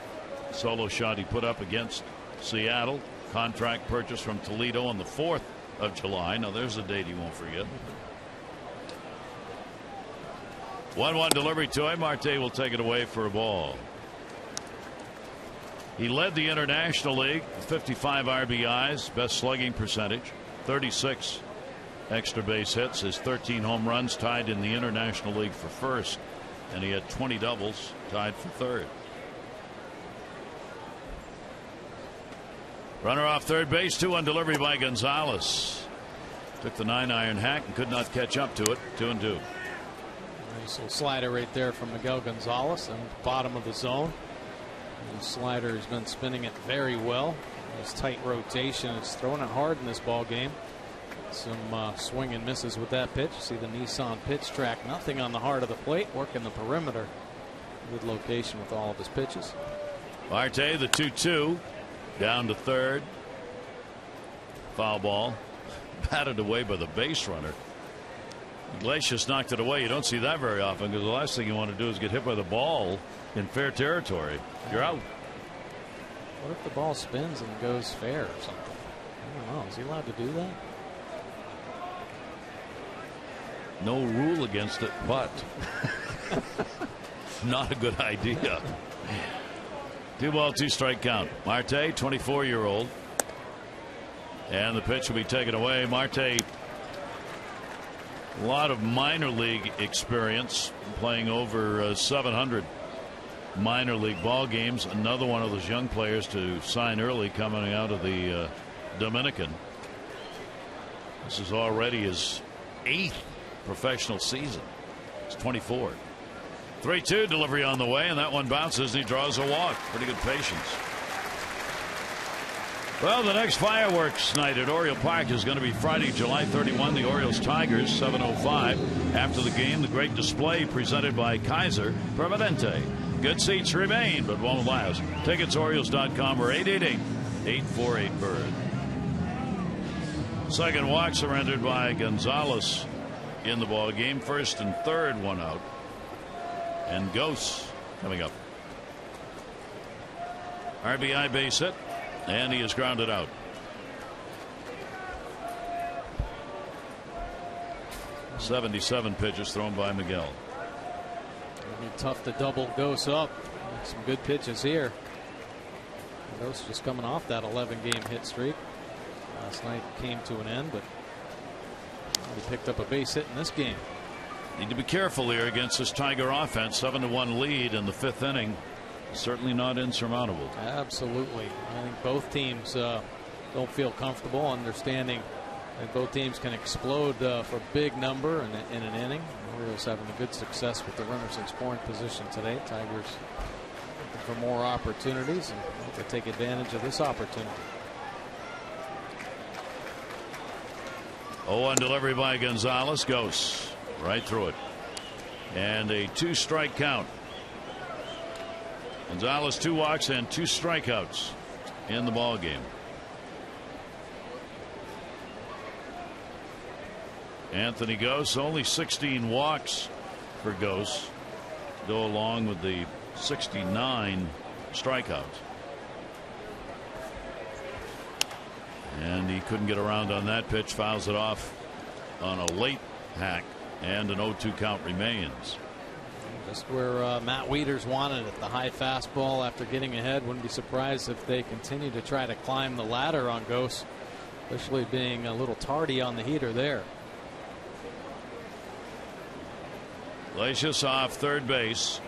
Solo shot he put up against Seattle. Contract purchase from Toledo on the 4th of July. Now there's a date he won't forget. 1-1 delivery to him. Marte will take it away for a ball. He led the International League with 55 RBIs, best slugging percentage, 36 extra base hits, his 13 home runs, tied in the International League for first, and he had 20 doubles, tied for third. Runner off third base, 2-1 delivery by Gonzalez. Took the 9-iron hack and could not catch up to it. 2-2. Nice little slider right there from Miguel Gonzalez in the bottom of the zone. The slider has been spinning it very well. His tight rotation. It's throwing it hard in this ball game. Some swing and misses with that pitch. See the Nissan pitch track. Nothing on the heart of the plate. Working the perimeter. Good location with all of his pitches. Marte, the 2-2. Down to third. Foul ball. Batted away by the base runner. Iglesias knocked it away. You don't see that very often because the last thing you want to do is get hit by the ball in fair territory. You're out. What if the ball spins and goes fair or something? I don't know. Is he allowed to do that? No rule against it, but not a good idea. 2-ball, 2-strike count. Marte, 24-year-old. And the pitch will be taken away. Marte, a lot of minor league experience, playing over 700 minor league ball games. Another one of those young players to sign early coming out of the Dominican. This is already his 8th professional season. It's 24. 3-2 delivery on the way, and that one bounces and he draws a walk. Pretty good patience. Well, the next fireworks night at Oriole Park is going to be Friday, July 31. The Orioles Tigers, 7:05. After the game, the great display presented by Kaiser Permanente. Good seats remain, but won't last. Tickets Orioles.com or 888-848-BIRD. Second walk surrendered by Gonzalez in the ball game. First and third, one out. And Ghosts coming up. RBI base hit, and he is grounded out. .77 pitches thrown by Miguel. It'll be tough to double Ghosts up. Some good pitches here. Ghosts just coming off that 11-game hit streak. Last night came to an end, but he picked up a base hit in this game. Need to be careful here against this Tiger offense. 7-1 lead in the 5th inning. Certainly not insurmountable. Absolutely. I think both teams don't feel comfortable understanding that both teams can explode for a big number in an inning. The Orioles having a good success with the runners in scoring position today. Tigers looking for more opportunities and hope to take advantage of this opportunity. 0-1 delivery by Gonzalez. Goes right through it. And a 2-strike count. Gonzalez 2 walks and 2 strikeouts in the ball game. Anthony Gose, only 16 walks for Gose, go along with the 69 strikeouts. And he couldn't get around on that pitch, fouls it off on a late hack, and an 0-2 count remains. Just where Matt Wieters wanted it, the high fastball after getting ahead. Wouldn't be surprised if they continue to try to climb the ladder on Gose, especially being a little tardy on the heater there. Iglesias off third base.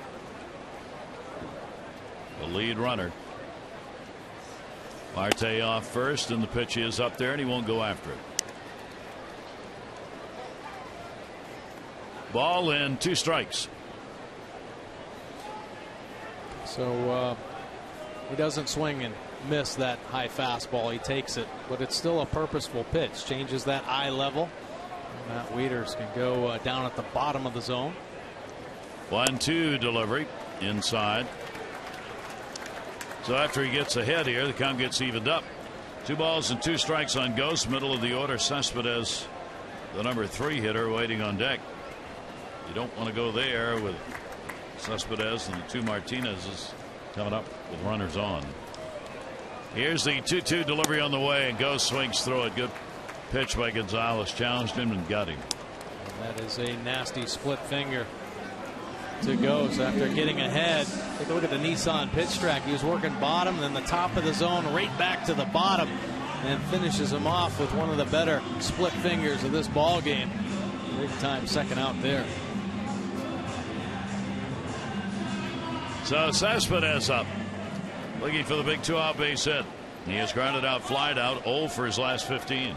The lead runner. Marte off first, and the pitch is up there, and he won't go after it. Ball and 2 strikes. So he doesn't swing and miss that high fastball. He takes it, but it's still a purposeful pitch. Changes that eye level. Matt Wieters can go down at the bottom of the zone. 1-2 delivery inside. So after he gets ahead here, the count gets evened up. 2 balls and 2 strikes on Gose. Middle of the order, Cespedes, the number 3 hitter, waiting on deck. You don't want to go there with Cespedes and the 2 Martinez's coming up with runners on. Here's the 2-2 delivery on the way, and Gose swings through it. Good pitch by Gonzalez. Challenged him and got him. And that is a nasty split finger to Gose after getting ahead. Take a look at the Nissan pitch track. He was working bottom, then the top of the zone, right back to the bottom, and finishes him off with one of the better split fingers of this ball game. Big time second out there. So Cespedes up, looking for the big 2-out base hit. He has grounded out, flied out, 0 for his last 15.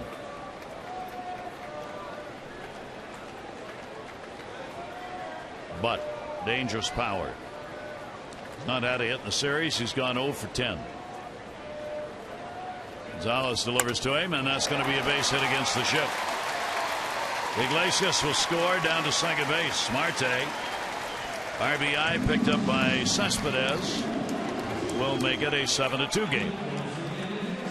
But dangerous power. He's not had a hit in the series. He's gone 0 for 10. Gonzalez delivers to him, and that's going to be a base hit against the shift. Iglesias will score down to second base. Marte. RBI picked up by Cespedes. Will make it a 7-2 game.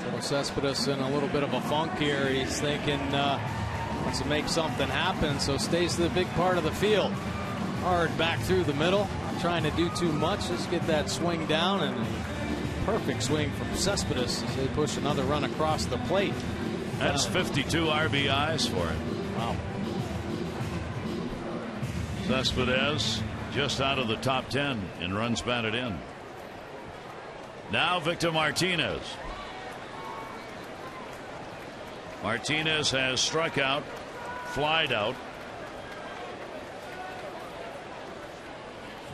So Cespedes in a little bit of a funk here. He's thinking wants to make something happen, so stays to the big part of the field. Hard back through the middle. Not trying to do too much. Just get that swing down, and a perfect swing from Cespedes as they push another run across the plate. That's 52 RBIs for him. Wow. Cespedes just out of the top 10 in runs batted in. Now Victor Martinez. Martinez has struck out, flied out.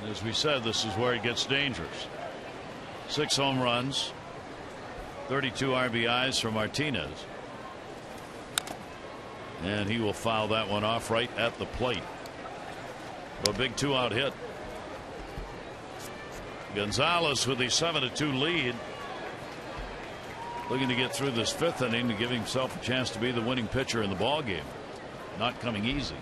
And as we said, this is where it gets dangerous. 6 home runs, 32 RBIs for Martinez. And he will foul that one off right at the plate. A big 2-out hit. Gonzalez with the 7-2 lead. Looking to get through this 5th inning to give himself a chance to be the winning pitcher in the ball game. Not coming easy.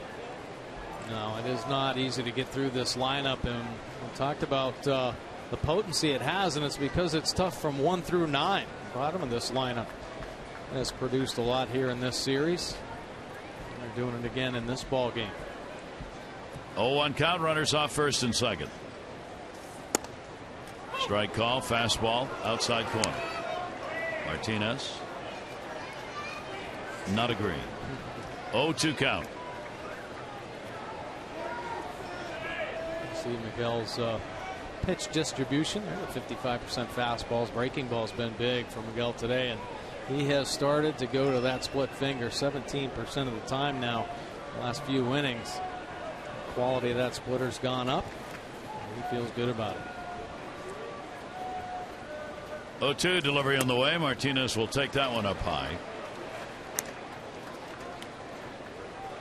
No, it is not easy to get through this lineup, and we talked about the potency it has, and it's because it's tough from 1 through 9. The bottom of this lineup has produced a lot here in this series. They're doing it again in this ball game. 0-1 count, runners off first and second. Strike call, fastball, outside corner. Martinez not agreeing. 0-2 count. See Miguel's pitch distribution. 55% fastballs. Breaking ball's been big for Miguel today, and he has started to go to that split finger 17% of the time now. The last few innings, quality of that splitter's gone up. He feels good about it. 0-2 delivery on the way. Martinez will take that one up high.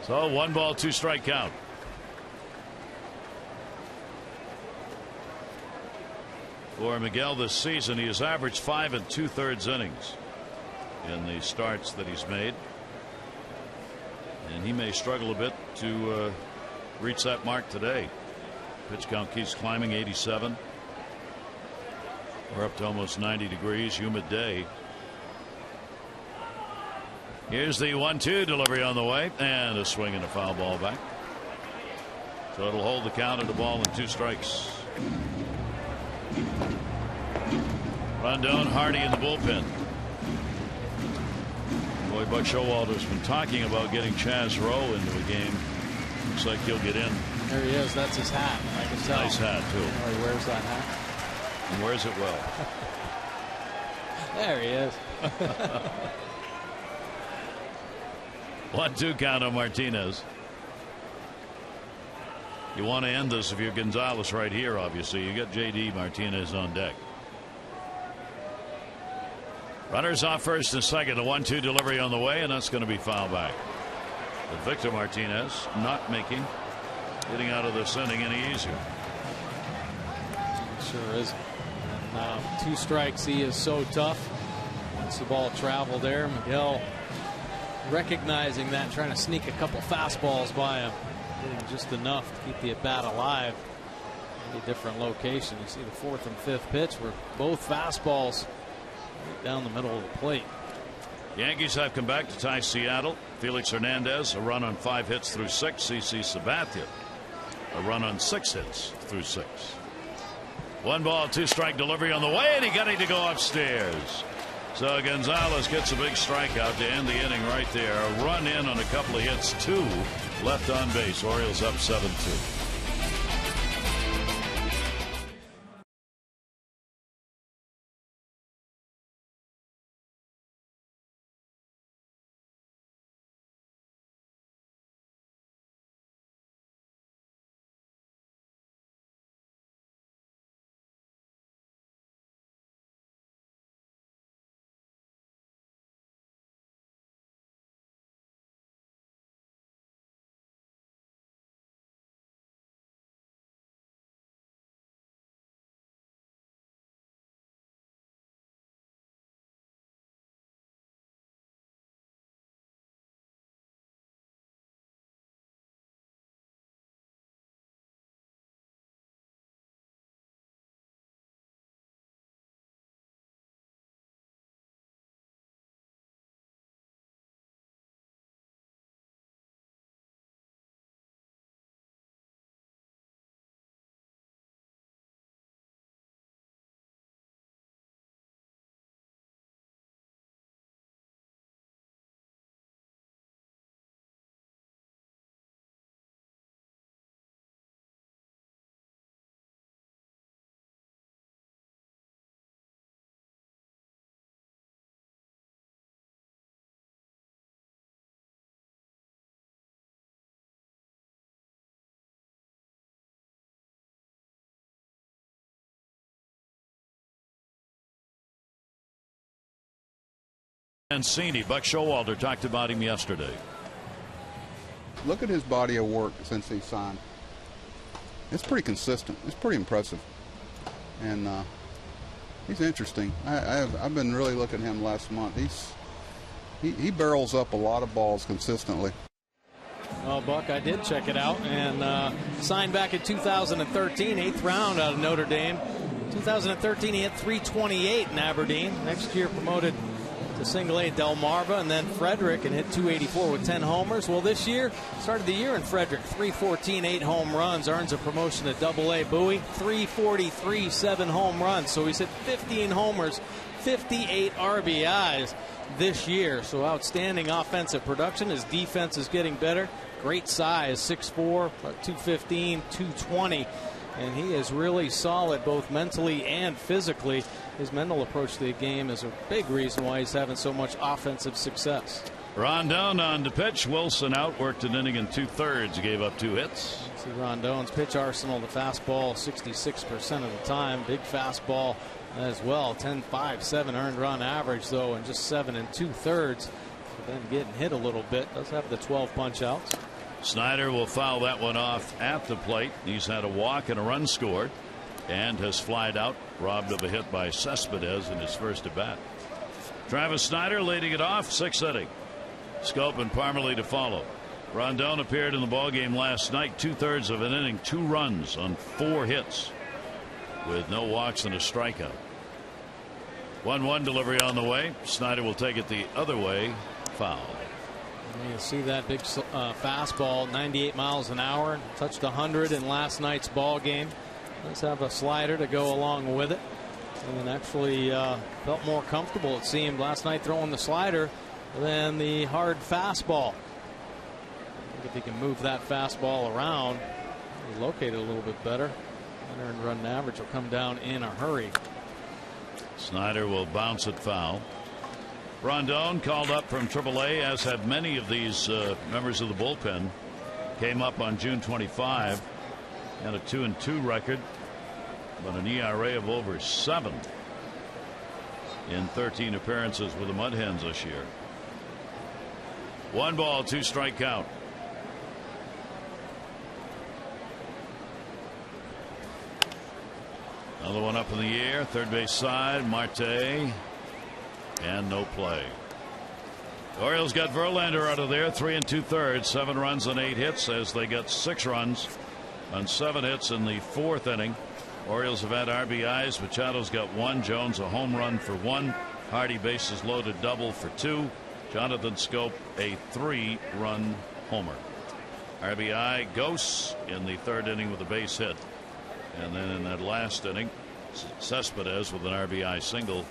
So 1 ball, 2 strike count. For Miguel this season, he has averaged 5 2/3 innings in the starts that he's made. And he may struggle a bit to reach that mark today. Pitch count keeps climbing, 87. We're up to almost 90 degrees, humid day. Here's the 1-2 delivery on the way, and a swing and a foul ball back. So it'll hold the count at a ball and 2 strikes. Rondon, Hardy in the bullpen. Boy, Buck Showalter's been talking about getting Chaz Rowe into a game. Looks like he'll get in. There he is. That's his hat. I can tell. Nice hat, too. Oh, he wears that hat. And wears it well. There he is. 1-2 count on Martinez. You want to end this if you're Gonzalez right here, obviously. You got J.D. Martinez on deck. Runners off first and second. A 1-2 delivery on the way, and that's going to be fouled back. But Victor Martinez not making getting out of this inning any easier. Sure isn't. And 2 strikes. He is so tough. Once the ball traveled there, Miguel recognizing that, trying to sneak a couple fastballs by him, getting just enough to keep the at bat alive. A different location. You see the 4th and 5th pitch were both fastballs right down the middle of the plate. Yankees have come back to tie Seattle. Felix Hernandez a run on 5 hits through 6. CC Sabathia a run on 6 hits through 6. 1 ball, 2 strike delivery on the way, and he got it to go upstairs. So Gonzalez gets a big strikeout to end the inning right there. A run in on a couple of hits, 2 left on base. Orioles up 7-2. Mancini, Buck Showalter talked about him yesterday. Look at his body of work since he signed. It's pretty consistent. It's pretty impressive. And he's interesting. I've been really looking at him last month. He barrels up a lot of balls consistently. Well, Buck, I did check it out, and signed back in 2013, 8th round out of Notre Dame. 2013, he hit .328 in Aberdeen. Next year, promoted to single-A at Delmarva, and then Frederick, and hit .284 with 10 homers. Well, this year, started the year in Frederick, .314, 8 home runs, earns a promotion to Double-A Bowie, .343, 7 home runs. So he's hit 15 homers, 58 RBIs this year. So outstanding offensive production. His defense is getting better. Great size, 6'4", 215, 220. And he is really solid both mentally and physically. His mental approach to the game is a big reason why he's having so much offensive success. Rondon on the pitch. Wilson out, worked an inning and 2/3, gave up 2 hits. See Rondon's pitch arsenal, the fastball 66% of the time. Big fastball as well. 10.57 earned run average, though, and just 7 2/3. But then getting hit a little bit. Does have the 12 punch outs. Snyder will foul that one off at the plate. He's had a walk and a run scored, and has flied out, robbed of a hit by Cespedes in his first at bat. Travis Snyder leading it off, 6th inning. Scope and Parmalee to follow. Rondon appeared in the ballgame last night, 2/3 of an inning, 2 runs on 4 hits, with no walks and a strikeout. 1-1 delivery on the way. Snyder will take it the other way, foul. You see that big fastball, 98 miles an hour, touched 100 in last night's ball game. Let's have a slider to go along with it, and actually felt more comfortable, it seemed, last night throwing the slider than the hard fastball. I think if he can move that fastball around, he's located a little bit better. Earned run average will come down in a hurry. Snyder will bounce it foul. Rondon called up from AAA, as have many of these members of the bullpen. Came up on June 25. Had a 2-2 record, but an ERA of over 7 in 13 appearances with the Mud Hens this year. 1 ball, 2 strike count. Another one up in the air, third base side, Marte. And no play. The Orioles got Verlander out of there, 3 2/3, 7 runs on 8 hits, as they got 6 runs on 7 hits in the 4th inning. Orioles have had RBIs. Machado's got 1. Jones a home run for 1. Hardy bases loaded double for 2. Jonathan Scope a 3-run homer. RBI Ghosts in the 3rd inning with a base hit, and then in that last inning, Cespedes with an RBI single.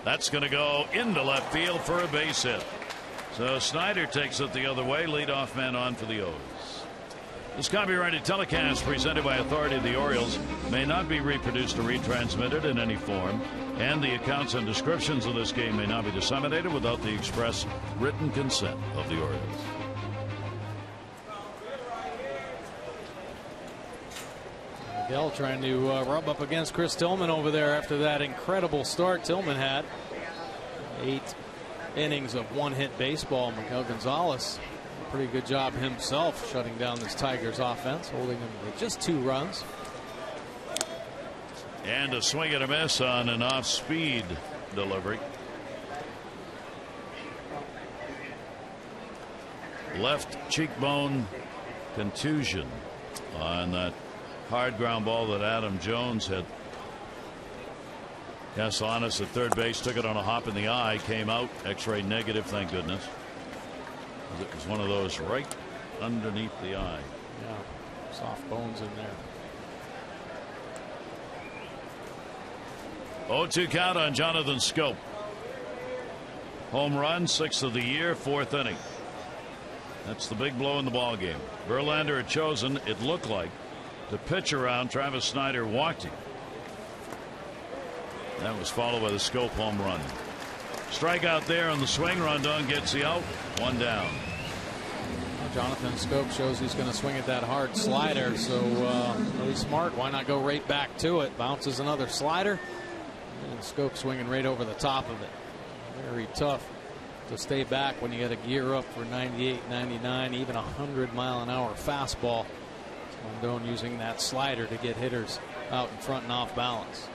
That's going to go into left field for a base hit. So Snyder takes it the other way. Leadoff man on for the O's. This copyrighted telecast presented by authority of the Orioles may not be reproduced or retransmitted in any form, and the accounts and descriptions of this game may not be disseminated without the express written consent of the Orioles. Miguel trying to rub up against Chris Tillman over there after that incredible start Tillman had. 8 innings of 1-hit baseball. Miguel Gonzalez, pretty good job himself shutting down this Tigers offense, holding them to just 2 runs. And a swing and a miss on an off-speed delivery. Left cheekbone contusion on that hard ground ball that Adam Jones had. Castellanos at third base took it on a hop in the eye, came out X-ray negative, thank goodness. It was one of those right underneath the eye. Yeah, soft bones in there. 0-2 count on Jonathan Scope. Home run, 6th of the year, 4th inning. That's the big blow in the ball game. Verlander had chosen, it looked like, to pitch around. Travis Snyder walked him. That was followed by the Scope home run. Strikeout there on the swing. Rondon gets the out. 1 down. Jonathan Scope shows he's going to swing at that hard slider, so really smart. Why not go right back to it? Bounces another slider, and Scope swinging right over the top of it. Very tough to stay back when you got to gear up for 98, 99, even 100-mile-an-hour fastball. Rendon using that slider to get hitters out in front and off balance.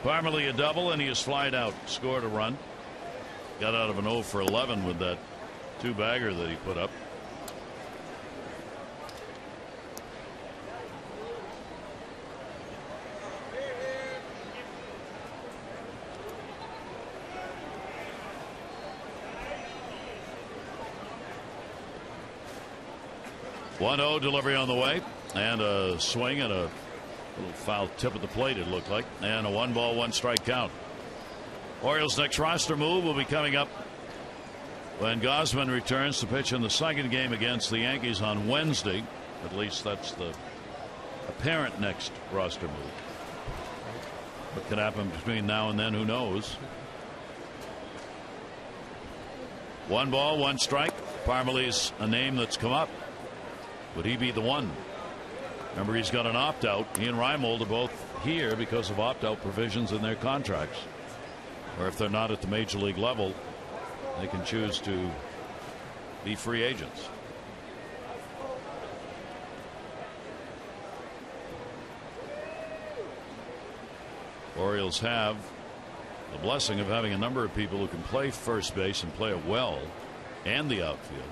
Parmalee a double, and he is flied out. Scored a run. Got out of an 0 for 11 with that two-bagger that he put up. One-zero delivery on the way, and a swing and a little foul tip at the plate, it looked like, and a 1-ball 1-strike count. Orioles' next roster move will be coming up when Gausman returns to pitch in the second game against the Yankees on Wednesday. At least that's the apparent next roster move. What could happen between now and then, who knows? 1 ball, 1 strike. Parmalee's a name that's come up. Would he be the one? Remember, he's got an opt-out. He and Reimold are both here because of opt-out provisions in their contracts. Or if they're not at the major league level, they can choose to be free agents. Orioles have the blessing of having a number of people who can play first base and play it well, and the outfield.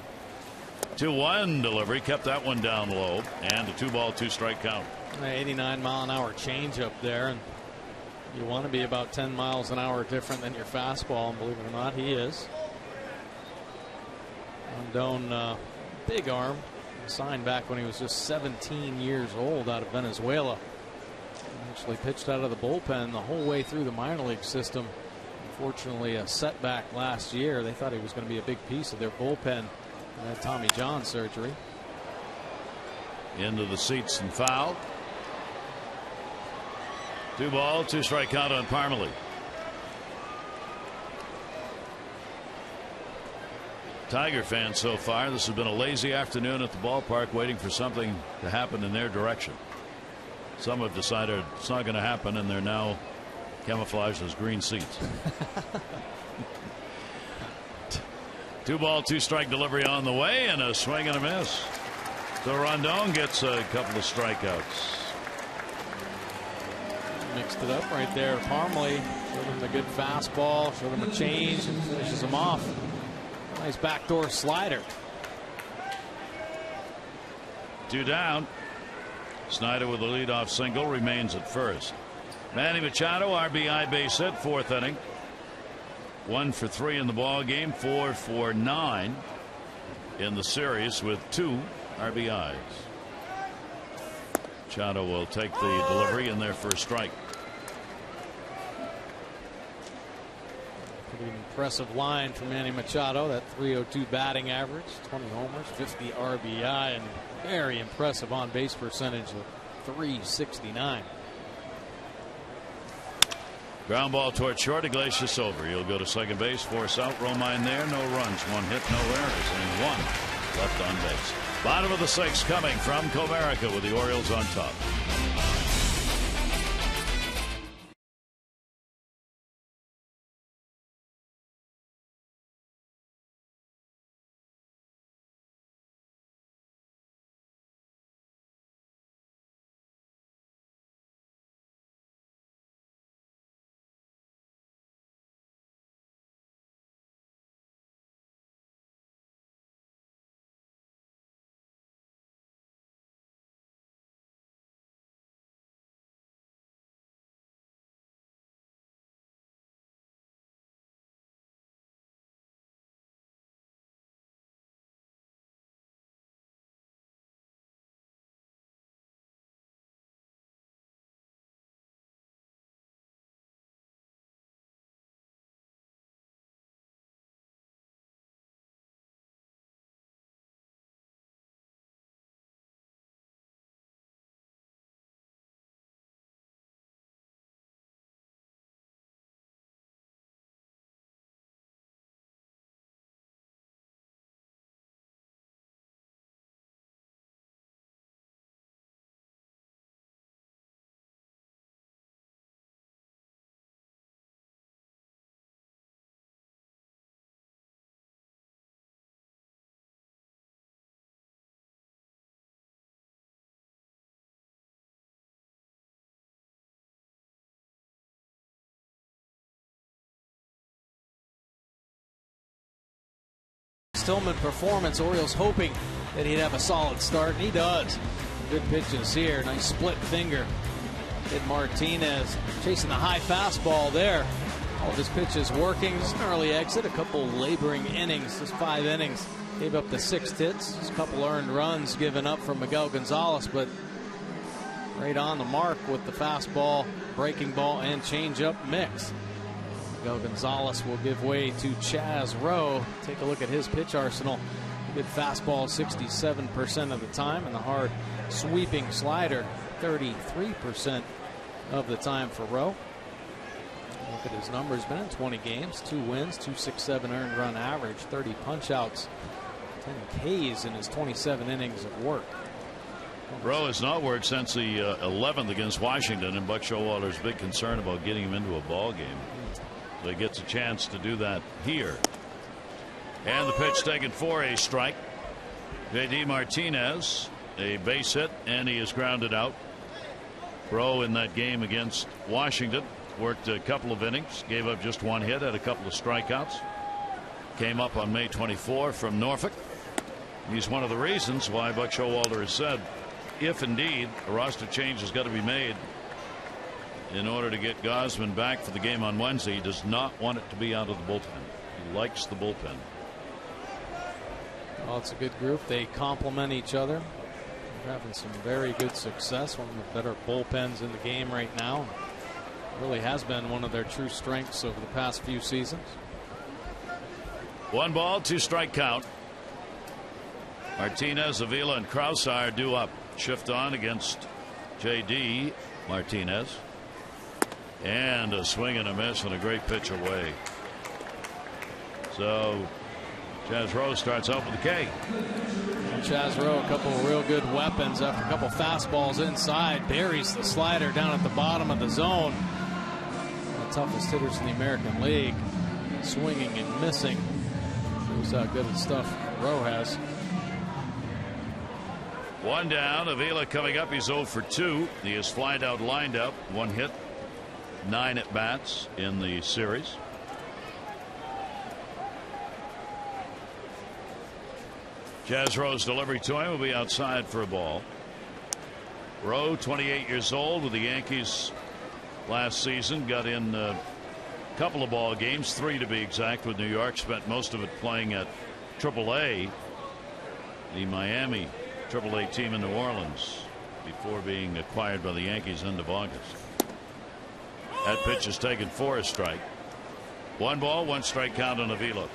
2-1 delivery, kept that one down low, and a 2-ball 2-strike count. 89-mile-an-hour change up there, and you want to be about 10 miles an hour different than your fastball, and believe it or not, he is. Rendon, big arm, signed back when he was just 17 years old out of Venezuela. Actually pitched out of the bullpen the whole way through the minor league system. Unfortunately, a setback last year. They thought he was going to be a big piece of their bullpen. Had Tommy John surgery. Into the seats and foul. 2-ball 2-strike count on Parmalee. Tiger fans so far, this has been a lazy afternoon at the ballpark waiting for something to happen in their direction. Some have decided it's not going to happen, and they're now camouflaged as green seats. 2-ball 2-strike delivery on the way, and a swing and a miss. So Rendon gets a couple of strikeouts. Mixed it up right there. Parmalee showed him the good fastball, showed him a change, and finishes him off. Nice backdoor slider. 2 down. Snyder with a leadoff single remains at first. Manny Machado, RBI base hit, 4th inning. 1 for 3 in the ball game, 4 for 9 in the series with 2 RBIs. Machado will take the delivery in there for a strike. Pretty impressive line for Manny Machado. That .302 batting average, 20 homers, 50 RBI, and very impressive on base percentage of .369. Ground ball toward short. Iglesias over. He'll go to second base. Force out. Romine there. No runs. 1 hit. No errors. And 1 left on base. Bottom of the 6th coming from Comerica with the Orioles on top. Tillman performance. Orioles hoping that he'd have a solid start, and he does. Good pitches here. Nice split finger. Hit Martinez chasing the high fastball there. All of his pitches working. Just an early exit. A couple laboring innings. Just 5 innings. Gave up the 6 hits. Just a couple earned runs given up from Miguel Gonzalez, but right on the mark with the fastball, breaking ball, and changeup mix. Miguel Gonzalez will give way to Chaz Rowe. Take a look at his pitch arsenal. Good fastball 67% of the time, and the hard sweeping slider 33% of the time for Rowe. Look at his numbers. Been in 20 games, 2 wins, 2.67 earned run average, 30 punch outs, 10 Ks in his 27 innings of work. Rowe has not worked since the 11th against Washington, and Buck Showalter's big concern about getting him into a ball game. So he gets a chance to do that here. And the pitch taken for a strike. J.D. Martinez, a base hit, and he is grounded out. Rowe in that game against Washington worked a couple of innings, gave up just 1 hit, had a couple of strikeouts. Came up on May 24 from Norfolk. He's one of the reasons why Buck Showalter has said, if indeed a roster change has got to be made in order to get Gausman back for the game on Wednesday, he does not want it to be out of the bullpen. He likes the bullpen. Well, it's a good group. They complement each other. They're having some very good success. One of the better bullpens in the game right now. Really has been one of their true strengths over the past few seasons. 1 ball, 2 strike count. Martinez, Avila, and Krause are due up. Shift on against J.D. Martinez. And a swing and a miss and a great pitch away. So Chaz Rowe starts out with a K. And Chaz Rowe, a couple of real good weapons after a couple fastballs inside. Buries the slider down at the bottom of the zone. The toughest hitters in the American League. Swinging and missing. Shows how good stuff Rowe has. 1 down. Avila coming up. He's 0 for 2. He is flied out, lined up. 1 hit. 9 at bats in the series. Chaz Rowe's delivery to him will be outside for a ball. Rowe, 28 years old, with the Yankees last season. Got in a couple of ball games, 3 to be exact, with New York. Spent most of it playing at AAA, the Miami AAA team in New Orleans, before being acquired by the Yankees end of August. That pitch is taken for a strike. 1 ball, 1 strike count on Avila.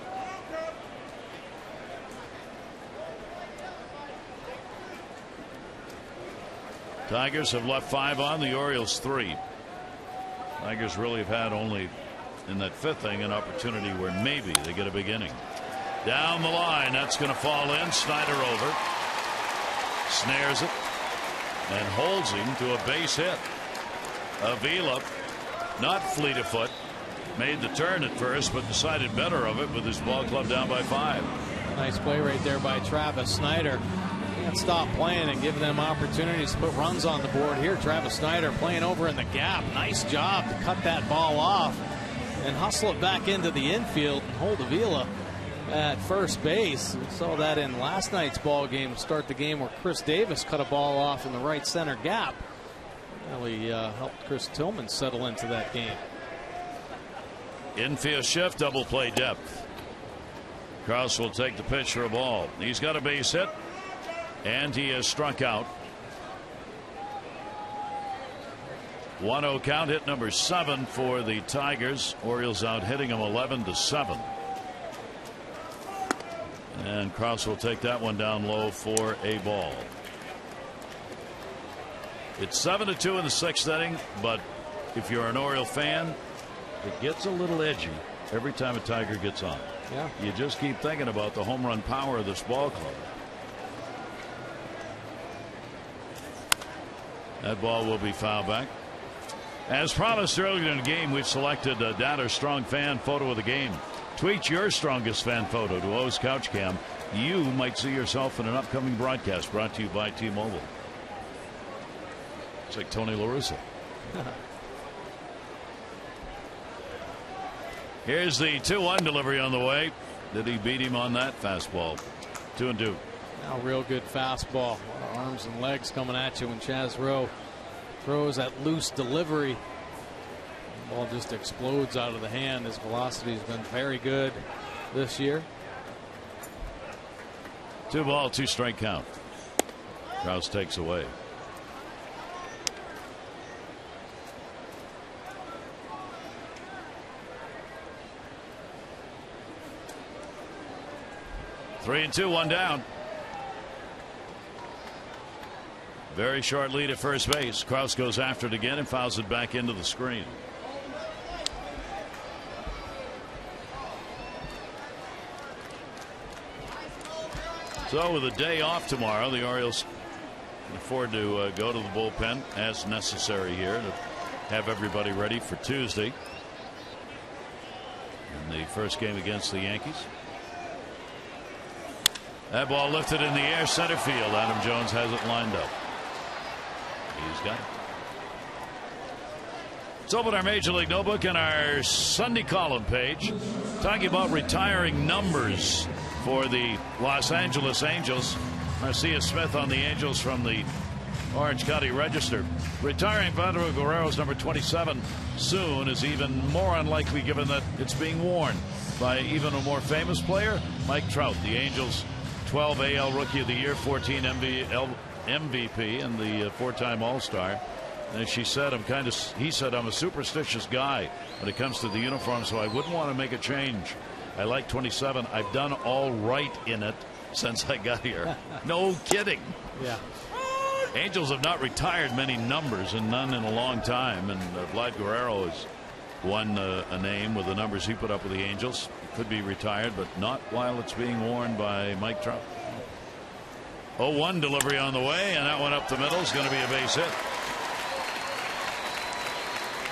Tigers have left 5 on, the Orioles 3. Tigers really have had only in that 5th inning an opportunity where maybe they get a big inning. Down the line, that's going to fall in. Snyder over. Snares it and holds him to a base hit. Avila, not fleet of foot, made the turn at first, but decided better of it with his ball club down by 5. Nice play right there by Travis Snyder. Can't stop playing and give them opportunities to put runs on the board here. Travis Snyder playing over in the gap. Nice job to cut that ball off and hustle it back into the infield and hold Avila at first base. We saw that in last night's ball game to start the game, where Chris Davis cut a ball off in the right center gap. Really helped Chris Tillman settle into that game. Infield shift, double play depth. Krause will take the pitch for a ball. He's got a base hit, and he has struck out. 1-0 count, hit number 7 for the Tigers. Orioles out hitting them 11-7. And Krause will take that one down low for a ball. It's 7-2 in the 6th inning, but if you're an Oriole fan, it gets a little edgy every time a Tiger gets on. Yeah. You just keep thinking about the home run power of this ball club. That ball will be fouled back. As promised earlier in the game, we've selected a Downer Strong fan photo of the game. Tweet your strongest fan photo to O's Couch Cam. You might see yourself in an upcoming broadcast brought to you by T-Mobile. It's like Tony La Russa. Here's the 2-1 delivery on the way. Did he beat him on that fastball? 2-2. Now real good fastball. Arms and legs coming at you when Chaz Rowe throws that loose delivery. The ball just explodes out of the hand. His velocity has been very good this year. 2-ball, 2-strike count. Krause takes away. Three and two, one down. Very short lead at first base. Krause goes after it again and fouls it back into the screen. So with a day off tomorrow, the Orioles can afford to go to the bullpen as necessary here to have everybody ready for Tuesday in the first game against the Yankees. That ball lifted in the air, center field. Adam Jones has it lined up. He's got it. Let's open our Major League Notebook and our Sunday column page, talking about retiring numbers for the Los Angeles Angels. Marcia Smith on the Angels from the Orange County Register. Retiring Vladimir Guerrero's number 27 soon is even more unlikely, given that it's being worn by even a more famous player, Mike Trout. The Angels 12 AL Rookie of the Year, 14 MVP, and the four-time All-Star. And he said, I'm a superstitious guy when it comes to the uniform, so I wouldn't want to make a change. I like 27. I've done all right in it since I got here. No kidding. Yeah. Angels have not retired many numbers, and none in a long time. And Vlad Guerrero is one a name with the numbers he put up with the Angels. Could be retired, but not while it's being worn by Mike Trout. 0-1 delivery on the way, and that one up the middle is going to be a base hit.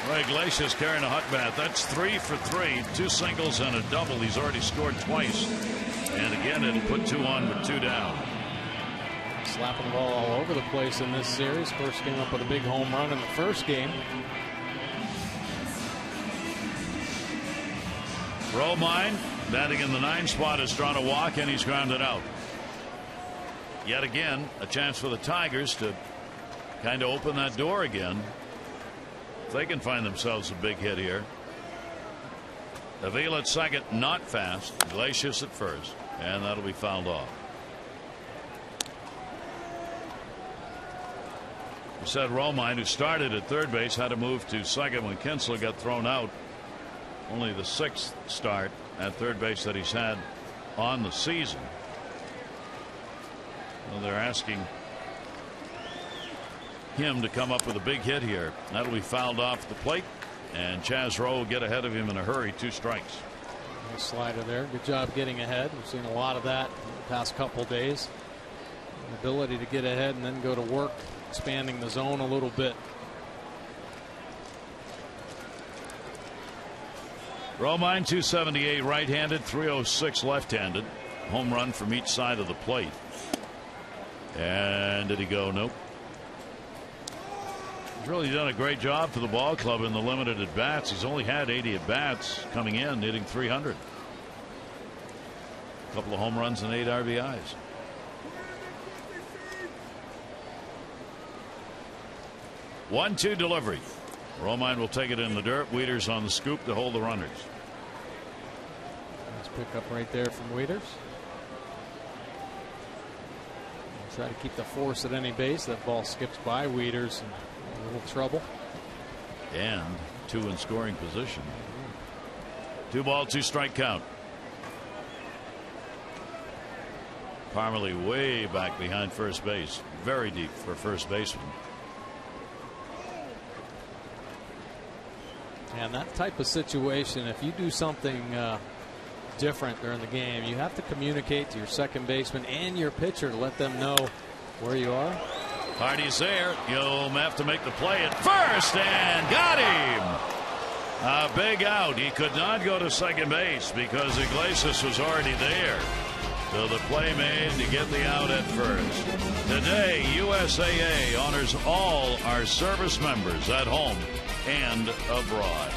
Roy Iglesias carrying a hot bat. That's 3 for 3, 2 singles and a double. He's already scored twice, and again it'll put 2 on with 2 down. Slapping the ball all over the place in this series. First came up with a big home run in the first game. Romine batting in the 9 spot has drawn a walk, and he's grounded out. Yet again, a chance for the Tigers to kind of open that door again. If they can find themselves a big hit here. Avila at second, not fast. Iglesias at first, and that'll be fouled off. We said Romine, who started at third base, had to move to second when Kinsler got thrown out. Only the 6th start at third base that he's had on the season. Well, they're asking him to come up with a big hit here. That'll be fouled off the plate, and Chaz Rowe will get ahead of him in a hurry. 2 strikes. Nice slider there. Good job getting ahead. We've seen a lot of that in the past couple days. The ability to get ahead and then go to work, expanding the zone a little bit. Romine 278 right-handed, 306 left-handed. Home run from each side of the plate. And did he go? Nope. He's really done a great job for the ball club in the limited at bats. He's only had 80 at bats coming in, hitting 300. A couple of home runs and 8 RBIs. One-two delivery. Romine will take it in the dirt. Wieters on the scoop to hold the runners. Nice pickup right there from Wieters. Try to keep the force at any base. That ball skips by Wieters and a little trouble. And 2 in scoring position. 2-ball, 2-strike count. Parmalee way back behind first base. Very deep for first baseman. And that type of situation, if you do something different during the game, you have to communicate to your second baseman and your pitcher to let them know where you are. Hardy's there. You'll have to make the play at first, and got him. A big out. He could not go to second base because Iglesias was already there. So the play made to get the out at first. Today, USAA honors all our service members at home and abroad.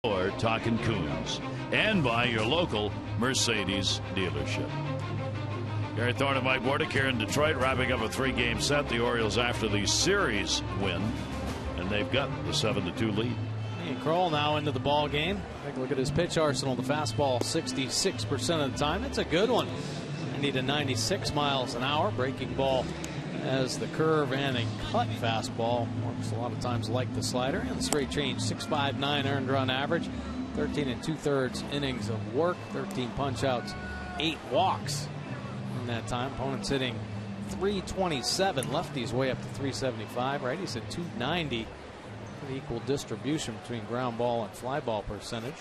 Or Talkin' Coons, and by your local Mercedes dealership. Gary Thorne and Mike Bordick here in Detroit, wrapping up a 3-game set. The Orioles after the series win, and they've got the 7-2 lead. And Kroll now into the ball game. Take a look at his pitch arsenal. The fastball 66% of the time. It's a good one. 90 to 96 miles an hour. Breaking ball as the curve and a cut fastball. Works a lot of times like the slider. And the straight change, 6.59 earned run average. 13 2/3 innings of work. 13 punch outs, 8 walks in that time. Opponents hitting .327. Lefties way up to .375. Righties at .290. Pretty equal distribution between ground ball and fly ball percentage.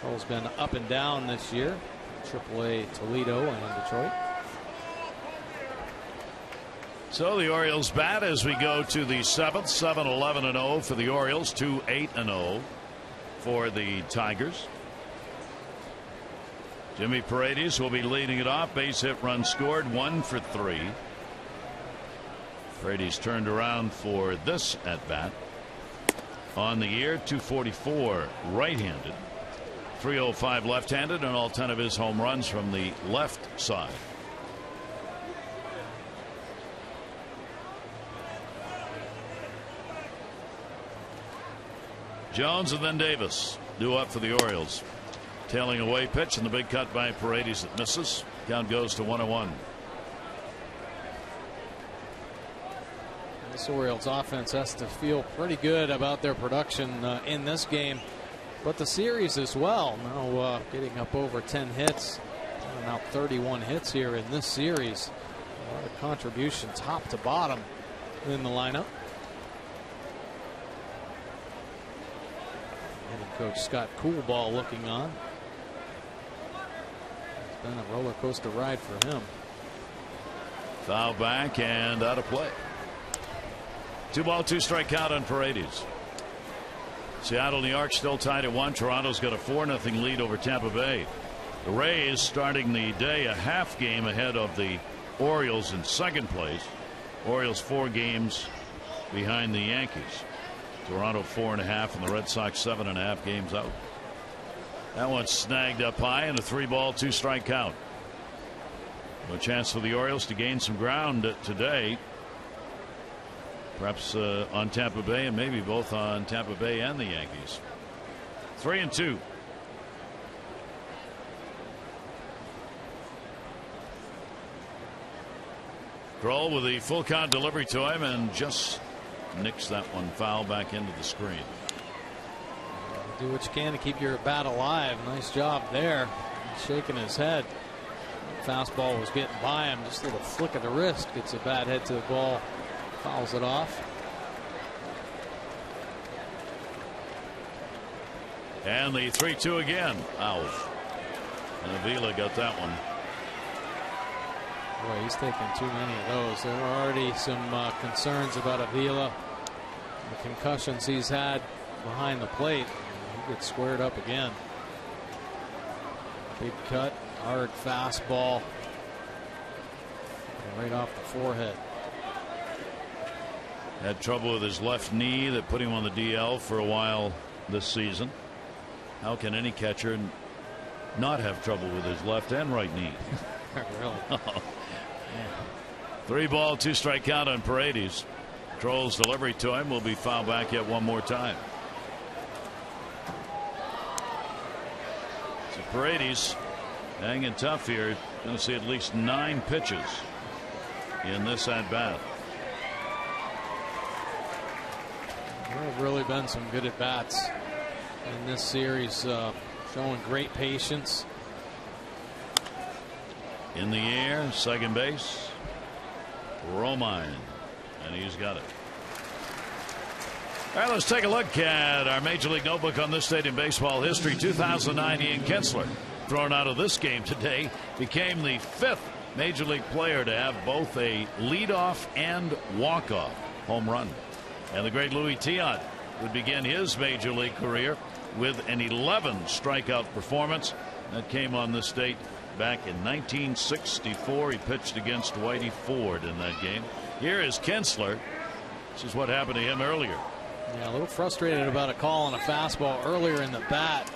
Kroll's been up and down this year. AAA Toledo and Detroit. So the Orioles bat as we go to the 7th. 7-11-0 for the Orioles. 2-8-0 for the Tigers. Jimmy Paredes will be leading it off. Base hit, run scored, 1 for 3. Paredes turned around for this at bat. On the year, 244 right-handed, 305 left-handed, and all 10 of his home runs from the left side. Jones and then Davis due up for the Orioles. Tailing away pitch, and the big cut by Paredes that misses. Count goes to 1-1. This Orioles offense has to feel pretty good about their production in this game, but the series as well. Now getting up over 10 hits, now 31 hits here in this series. A lot of contribution top to bottom in the lineup. Hitting coach Scott Coolball looking on. It's been a roller coaster ride for him. Foul back and out of play. 2-ball, 2-strike count on Paredes. Seattle, New York still tied at 1. Toronto's got a 4-0 lead over Tampa Bay. The Rays starting the day a half game ahead of the Orioles in second place. Orioles 4 games behind the Yankees. Toronto 4.5 and the Red Sox 7.5 games out. That one's snagged up high and a 3-ball, 2-strike count. A chance for the Orioles to gain some ground today. Perhaps on Tampa Bay, and maybe both on Tampa Bay and the Yankees. 3-2. Kroll with the full count delivery to him and just nicks that one foul back into the screen. Do what you can to keep your bat alive. Nice job there. He's shaking his head. Fastball was getting by him. Just a little flick of the wrist. Gets a bat head to the ball. Fouls it off. And the 3-2 again. Ow. And Avila got that one. Boy, he's taking too many of those. There are already some concerns about Avila. The concussions he's had behind the plate. He gets squared up again. Big cut, hard fastball. Right off the forehead. Had trouble with his left knee that put him on the DL for a while this season. How can any catcher not have trouble with his left and right knee? Really? 3-ball, 2-strike count on Paredes. Kroll's delivery to him will be fouled back yet one more time. So Paredes hanging tough here. Going to see at least 9 pitches in this at bat. There have really been some good at bats in this series, showing great patience. In the air, second base, Romine, and he's got it. All right, let's take a look at our Major League Notebook on this date in baseball history. 2009, Ian Kinsler, thrown out of this game today, became the 5th Major League player to have both a leadoff and walk-off home run. And the great Louis Tiant would begin his Major League career with an 11 strikeout performance. That came on this date back in 1964. He pitched against Whitey Ford in that game. Here is Kinsler. This is what happened to him earlier. Yeah, a little frustrated about a call on a fastball earlier in the bat.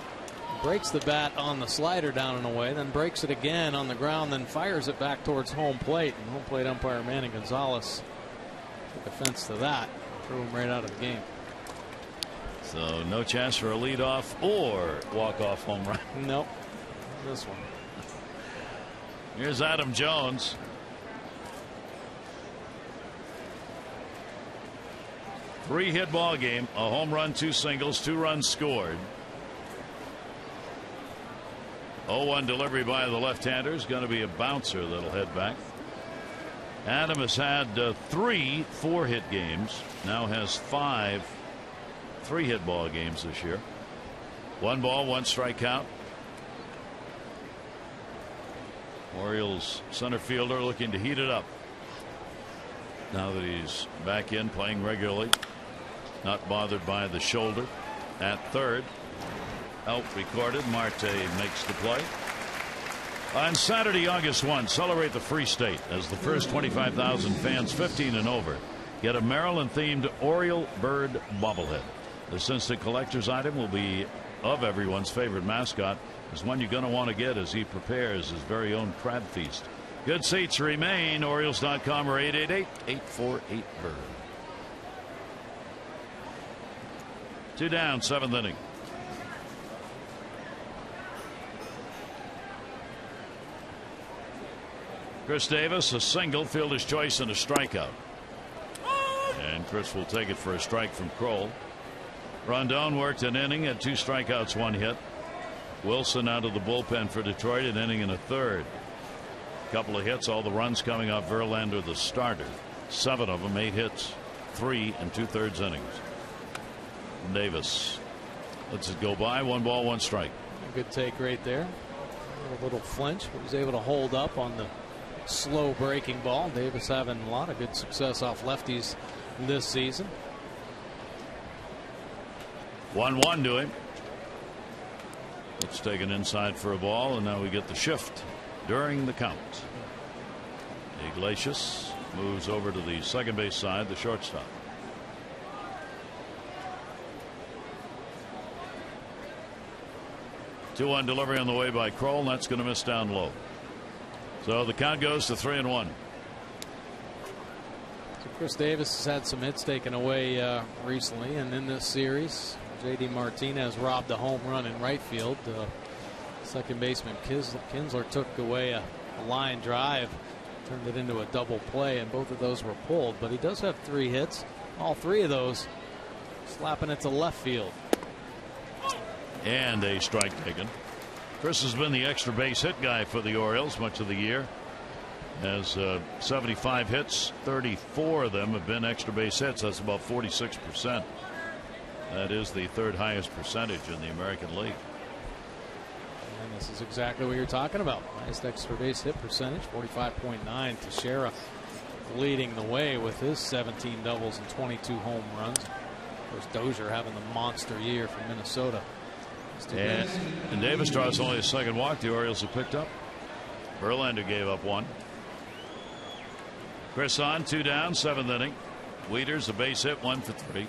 Breaks the bat on the slider down and away, then breaks it again on the ground, then fires it back towards home plate. And home plate umpire Manny Gonzalez took offense to that. Threw him right out of the game. So no chance for a leadoff or walk-off home run. Nope. This one. Here's Adam Jones. Three-hit ball game, a home run, 2 singles, 2 runs scored. 0-1 delivery by the left-hander is going to be a bouncer that'll head back. Adam has had 3 4-hit games, now has 5 3-hit ball games this year. 1 ball, 1 strikeout. Orioles center fielder looking to heat it up now that he's back in playing regularly, not bothered by the shoulder. At third, out recorded. Marte makes the play. On Saturday, August 1, celebrate the Free State as the first 25,000 fans 15 and over get a Maryland-themed Oriole bird bobblehead. This instant collector's item will be of everyone's favorite mascot. Is one you're going to want to get as he prepares his very own crab feast. Good seats remain. Orioles.com or 888-848-BIRD. 2 down, 7th inning. Chris Davis, a single, fielder's choice, and a strikeout. And Chris will take it for a strike from Kroll. Rondon worked an inning, had 2 strikeouts, 1 hit. Wilson out of the bullpen for Detroit, an inning and a third. Couple of hits, all the runs coming off Verlander, the starter. 7 of them, 8 hits, 3 2/3 innings. Davis lets it go by. 1 ball, 1 strike. A good take right there. A little flinch, but was able to hold up on the slow breaking ball. Davis having a lot of good success off lefties this season. 1-1 to him. It's taken inside for a ball, and now we get the shift during the count. Iglesias moves over to the second base side, the shortstop. Two-one delivery on the way by Kroll, and that's going to miss down low. So the count goes to 3-1. So Chris Davis has had some hits taken away recently, and in this series, J.D. Martinez robbed a home run in right field. Second baseman Kinsler took away a line drive, turned it into a double play, and both of those were pulled. But he does have 3 hits, all 3 of those slapping it to left field. And a strike taken. Chris has been the extra base hit guy for the Orioles much of the year. Has 75 hits, 34 of them have been extra base hits. That's about 46%. That is the 3rd highest percentage in the American League. And this is exactly what you're talking about. Highest extra base hit percentage, 45.9. Teixeira leading the way with his 17 doubles and 22 home runs. Of course, Dozier having the monster year for Minnesota. And Davis draws only a second walk the Orioles have picked up. Verlander gave up 1. Chris on, 2 down, 7th inning. Wieters a base hit, 1 for 3.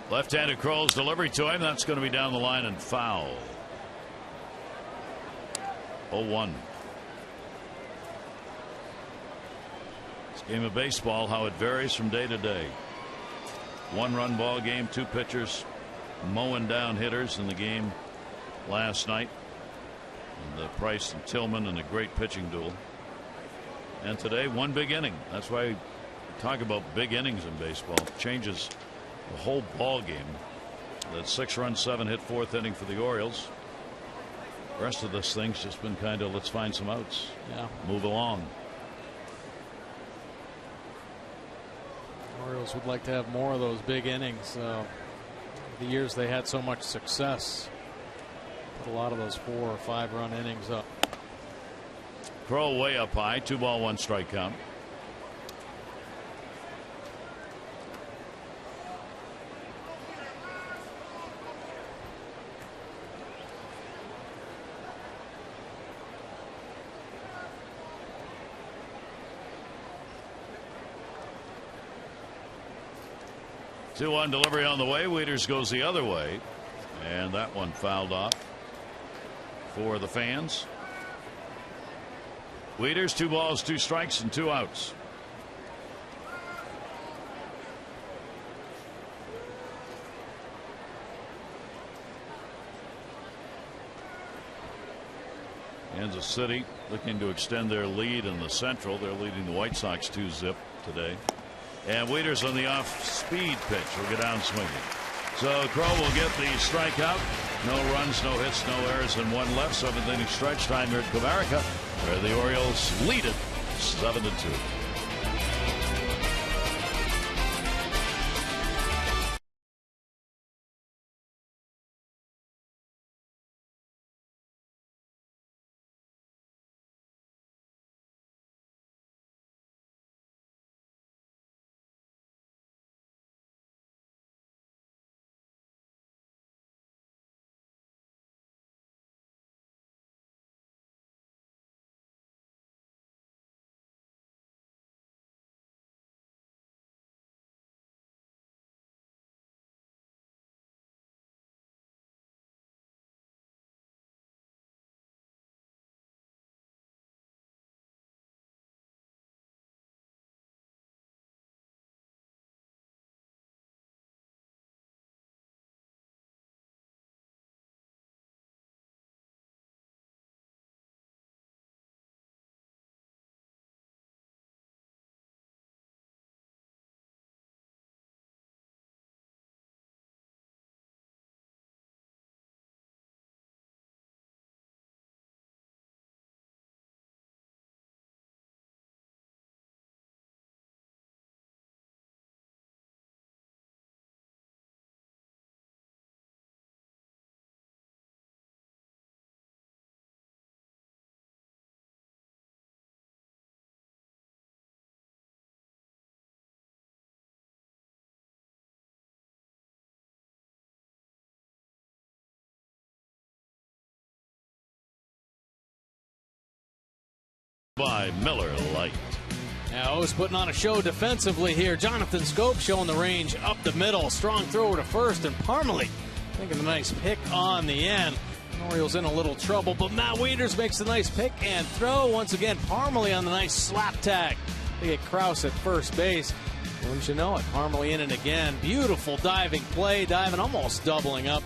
Left-handed Kroll's delivery to him. That's going to be down the line and foul. 0-1. This game of baseball, how it varies from day to day. 1-run ball game, 2 pitchers mowing down hitters in the game last night. And Price and Tillman in a great pitching duel. And today, 1 big inning. That's why we talk about big innings in baseball. It changes the whole ball game. That 6-run, 7-hit 4th inning for the Orioles. The rest of this thing's just been kind of let's find some outs. Yeah. Move along. Orioles would like to have more of those big innings. The years they had so much success, put a lot of those 4 or 5-run innings up. Kroll way up high, 2 ball, 1 strike count. 2-1 delivery on the way. Wieters goes the other way, and that one fouled off for the fans. Wieters, 2 balls, 2 strikes, and 2 outs. Kansas City looking to extend their lead in the Central. They're leading the White Sox 2-zip today. And Wieters on the off-speed pitch will get down swinging. So Crow will get the strikeout. No runs, no hits, no errors, and 1 left. 7th inning stretch time here at Comerica, where the Orioles lead it 7-2. By Miller Lite. Now O's putting on a show defensively here. Jonathan Scope showing the range up the middle. Strong throw to first, and Parmalee making a nice pick on the end. Orioles in a little trouble, but Matt Wieters makes a nice pick and throw. Once again, Parmalee on the nice slap tag. They get Krause at first base. Wouldn't you know it, Parmalee in it again. Beautiful diving play, diving, almost doubling up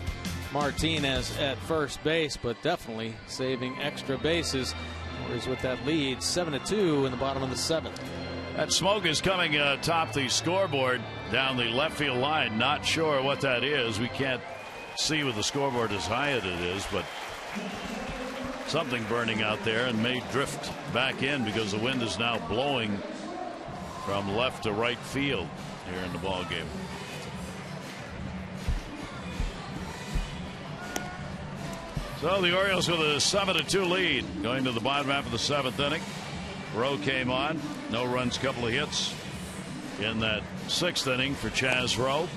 Martinez at first base, but definitely saving extra bases. Warriors with that lead, 7-2 in the bottom of the 7th. That smoke is coming atop the scoreboard down the left field line. Not sure what that is. We can't see with the scoreboard as high as it is, but something burning out there, and may drift back in because the wind is now blowing from left to right field here in the ball game. So the Orioles with a 7-2 lead going to the bottom half of the 7th inning. Rowe came on, no runs, couple of hits in that 6th inning for Chaz Rowe.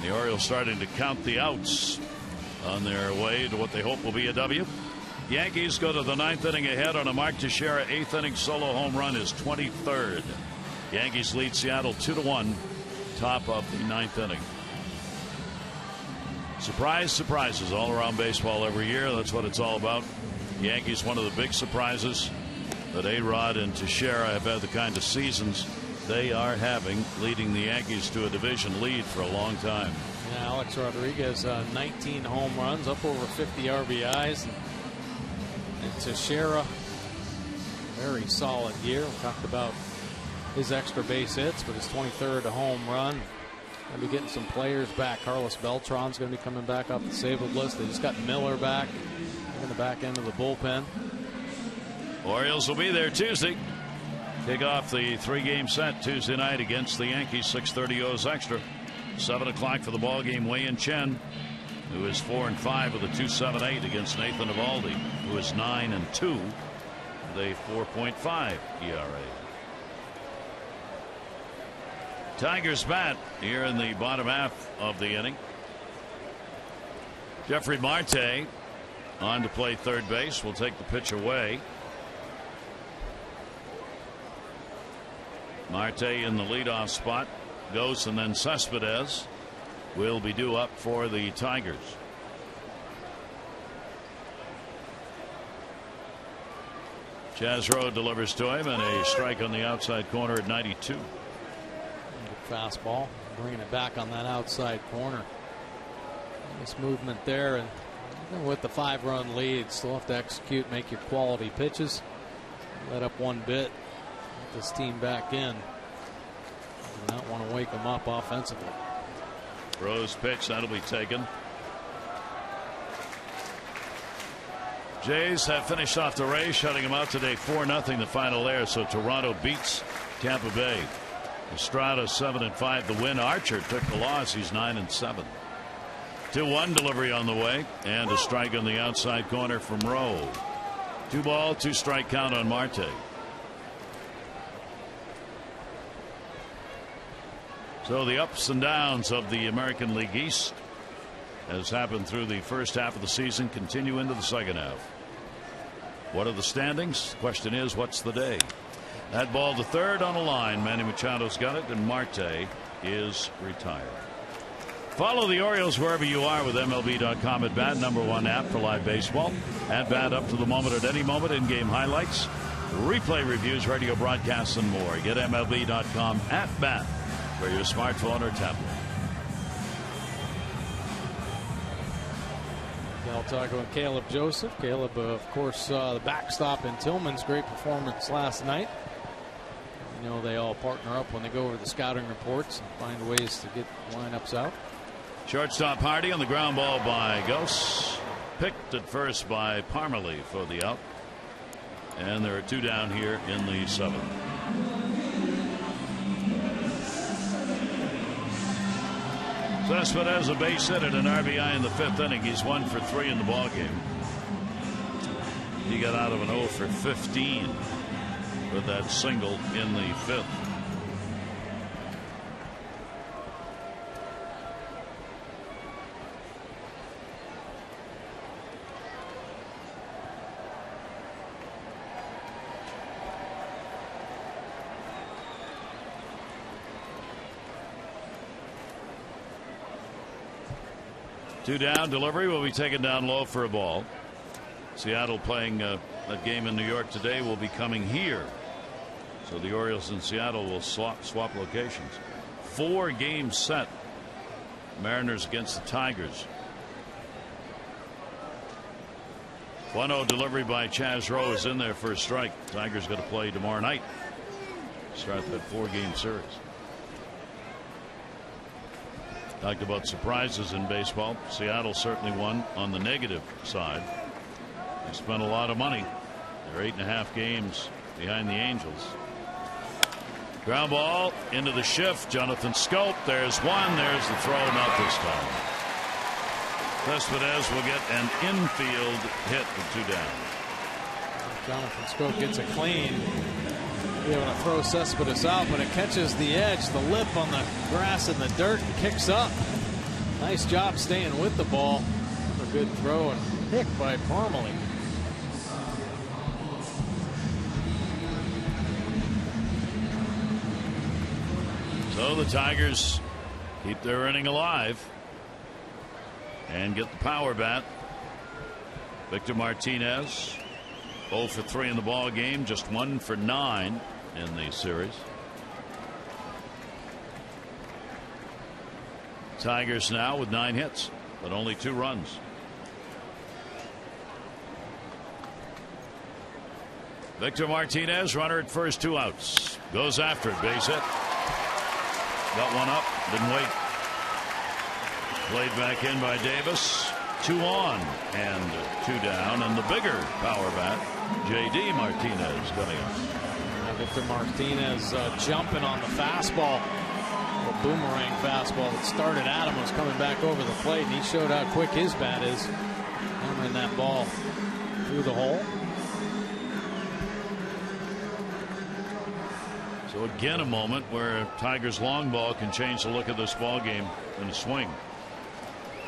The Orioles starting to count the outs on their way to what they hope will be a W. Yankees go to the 9th inning ahead on a Mark Teixeira 8th inning solo home run, his 23rd. Yankees lead Seattle 2-1, top of the 9th inning. Surprises all around baseball every year. That's what it's all about. The Yankees, one of the big surprises, that A-Rod and Teixeira have had the kind of seasons they are having, leading the Yankees to a division lead for a long time. Yeah, Alex Rodriguez, 19 home runs, up over 50 RBIs. And Teixeira, very solid year. We talked about his extra base hits, but his 23rd home run. Going to be getting some players back. Carlos Beltran's going to be coming back off the disabled list. They just got Miller back in the back end of the bullpen. Orioles will be there Tuesday. Kick off the 3-game set Tuesday night against the Yankees. 6:30 O's extra. 7 o'clock for the ball game. Wei-Yin Chen, who is 4-5 with a 2.78 against Nathan Eovaldi, who is 9-2 with a 4.5 ERA. Tigers bat here in the bottom half of the inning. Jeffrey Marte on to play third base. Will take the pitch away. Marte in the leadoff spot goes, and then Cespedes will be due up for the Tigers. Chazro delivers to him, and a strike on the outside corner at 92. Good fastball, bringing it back on that outside corner. Nice movement there, and even with the 5-run lead, still have to execute, make your quality pitches. Let up one bit, get this team back in. Do not want to wake them up offensively. Rose pitch, that'll be taken. Jays have finished off the Rays, shutting them out today 4-0 the final there. So Toronto beats Tampa Bay. Estrada 7-5 the win. Archer took the loss. He's 9-7. 2-1 delivery on the way, and a strike on the outside corner from Rowe. 2-ball, 2-strike count on Marte. So the ups and downs of the American League East, as happened through the first half of the season, continue into the second half. What are the standings? Question is, what's the day? That ball to third on a line. Manny Machado's got it, and Marte is retired. Follow the Orioles wherever you are with MLB.com at bat, #1 app for live baseball. At bat, up to the moment, at any moment, in-game highlights, replay reviews, radio broadcasts, and more. Get MLB.com at bat for your smartphone or tablet. Del Taco and Caleb Joseph. Caleb, of course, the backstop in Tillman's great performance last night. You know, they all partner up when they go over the scouting reports and find ways to get lineups out. Shortstop Hardy on the ground ball by Ghosts. Picked at first by Parmalee for the out. And there are 2 down here in the 7th. Cespedes a base hit and an RBI in the 5th inning. He's 1 for 3 in the ballgame. He got out of an 0 for 15 with that single in the 5th. Two down, delivery will be taken down low for a ball. Seattle playing a game in New York today will be coming here. So the Orioles in Seattle will swap locations. 4 games set. Mariners against the Tigers. 1-0 delivery by Chazro is in there for a strike. Tigers going to play tomorrow night. Start that 4-game series. Talked about surprises in baseball. Seattle certainly one on the negative side. They spent a lot of money. They're 8.5 games behind the Angels. Ground ball into the shift. Jonathan Scope. There's one. There's the throw. Not this time. Cespedes will get an infield hit with 2 down. Jonathan Scope gets a clean. Be able to throw Cespedes out, but it catches the edge, the lip on the grass and the dirt, and kicks up. Nice job staying with the ball. A good throw and pick by Parmalee. So the Tigers keep their inning alive and get the power bat. Victor Martinez 0 for 3 in the ball game, just 1 for 9 in the series. Tigers now with 9 hits, but only 2 runs. Victor Martinez, runner at first, 2 outs. Goes after it, base hit. Got one up, didn't wait. Played back in by Davis. 2 on and 2 down, and the bigger power bat, J.D. Martinez coming up. Victor Martinez jumping on the fastball. A boomerang fastball that started at him, was coming back over the plate, and he showed how quick his bat is. Hammering that ball through the hole. So again, a moment where Tigers long ball can change the look of this ball game in a swing.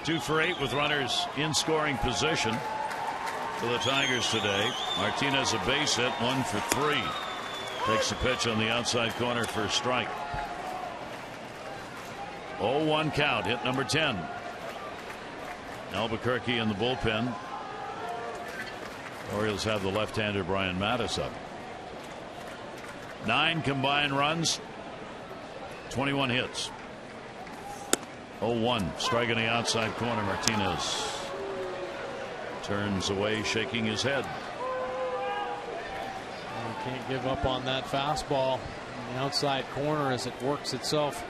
2 for 8 with runners in scoring position for the Tigers today. Martinez a base hit, 1 for 3. Takes the pitch on the outside corner for a strike. 0-1 count, hit number 10. Albuquerque in the bullpen. Orioles have the left-hander Brian Mattis up. 9 combined runs, 21 hits. 0-1, strike in the outside corner. Martinez turns away, shaking his head. You can't give up on that fastball in the outside corner as it works itself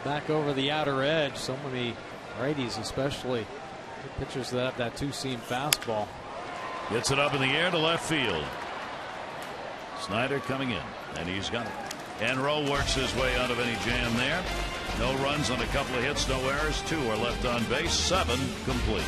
back over the outer edge. So many righties, especially pitchers that have that two-seam fastball. Gets it up in the air to left field. Snyder coming in, and he's got it. And Rowe works his way out of any jam there. No runs on a couple of hits, no errors. 2 are left on base, 7 complete.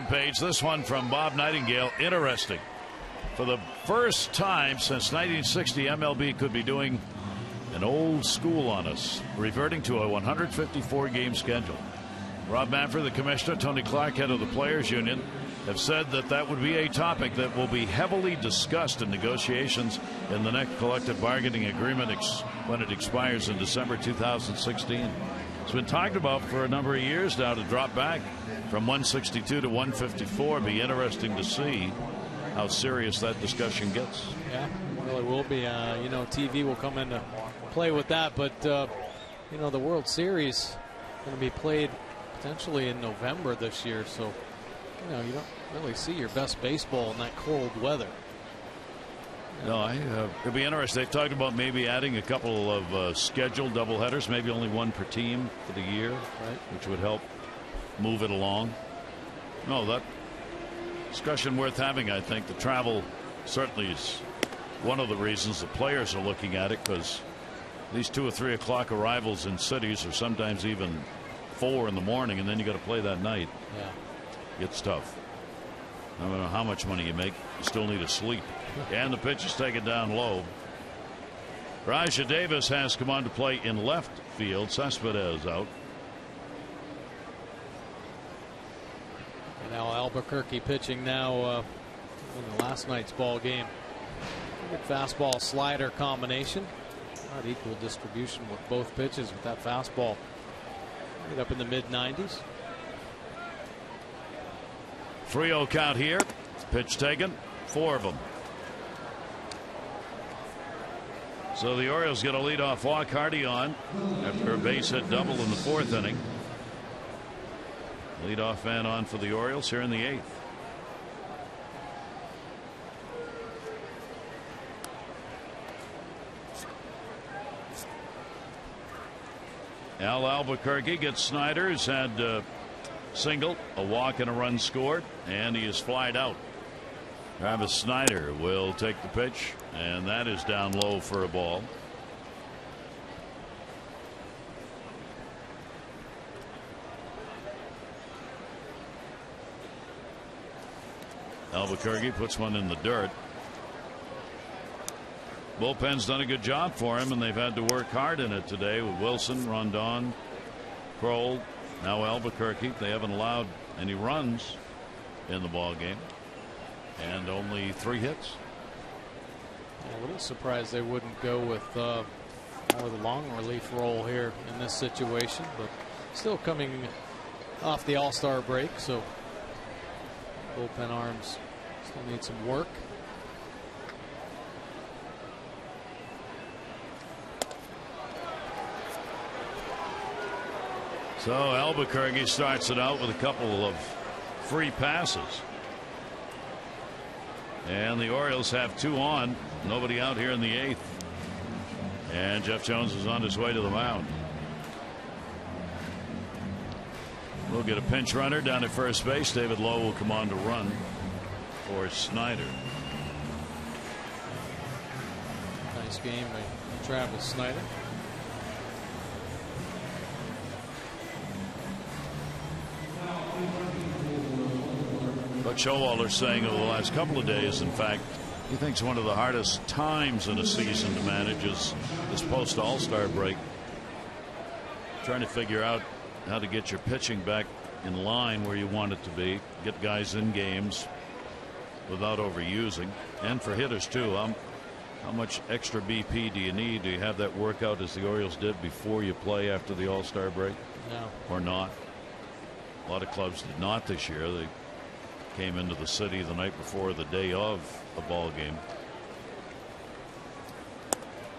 Page, this one from Bob Nightingale. Interesting. For the first time since 1960, MLB could be doing an old school on us, reverting to a 154 game schedule. Rob Manfred, the commissioner, Tony Clark, head of the Players Union, have said that that would be a topic that will be heavily discussed in negotiations in the next collective bargaining agreement when it expires in December 2016. It's been talked about for a number of years now to drop back from 162 to 154. Be interesting to see how serious that discussion gets. Yeah, it really will be. TV will come into play with that, but the World Series going to be played potentially in November this year, so you don't really see your best baseball in that cold weather. No, it'll be interesting. They've talked about maybe adding a couple of scheduled doubleheaders, maybe only one per team for the year, right, which would help move it along. No, that discussion worth having. I think the travel certainly is one of the reasons the players are looking at it, because these 2 or 3 o'clock arrivals in cities are sometimes even 4 in the morning, and then you got to play that night. Yeah, it's tough. I don't know how much money you make, you still need to sleep. And the pitch is taken down low. Rajah Davis has come on to play in left field. Cespedes out. And now Albuquerque pitching now in the last night's ball game. Good fastball slider combination. Not equal distribution with both pitches, with that fastball right up in the mid-90s. 3-0 count here. Pitch taken. 4 of them. So the Orioles get a leadoff walk. Hardy on after a base hit double in the 4th inning. Leadoff man on for the Orioles here in the 8th. Al Albuquerque gets Snyder, who's had a single, a walk, and a run scored, and he is flied out. Travis Snyder will take the pitch, and that is down low for a ball. Albuquerque puts one in the dirt. Bullpen's done a good job for him, and they've had to work hard in it today with Wilson, Rondon, Kroll, now Albuquerque. They haven't allowed any runs in the ball game, and only 3 hits. A little surprised they wouldn't go with more of the long relief role here in this situation, but still coming off the All-Star break, so bullpen arms still need some work. So Albuquerque starts it out with a couple of free passes. And the Orioles have 2 on. Nobody out here in the 8th. And Jeff Jones is on his way to the mound. We'll get a pinch runner down at first base. David Lowe will come on to run for Snyder. Nice game by Travis Snyder. But Showalter's saying over the last couple of days, in fact, he thinks one of the hardest times in a season to manage is this post All-Star break. Trying to figure out how to get your pitching back in line where you want it to be, get guys in games without overusing, and for hitters too. How much extra BP do you need? Do you have that workout as the Orioles did before you play after the All-Star break? No. Or not? A lot of clubs did not this year. They came into the city the night before the day of a ball game.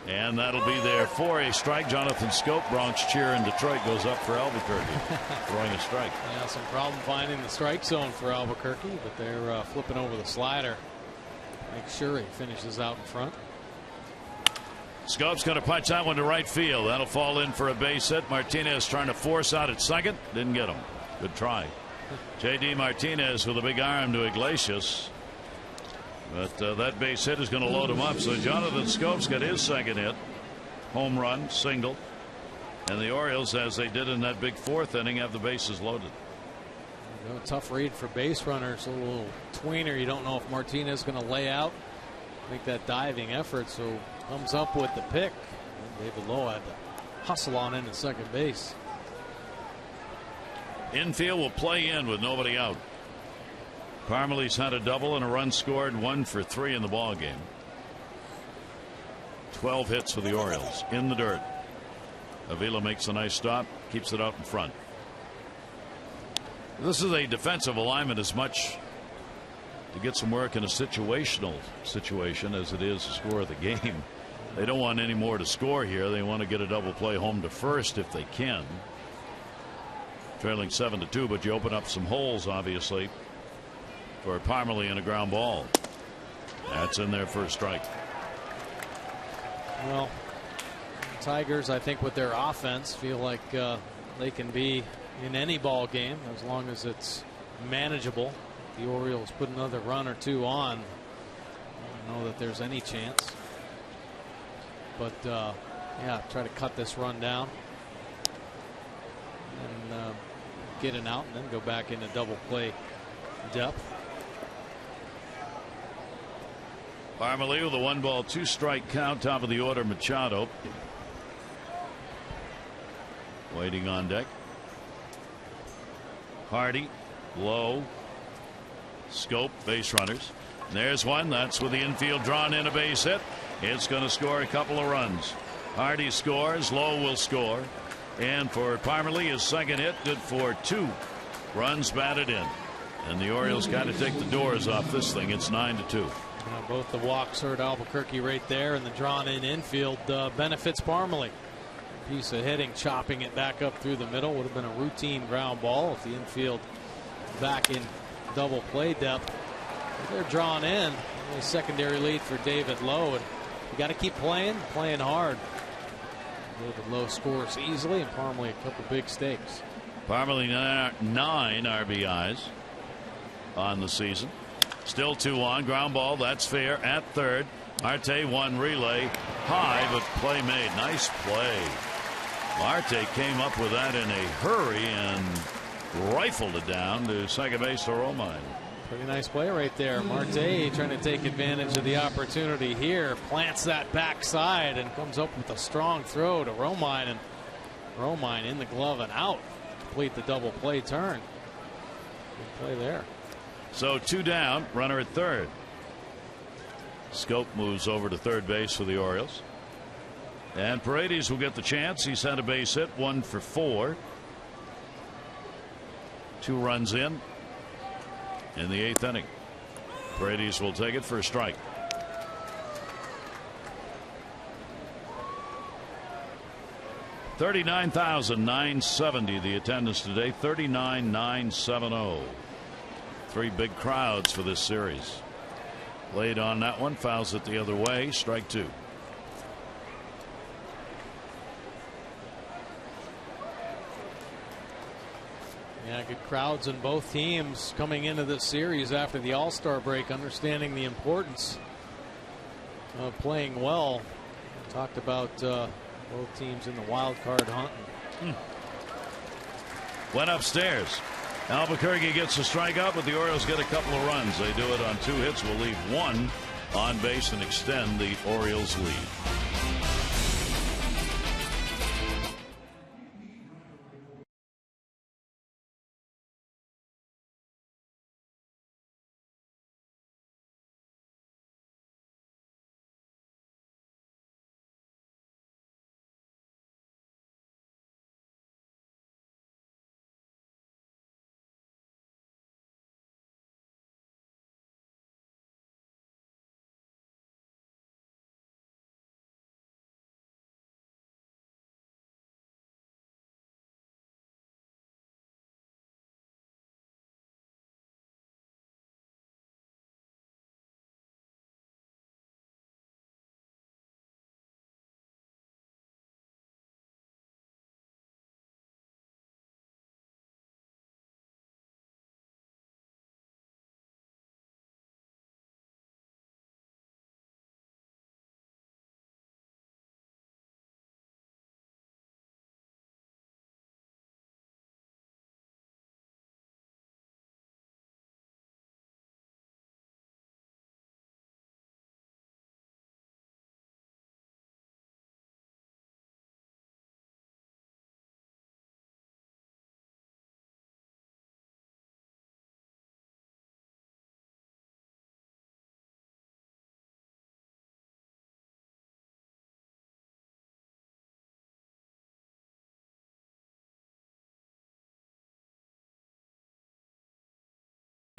And that'll be there for a strike. Jonathan Scope, Bronx cheer in Detroit, goes up for Albuquerque, throwing a strike. Yeah, some problem finding the strike zone for Albuquerque, but they're flipping over the slider. Make sure he finishes out in front. Scope's going to punch that one to right field. That'll fall in for a base hit. Martinez trying to force out at second. Didn't get him. Good try. J.D. Martinez with a big arm to Iglesias. But that base hit is going to load him up. So Jonathan Scope's got his second hit. Home run, single. And the Orioles, as they did in that big 4th inning, have the bases loaded. Tough read for base runners. A little tweener. You don't know if Martinez is going to lay out, make that diving effort. So comes up with the pick. And David Lowe had to hustle on into second base. Infield will play in with nobody out. Parmelee's had a double and a run scored, 1 for 3 in the ball game. 12 hits for the Orioles in the dirt. Avila makes a nice stop, keeps it out in front. This is a defensive alignment as much to get some work in a situational situation as it is to score the game. They don't want any more to score here. They want to get a double play home to first if they can. Trailing 7-2, but you open up some holes, obviously, for Parmelee and a ground ball. That's in there for a strike. Well, the Tigers, I think, with their offense, feel like they can be in any ball game as long as it's manageable. The Orioles put another run or 2 on. I don't know that there's any chance. But, yeah, try to cut this run down. And get an out and then go back into double play depth. Parmelee with a 1-ball 2-strike count. Top of the order, Machado waiting on deck. Hardy, Lowe, Scope, base runners. And there's one. That's with the infield drawn in, a base hit. It's going to score a couple of runs. Hardy scores. Lowe will score. And for Parmelee, his second hit, good for 2 runs batted in. And the Orioles kind of take the doors off this thing. It's 9-2. Both the walks hurt Albuquerque right there, and the drawn in infield benefits Parmelee. Piece of hitting, chopping it back up through the middle, would have been a routine ground ball if the infield back in double play depth. They're drawn in. A secondary lead for David Lowe, and you got to keep playing hard. David Lowe scores easily, and Parmelee a couple big stakes. Parmelee 9 RBIs on the season. Still 2 on. Ground ball, that's fair at third. Marte 1 relay high, but play made. Nice play. Marte came up with that in a hurry and rifled it down to second base to Romine. Pretty nice play right there. Marte trying to take advantage of the opportunity here. Plants that backside and comes up with a strong throw to Romine. And Romine in the glove and out. Complete the double play turn. Good play there. So 2 down, runner at third. Scope moves over to third base for the Orioles. And Paredes will get the chance. He's had a base hit, 1 for 4. 2 runs in the 8th inning. Paredes will take it for a strike. $39,970 the attendance today. 39,970. 3 big crowds for this series. Laid on that one, fouls it the other way. Strike 2. Yeah, good crowds in both teams coming into this series after the All-Star break, understanding the importance of playing well. We talked about both teams in the wild card hunt. Went upstairs. Albuquerque gets a strikeout, but the Orioles get a couple of runs. They do it on 2 hits, will leave 1 on base and extend the Orioles lead.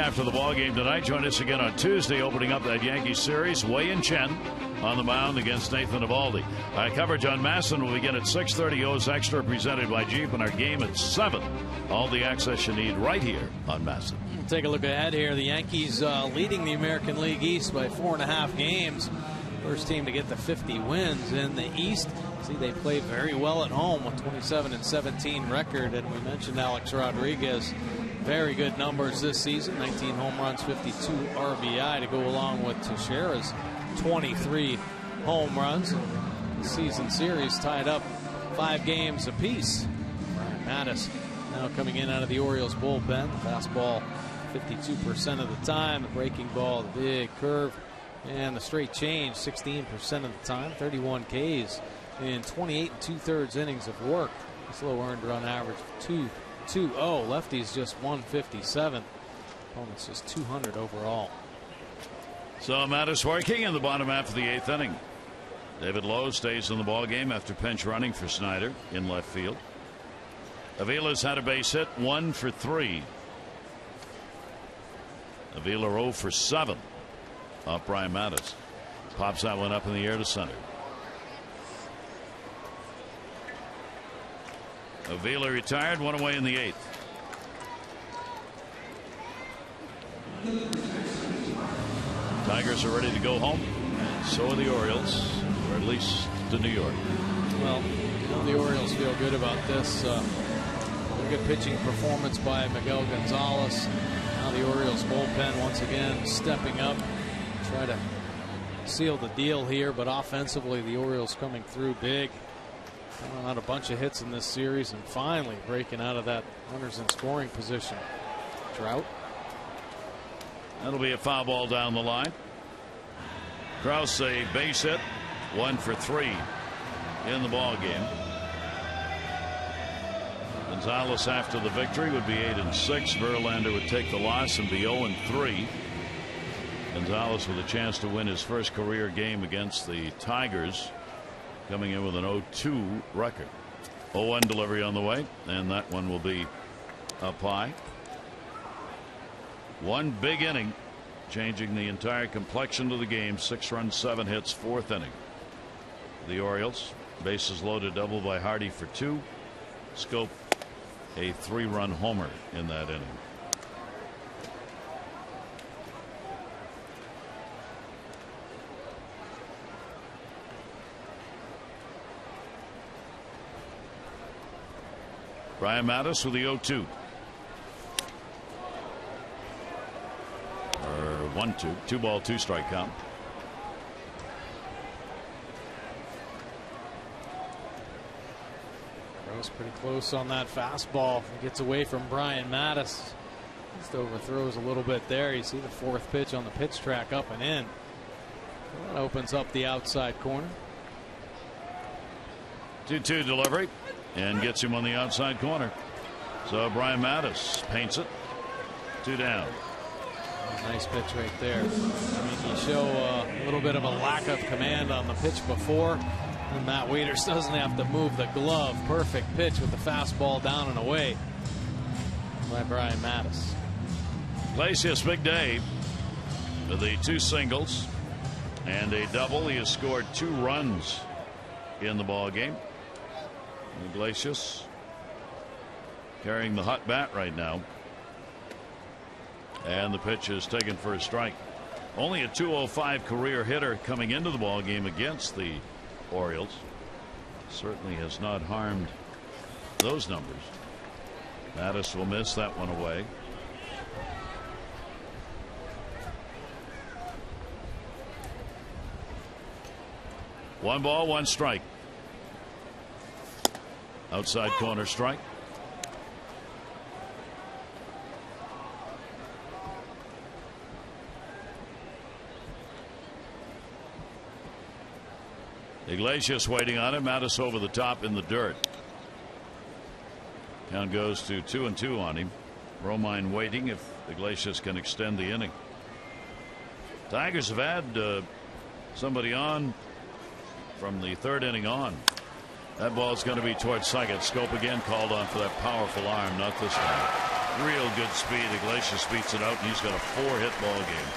After the ball game tonight, join us again on Tuesday, opening up that Yankees series. Wei-Yin Chen on the mound against Nathan Eovaldi. Coverage on MASN will begin at 6:30. O's Extra presented by Jeep, and our game at 7. All the access you need right here on MASN. We'll take a look ahead here. The Yankees leading the American League East by 4.5 games. First team to get the 50 wins in the East. See, they play very well at home with 27-17 record, and we mentioned Alex Rodriguez. Very good numbers this season. 19 home runs, 52 RBI to go along with Teixeira's 23 home runs. The season series tied up 5 games apiece. Brian Mattis now coming in out of the Orioles bullpen. The fastball 52% of the time. The breaking ball, the big curve, and the straight change 16% of the time. 31 Ks in 28 2/3 innings of work. Slow earned run average of 2.20. Lefties just 157. Opponents just 200 overall. So Mattis working in the bottom half of the 8th inning. David Lowe stays in the ball game after pinch running for Snyder in left field. Avila's had a base hit, 1 for 3. Avila 0 for 7 off Brian Mattis. Pops that one up in the air to center. Avila retired, 1 away in the 8th. Tigers are ready to go home. So are the Orioles, or at least to New York. Well, you know, the Orioles feel good about this. Very good pitching performance by Miguel Gonzalez. Now the Orioles bullpen once again stepping up. Try to seal the deal here, but offensively the Orioles coming through big. Throwing out a bunch of hits in this series and finally breaking out of that runners in scoring position drought. That'll be a foul ball down the line. Krause a base hit, 1 for 3 in the ball game. Gonzalez after the victory would be 8-6. Verlander would take the loss and be 0-3. Gonzalez with a chance to win his first career game against the Tigers, coming in with an 0-2 record. 0-1 delivery on the way, and that one will be up high. One big inning, changing the entire complexion of the game. 6 runs, 7 hits, 4th inning. The Orioles, bases loaded, double by Hardy for 2. Scope a 3-run homer in that inning. Brian Mattis with the 0-2. Or 1-2. 2-ball, 2-strike count. Rose pretty close on that fastball. He gets away from Brian Mattis. Just overthrows a little bit there. You see the 4th pitch on the pitch track, up and in. That opens up the outside corner. 2-2 delivery, and gets him on the outside corner. So Brian Mattis paints it. 2 down. Nice pitch right there. I mean, you show a little bit of a lack of command on the pitch before, and Matt Wieters doesn't have to move the glove. Perfect pitch with the fastball down and away by Brian Mattis. Iglesias, big day with the 2 singles and a double. He has scored 2 runs in the ball game. Iglesias carrying the hot bat right now, and the pitch is taken for a strike. Only a .205 career hitter coming into the ball game against the Orioles. Certainly has not harmed those numbers. Mattis will miss that one away. One ball, 1 strike. Outside corner strike. Iglesias waiting on him. Mattis over the top in the dirt. Count goes to 2-2 on him. Romine waiting if Iglesias can extend the inning. Tigers have had somebody on from the 3rd inning on. That ball is going to be towards second. Scope again called on for that powerful arm. Not this time. Real good speed. Iglesias beats it out, and he's got a 4-hit ball game.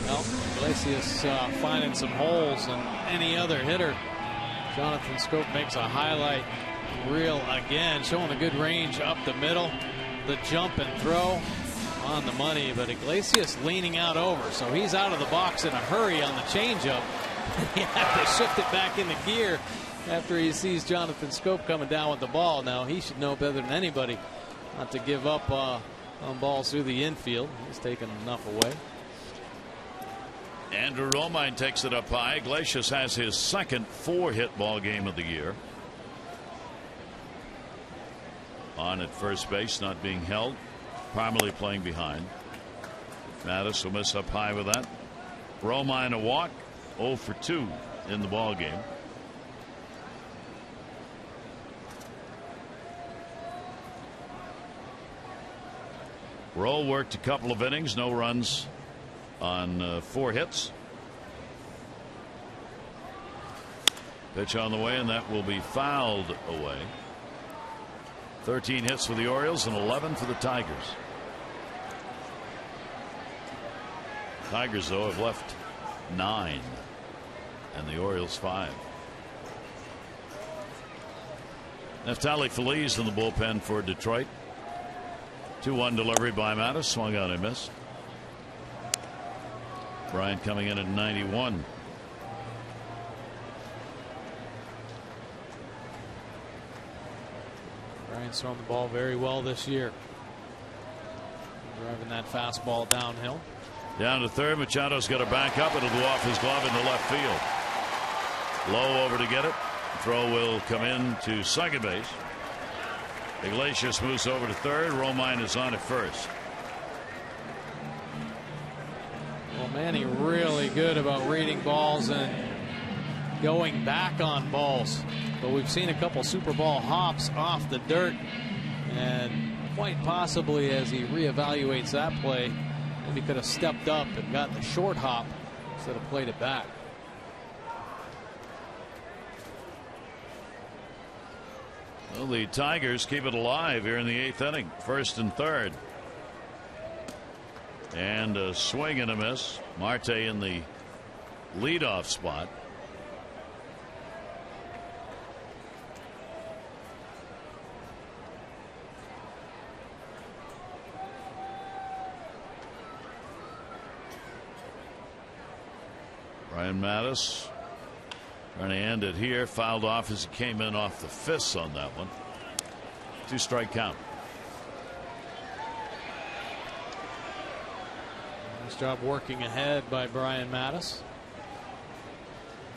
Well, Iglesias finding some holes, and any other hitter. Jonathan Scope makes a highlight reel again, showing a good range up the middle. The jump and throw on the money, but Iglesias leaning out over, so he's out of the box in a hurry on the changeup. He had to shift it back into gear after he sees Jonathan Scope coming down with the ball. Now he should know better than anybody not to give up on balls through the infield. He's taken enough away. Andrew Romine takes it up high. Iglesias has his 2nd 4-hit ball game of the year. On at first base, not being held. Primarily playing behind. Mattis will miss up high with that. Romine a walk. 0 for 2 in the ball game. Roll worked a couple of innings, no runs on 4 hits. Pitch on the way, and that will be fouled away. 13 hits for the Orioles and 11 for the Tigers. Tigers, though, have left 9, and the Orioles 5. Neftali Feliz in the bullpen for Detroit. 2-1 delivery by Mattis, swung out and missed. Bryant coming in at 91. Bryant's thrown the ball very well this year, driving that fastball downhill. Down to third. Machado's got to back up. It'll go off his glove into left field. Low over to get it. Throw will come in to second base. Iglesias moves over to third. Romine is on at first. Manny really good about reading balls and going back on balls. But we've seen a couple Super Bowl hops off the dirt, and quite possibly as he reevaluates that play, maybe could have stepped up and got the short hop instead of played it back. Well, the Tigers keep it alive here in the 8th inning, 1st and 3rd. And a swing and a miss. Marte in the leadoff spot. Brian Mattis trying to end it here. Fouled off as he came in off the fists on that one. 2-strike count. Nice job working ahead by Brian Mattis.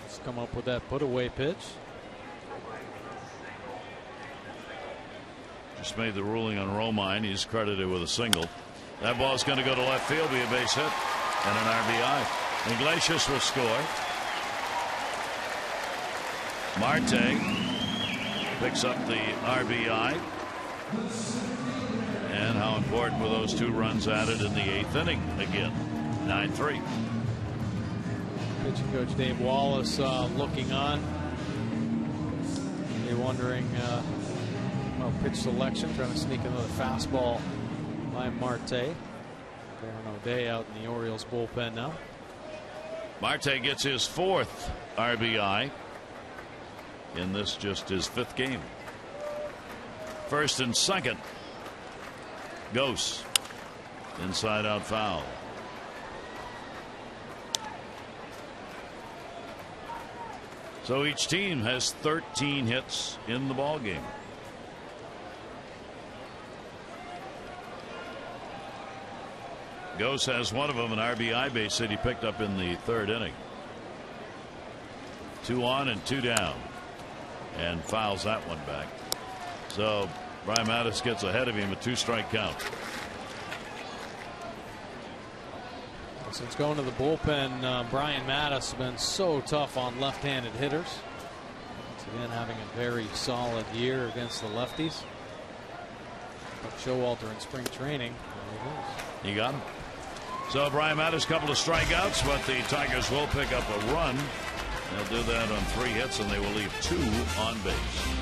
Let's come up with that put-away pitch. Just made the ruling on Romine. He's credited with a single. That ball's going to go to left field, be a base hit, and an RBI. Iglesias will score. Marte picks up the RBI. And how important were those 2 runs added in the 8th inning again? 9-3. Pitching coach Dave Wallace looking on. They're wondering about pitch selection, trying to sneak another fastball by Marte. Baron O'Day out in the Orioles bullpen now. Marte gets his 4th RBI in this, just his 5th game. 1st and 2nd. Ghosts. Inside out foul. So each team has 13 hits in the ball game. Ghost has one of them, an RBI base hit he picked up in the 3rd inning. 2 on and 2 down, and fouls that one back. So Brian Mattis gets ahead of him, a 2-strike count. Since going to the bullpen, Brian Mattis has been so tough on left-handed hitters. Once again, having a very solid year against the lefties. But Showalter in spring training. He got him. So Brian Mattis, couple of strikeouts, but the Tigers will pick up a run. They'll do that on 3 hits, and they will leave 2 on base.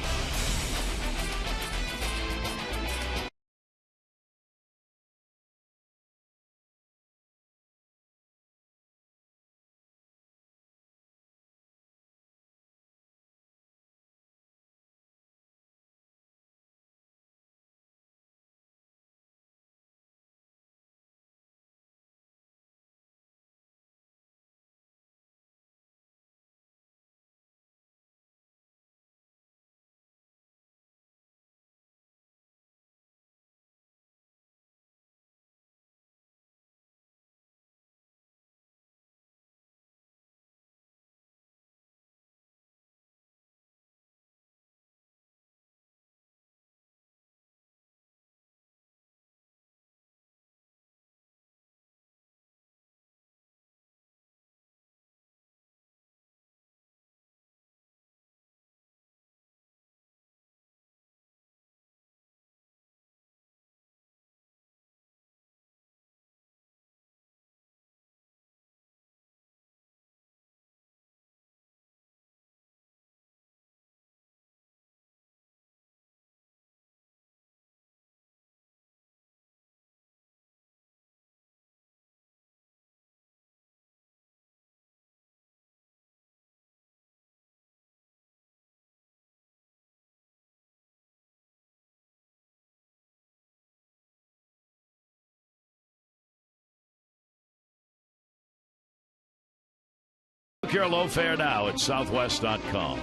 Book your low fare now at southwest.com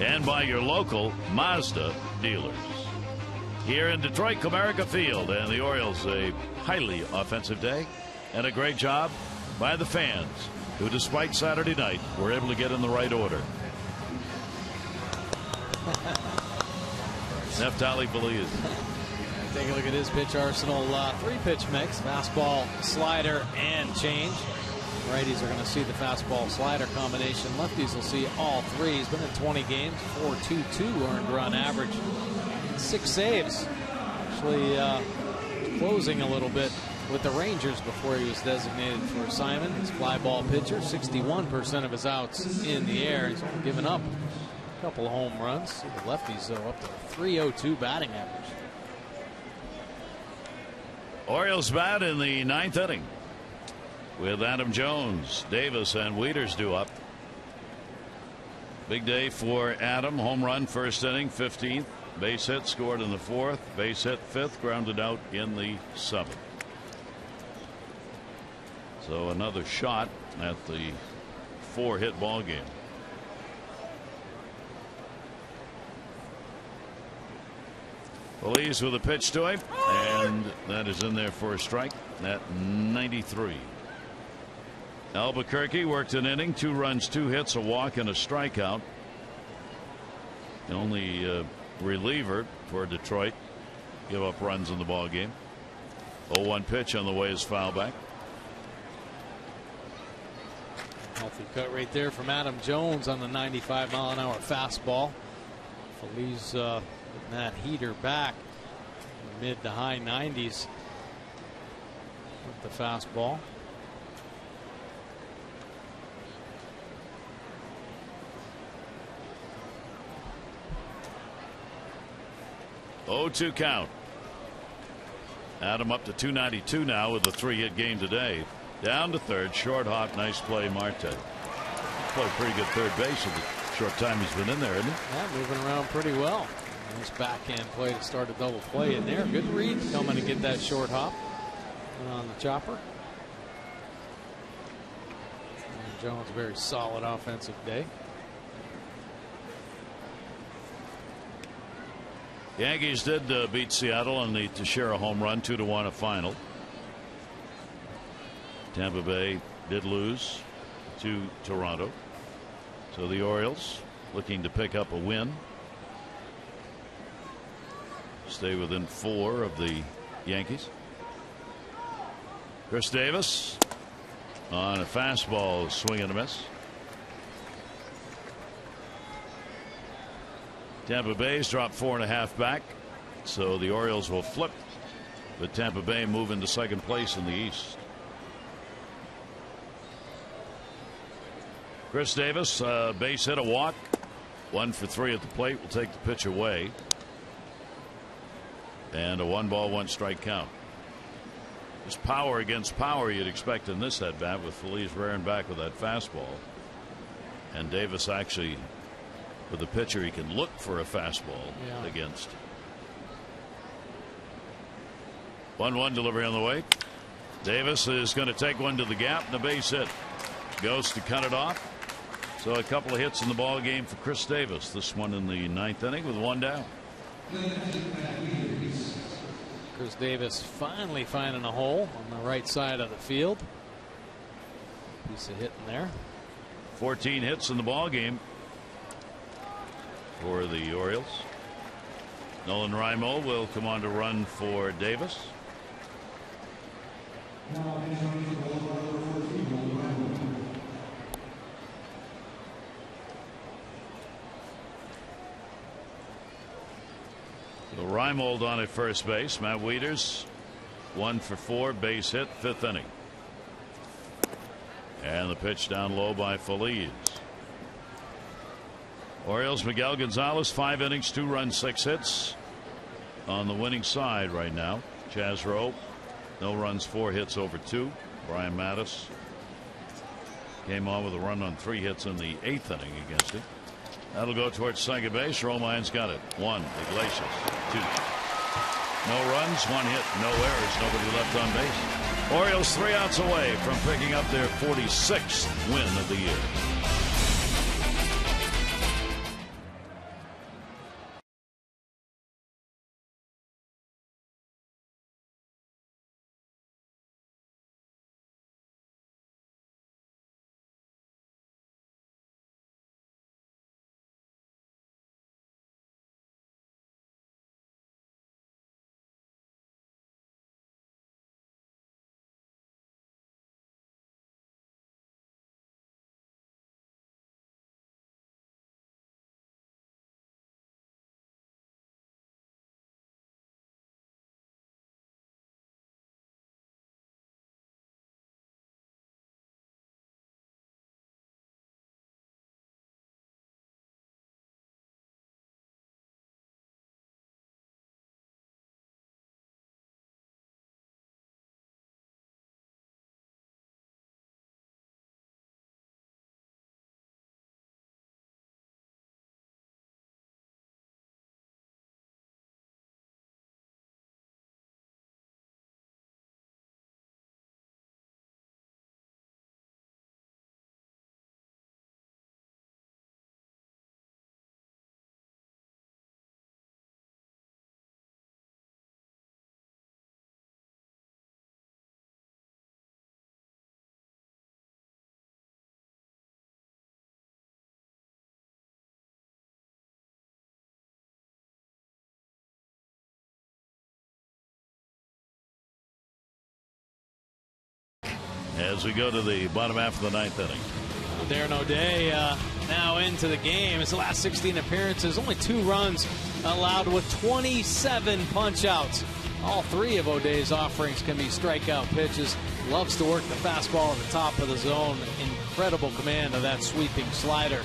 and by your local Mazda dealers. Here in Detroit, Comerica Field, and the Orioles, a highly offensive day and a great job by the fans who, despite Saturday night, were able to get in the right order. Neftali Feliz. Take a look at his pitch arsenal. 3-pitch mix, fastball, slider, and change. Righties are going to see the fastball slider combination. Lefties will see all three. He's been in 20 games, 4.22 earned run average, 6 saves. Actually closing a little bit with the Rangers before he was designated for assignment. He's a fly ball pitcher, 61% of his outs in the air. He's only given up a couple of home runs. The lefties, though, up to 302 batting average. Orioles bat in the 9th inning with Adam Jones, Davis, and Wieters due up. Big day for Adam. Home run first inning, 15th. Base hit scored in the 4th. Base hit 5th. Grounded out in the 7th. So another shot at the 4-hit ball game. Phillies with a pitch to him, and that is in there for a strike at 93. Albuquerque worked an inning, 2 runs, 2 hits, a walk, and a strikeout. The only reliever for Detroit give up runs in the ball game. 0-1 pitch on the way is foul back. Healthy cut right there from Adam Jones on the 95-mile-an-hour fastball. Phillies getting that heater back, mid to high 90s with the fastball. Oh, 2 count. Adam up to 292 now with a 3-hit game today. Down to third, short hop, nice play, Marte. Played pretty good third base in the short time he's been in there, isn't he? Yeah, moving around pretty well. Nice backhand play to start a double play in there. Good read coming to get that short hop on the chopper. And Jones, a very solid offensive day. Yankees did beat Seattle on the Teixeira home run, 2-1 a final. Tampa Bay did lose to Toronto. So the Orioles looking to pick up a win. Stay within 4 of the Yankees. Chris Davis on a fastball, swing and a miss. Tampa Bay's dropped 4.5 back, so the Orioles will flip, but Tampa Bay move into second place in the East. Chris Davis, base hit, a walk, 1 for 3 at the plate, will take the pitch away, and a 1-ball 1-strike count. Just power against power you'd expect in this at bat, with Phillies rearing back with that fastball, and Davis actually, with a pitcher he can look for a fastball against. 1-1 delivery on the way. Davis is going to take one to the gap, and a base hit goes to cut it off. So a couple of hits in the ball game for Chris Davis. This one in the 9th inning with 1 down. Chris Davis finally finding a hole on the right side of the field. Piece of hitting there. 14 hits in the ball game for the Orioles. Nolan Raimo will come on to run for Davis. So Reimold on at first base. Matt Wieters 1 for 4, base hit, 5th inning. And the pitch down low by Phillies. Orioles, Miguel Gonzalez, 5 innings, 2 runs, 6 hits on the winning side right now. Chaz Rowe, no runs, 4 hits over 2. Brian Mattis came on with a run on 3 hits in the 8th inning against him. That'll go towards second base. Romine's got it. 1. Iglesias. 2. No runs, 1 hit, no errors, nobody left on base. Orioles 3 outs away from picking up their 46th win of the year. as we go to the bottom half of the ninth inning. Darren O'Day now into the game. His last 16 appearances, only 2 runs allowed with 27 punch-outs. All 3 of O'Day's offerings can be strikeout pitches. Loves to work the fastball at the top of the zone. Incredible command of that sweeping slider.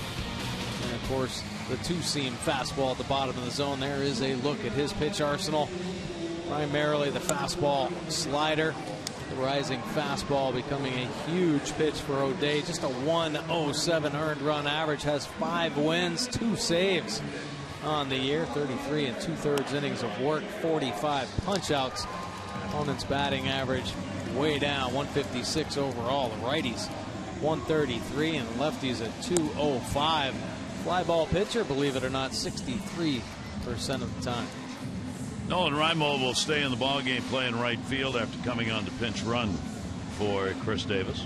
And, of course, the two-seam fastball at the bottom of the zone. There is a look at his pitch arsenal. Primarily the fastball slider. The rising fastball becoming a huge pitch for O'Day. Just a 107 earned run average. Has 5 wins, 2 saves on the year. 33 2/3 innings of work. 45 punch-outs. Opponent's batting average way down. 156 overall. The righties 133 and the lefties at 205. Fly ball pitcher, believe it or not, 63% of the time. Nolan Reimold will stay in the ballgame playing right field after coming on to pinch run for Chris Davis.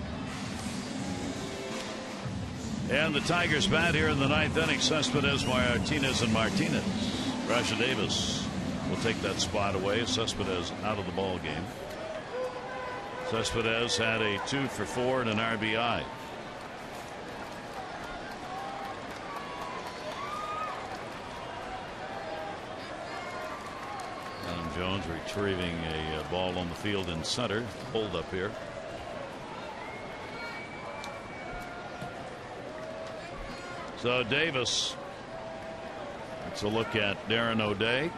And the Tigers bat here in the ninth inning. Cespedes, Martinez, and Martinez. Rasha Davis will take that spot away. Cespedes out of the ballgame. Cespedes had a 2 for 4 and an RBI. Adam Jones retrieving a ball on the field in center. Hold up here. So Davis. Let's a look at Darren O'Day.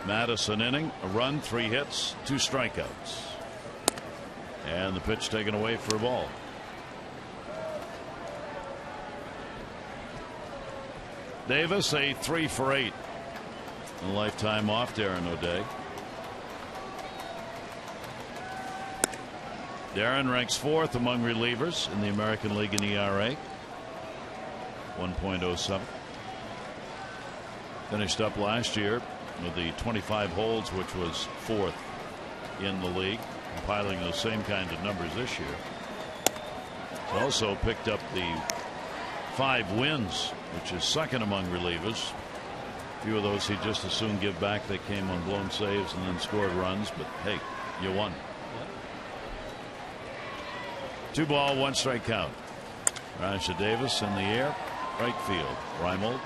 Madison inning, a run, 3 hits, 2 strikeouts. And the pitch taken away for a ball. Davis a 3 for 8. A lifetime off Darren O'Day. Darren ranks 4th among relievers in the American League in ERA. 1.07. Finished up last year with the 25 holds, which was 4th in the league, compiling those same kind of numbers this year. Also picked up the 5 wins, which is 2nd among relievers. A few of those he'd just as soon give back. They came on blown saves and then scored runs, but hey, you won. 2 ball, 1 strike count. Rasha Davis in the air, right field. Reimold.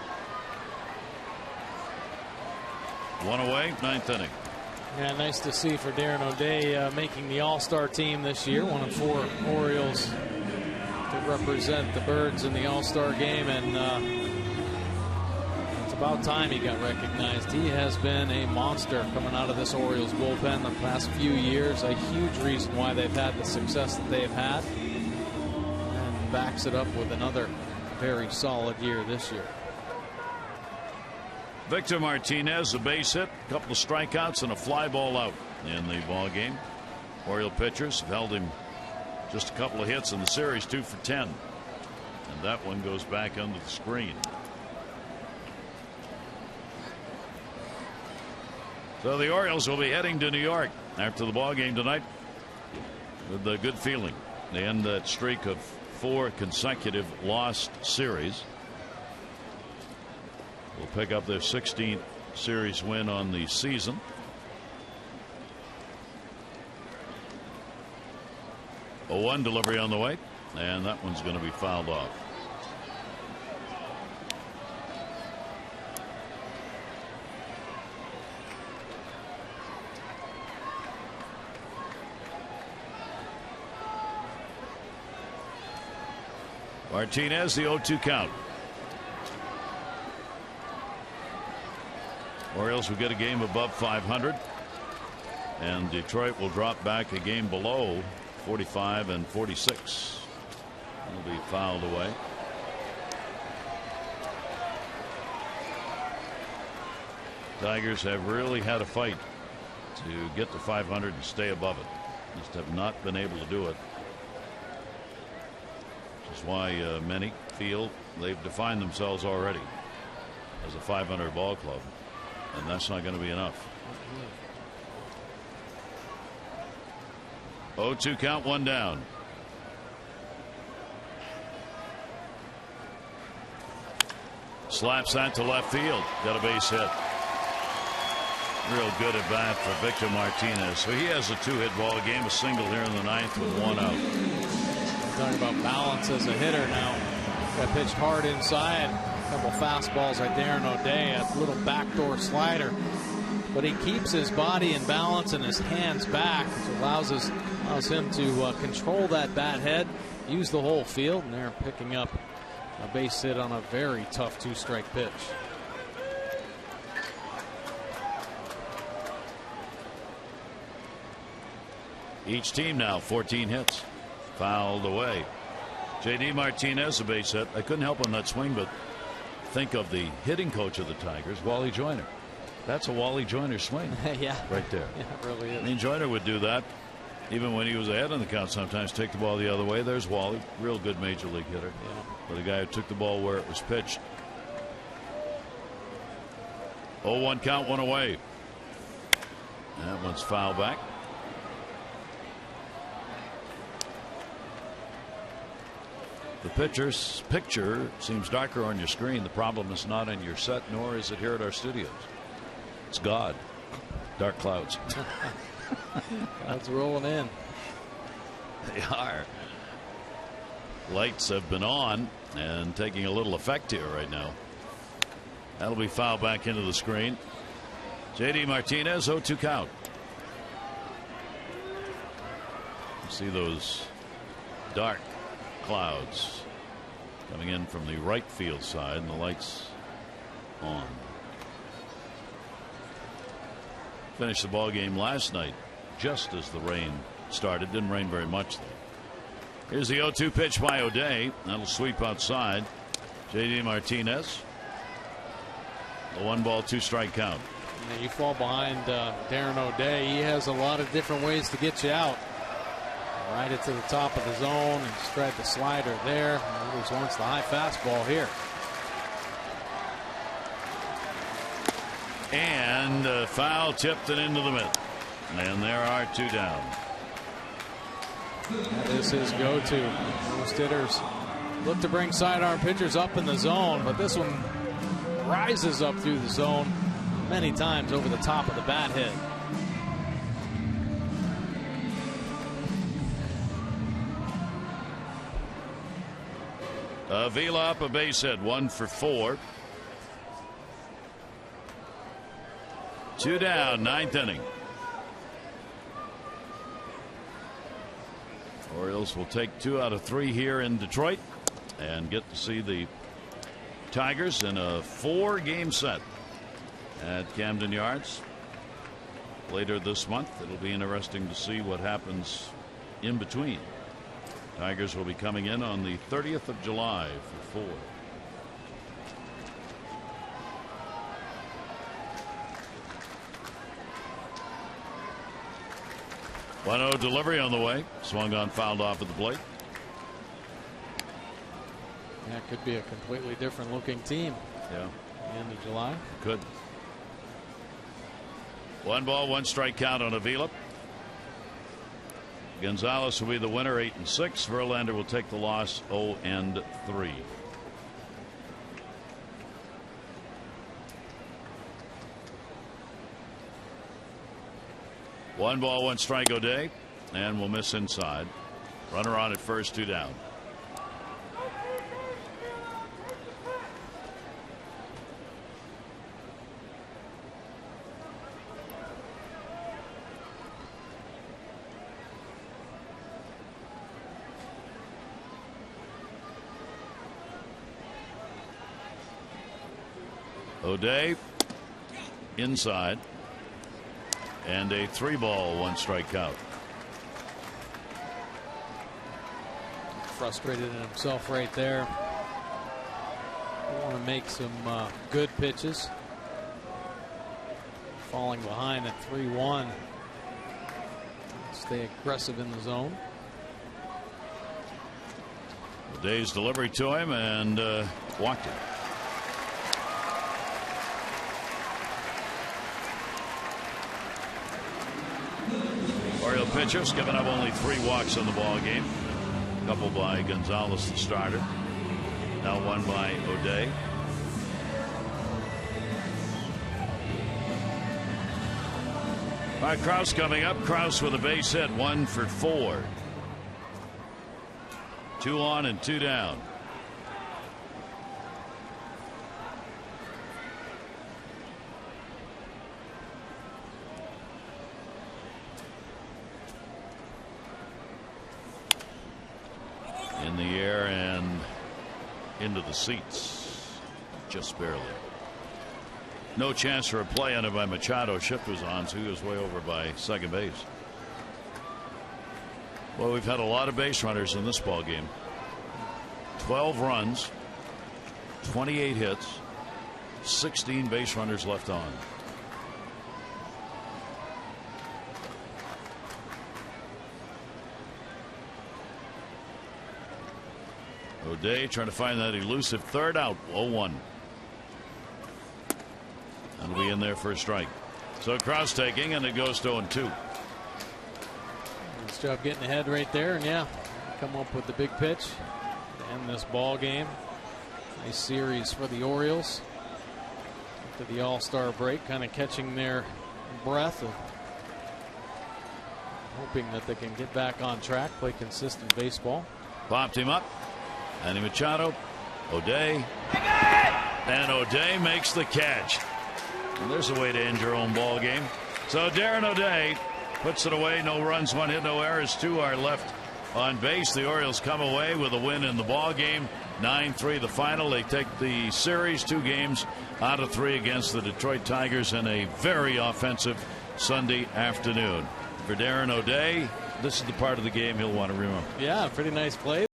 1 away, 9th inning. Yeah, nice to see for Darren O'Day making the All-Star team this year. 1 of 4 Orioles to represent the Birds in the All-Star game, and it's about time he got recognized. He has been a monster coming out of this Orioles bullpen the past few years. A huge reason why they've had the success that they've had, and backs it up with another very solid year this year. Victor Martinez, a base hit, a couple of strikeouts, and a fly ball out in the ball game. Oriole pitchers have held him just a couple of hits in the series, 2 for 10, and that one goes back under the screen. So the Orioles will be heading to New York after the ball game tonight with a good feeling. They end that streak of 4 consecutive lost series. Will pick up their 16th series win on the season. A 1 delivery on the way, and that one's going to be fouled off. Martinez, the 0-2 count. Orioles will get a game above 500, and Detroit will drop back a game below 45 and 46. Will be fouled away. Tigers have really had a fight to get to 500 and stay above it. Just have not been able to do it. Which is why many feel they've defined themselves already as a 500 ball club. And that's not going to be enough. 0-2 count, 1 down. Slaps that to left field. Got a base hit. Real good at bat for Victor Martinez. So he has a 2-hit ball game, a single here in the 9th with 1 out. Talking about balance as a hitter now. Got pitched hard inside. A couple fastballs by Darren O'Day. A little backdoor slider. But he keeps his body in balance and his hands back, which allows him to control that bat head, use the whole field, and they're picking up a base hit on a very tough 2-strike pitch. Each team now 14 hits. Fouled away. J.D. Martinez, a base hit. I couldn't help on that swing, but think of the hitting coach of the Tigers, Wally Joyner. That's a Wally Joyner swing. Yeah. Right there. Yeah, it really is. I mean, Joyner would do that even when he was ahead on the count, sometimes take the ball the other way. There's Wally, real good major league hitter. Yeah. But a guy who took the ball where it was pitched. 0-1 count, 1 away. That one's foul back. The pitcher's picture seems darker on your screen. The problem is not in your set, nor is it here at our studios. It's God. Dark clouds. Clouds rolling in. They are. Lights have been on and taking a little effect here right now. That'll be fouled back into the screen. J.D. Martinez, 0-2 count. You see those dark clouds coming in from the right field side, and the lights on. Finished the ball game last night just as the rain started. Didn't rain very much though. Here's the 0-2 pitch by O'Day. That'll sweep outside. J.D. Martinez. A 1-ball 2-strike count. You fall behind Darren O'Day. He has a lot of different ways to get you out. Ride it to the top of the zone and spread the slider there. He always wants the high fastball here. And foul tipped it into the middle. And there are 2 down. That is his go-to. Most hitters look to bring sidearm pitchers up in the zone, but this one rises up through the zone many times over the top of the bat head. Avila up a base hit, 1 for 4. 2 down, 9th inning. Orioles will take 2 out of 3 here in Detroit and get to see the Tigers in a 4-game set at Camden Yards later this month. It'll be interesting to see what happens in between. Tigers will be coming in on the 30th of July for 4. One-0 delivery on the way. Swung on, fouled off at the plate. That could be a completely different looking team. Yeah. At the end of July. Could. 1 ball, 1 strike count on Avila. Gonzalez will be the winner, 8-6. Verlander will take the loss, 0-3. One ball, 1 strike O'Day, and will miss inside. Runner on at first, 2 down. O'Day inside, and a 3 ball, 1 strike count. Frustrated in himself right there. Want to make some good pitches. Falling behind at 3-1. Stay aggressive in the zone. O'Day's delivery to him, and walked it. Oriole pitchers giving up only 3 walks in the ball game. A couple by Gonzalez, the starter. Now 1 by O'Day. All right, Krause coming up. Krause with a base hit, 1 for 4. 2 on and 2 down. In the air and into the seats. Just barely. No chance for a play on it by Machado. Shift was on, so he was way over by second base. Well, we've had a lot of base runners in this ball game. 12 runs, 28 hits, 16 base runners left on. O'Day trying to find that elusive third out. 0-1. That'll be in there for a strike. So Krause taking, and it goes to 0-2. Nice job getting ahead right there, and yeah, come up with the big pitch to end this ball game. Nice series for the Orioles after the All-Star break, kind of catching their breath and hoping that they can get back on track, play consistent baseball. Popped him up. Manny Machado, O'Day, and O'Day makes the catch. And there's a way to end your own ball game. So Darren O'Day puts it away. No runs, 1 hit, no errors. 2 are left on base. The Orioles come away with a win in the ball game. 9-3 the final. They take the series 2 games out of 3 against the Detroit Tigers in a very offensive Sunday afternoon. For Darren O'Day, this is the part of the game he'll want to remember. Yeah, pretty nice play.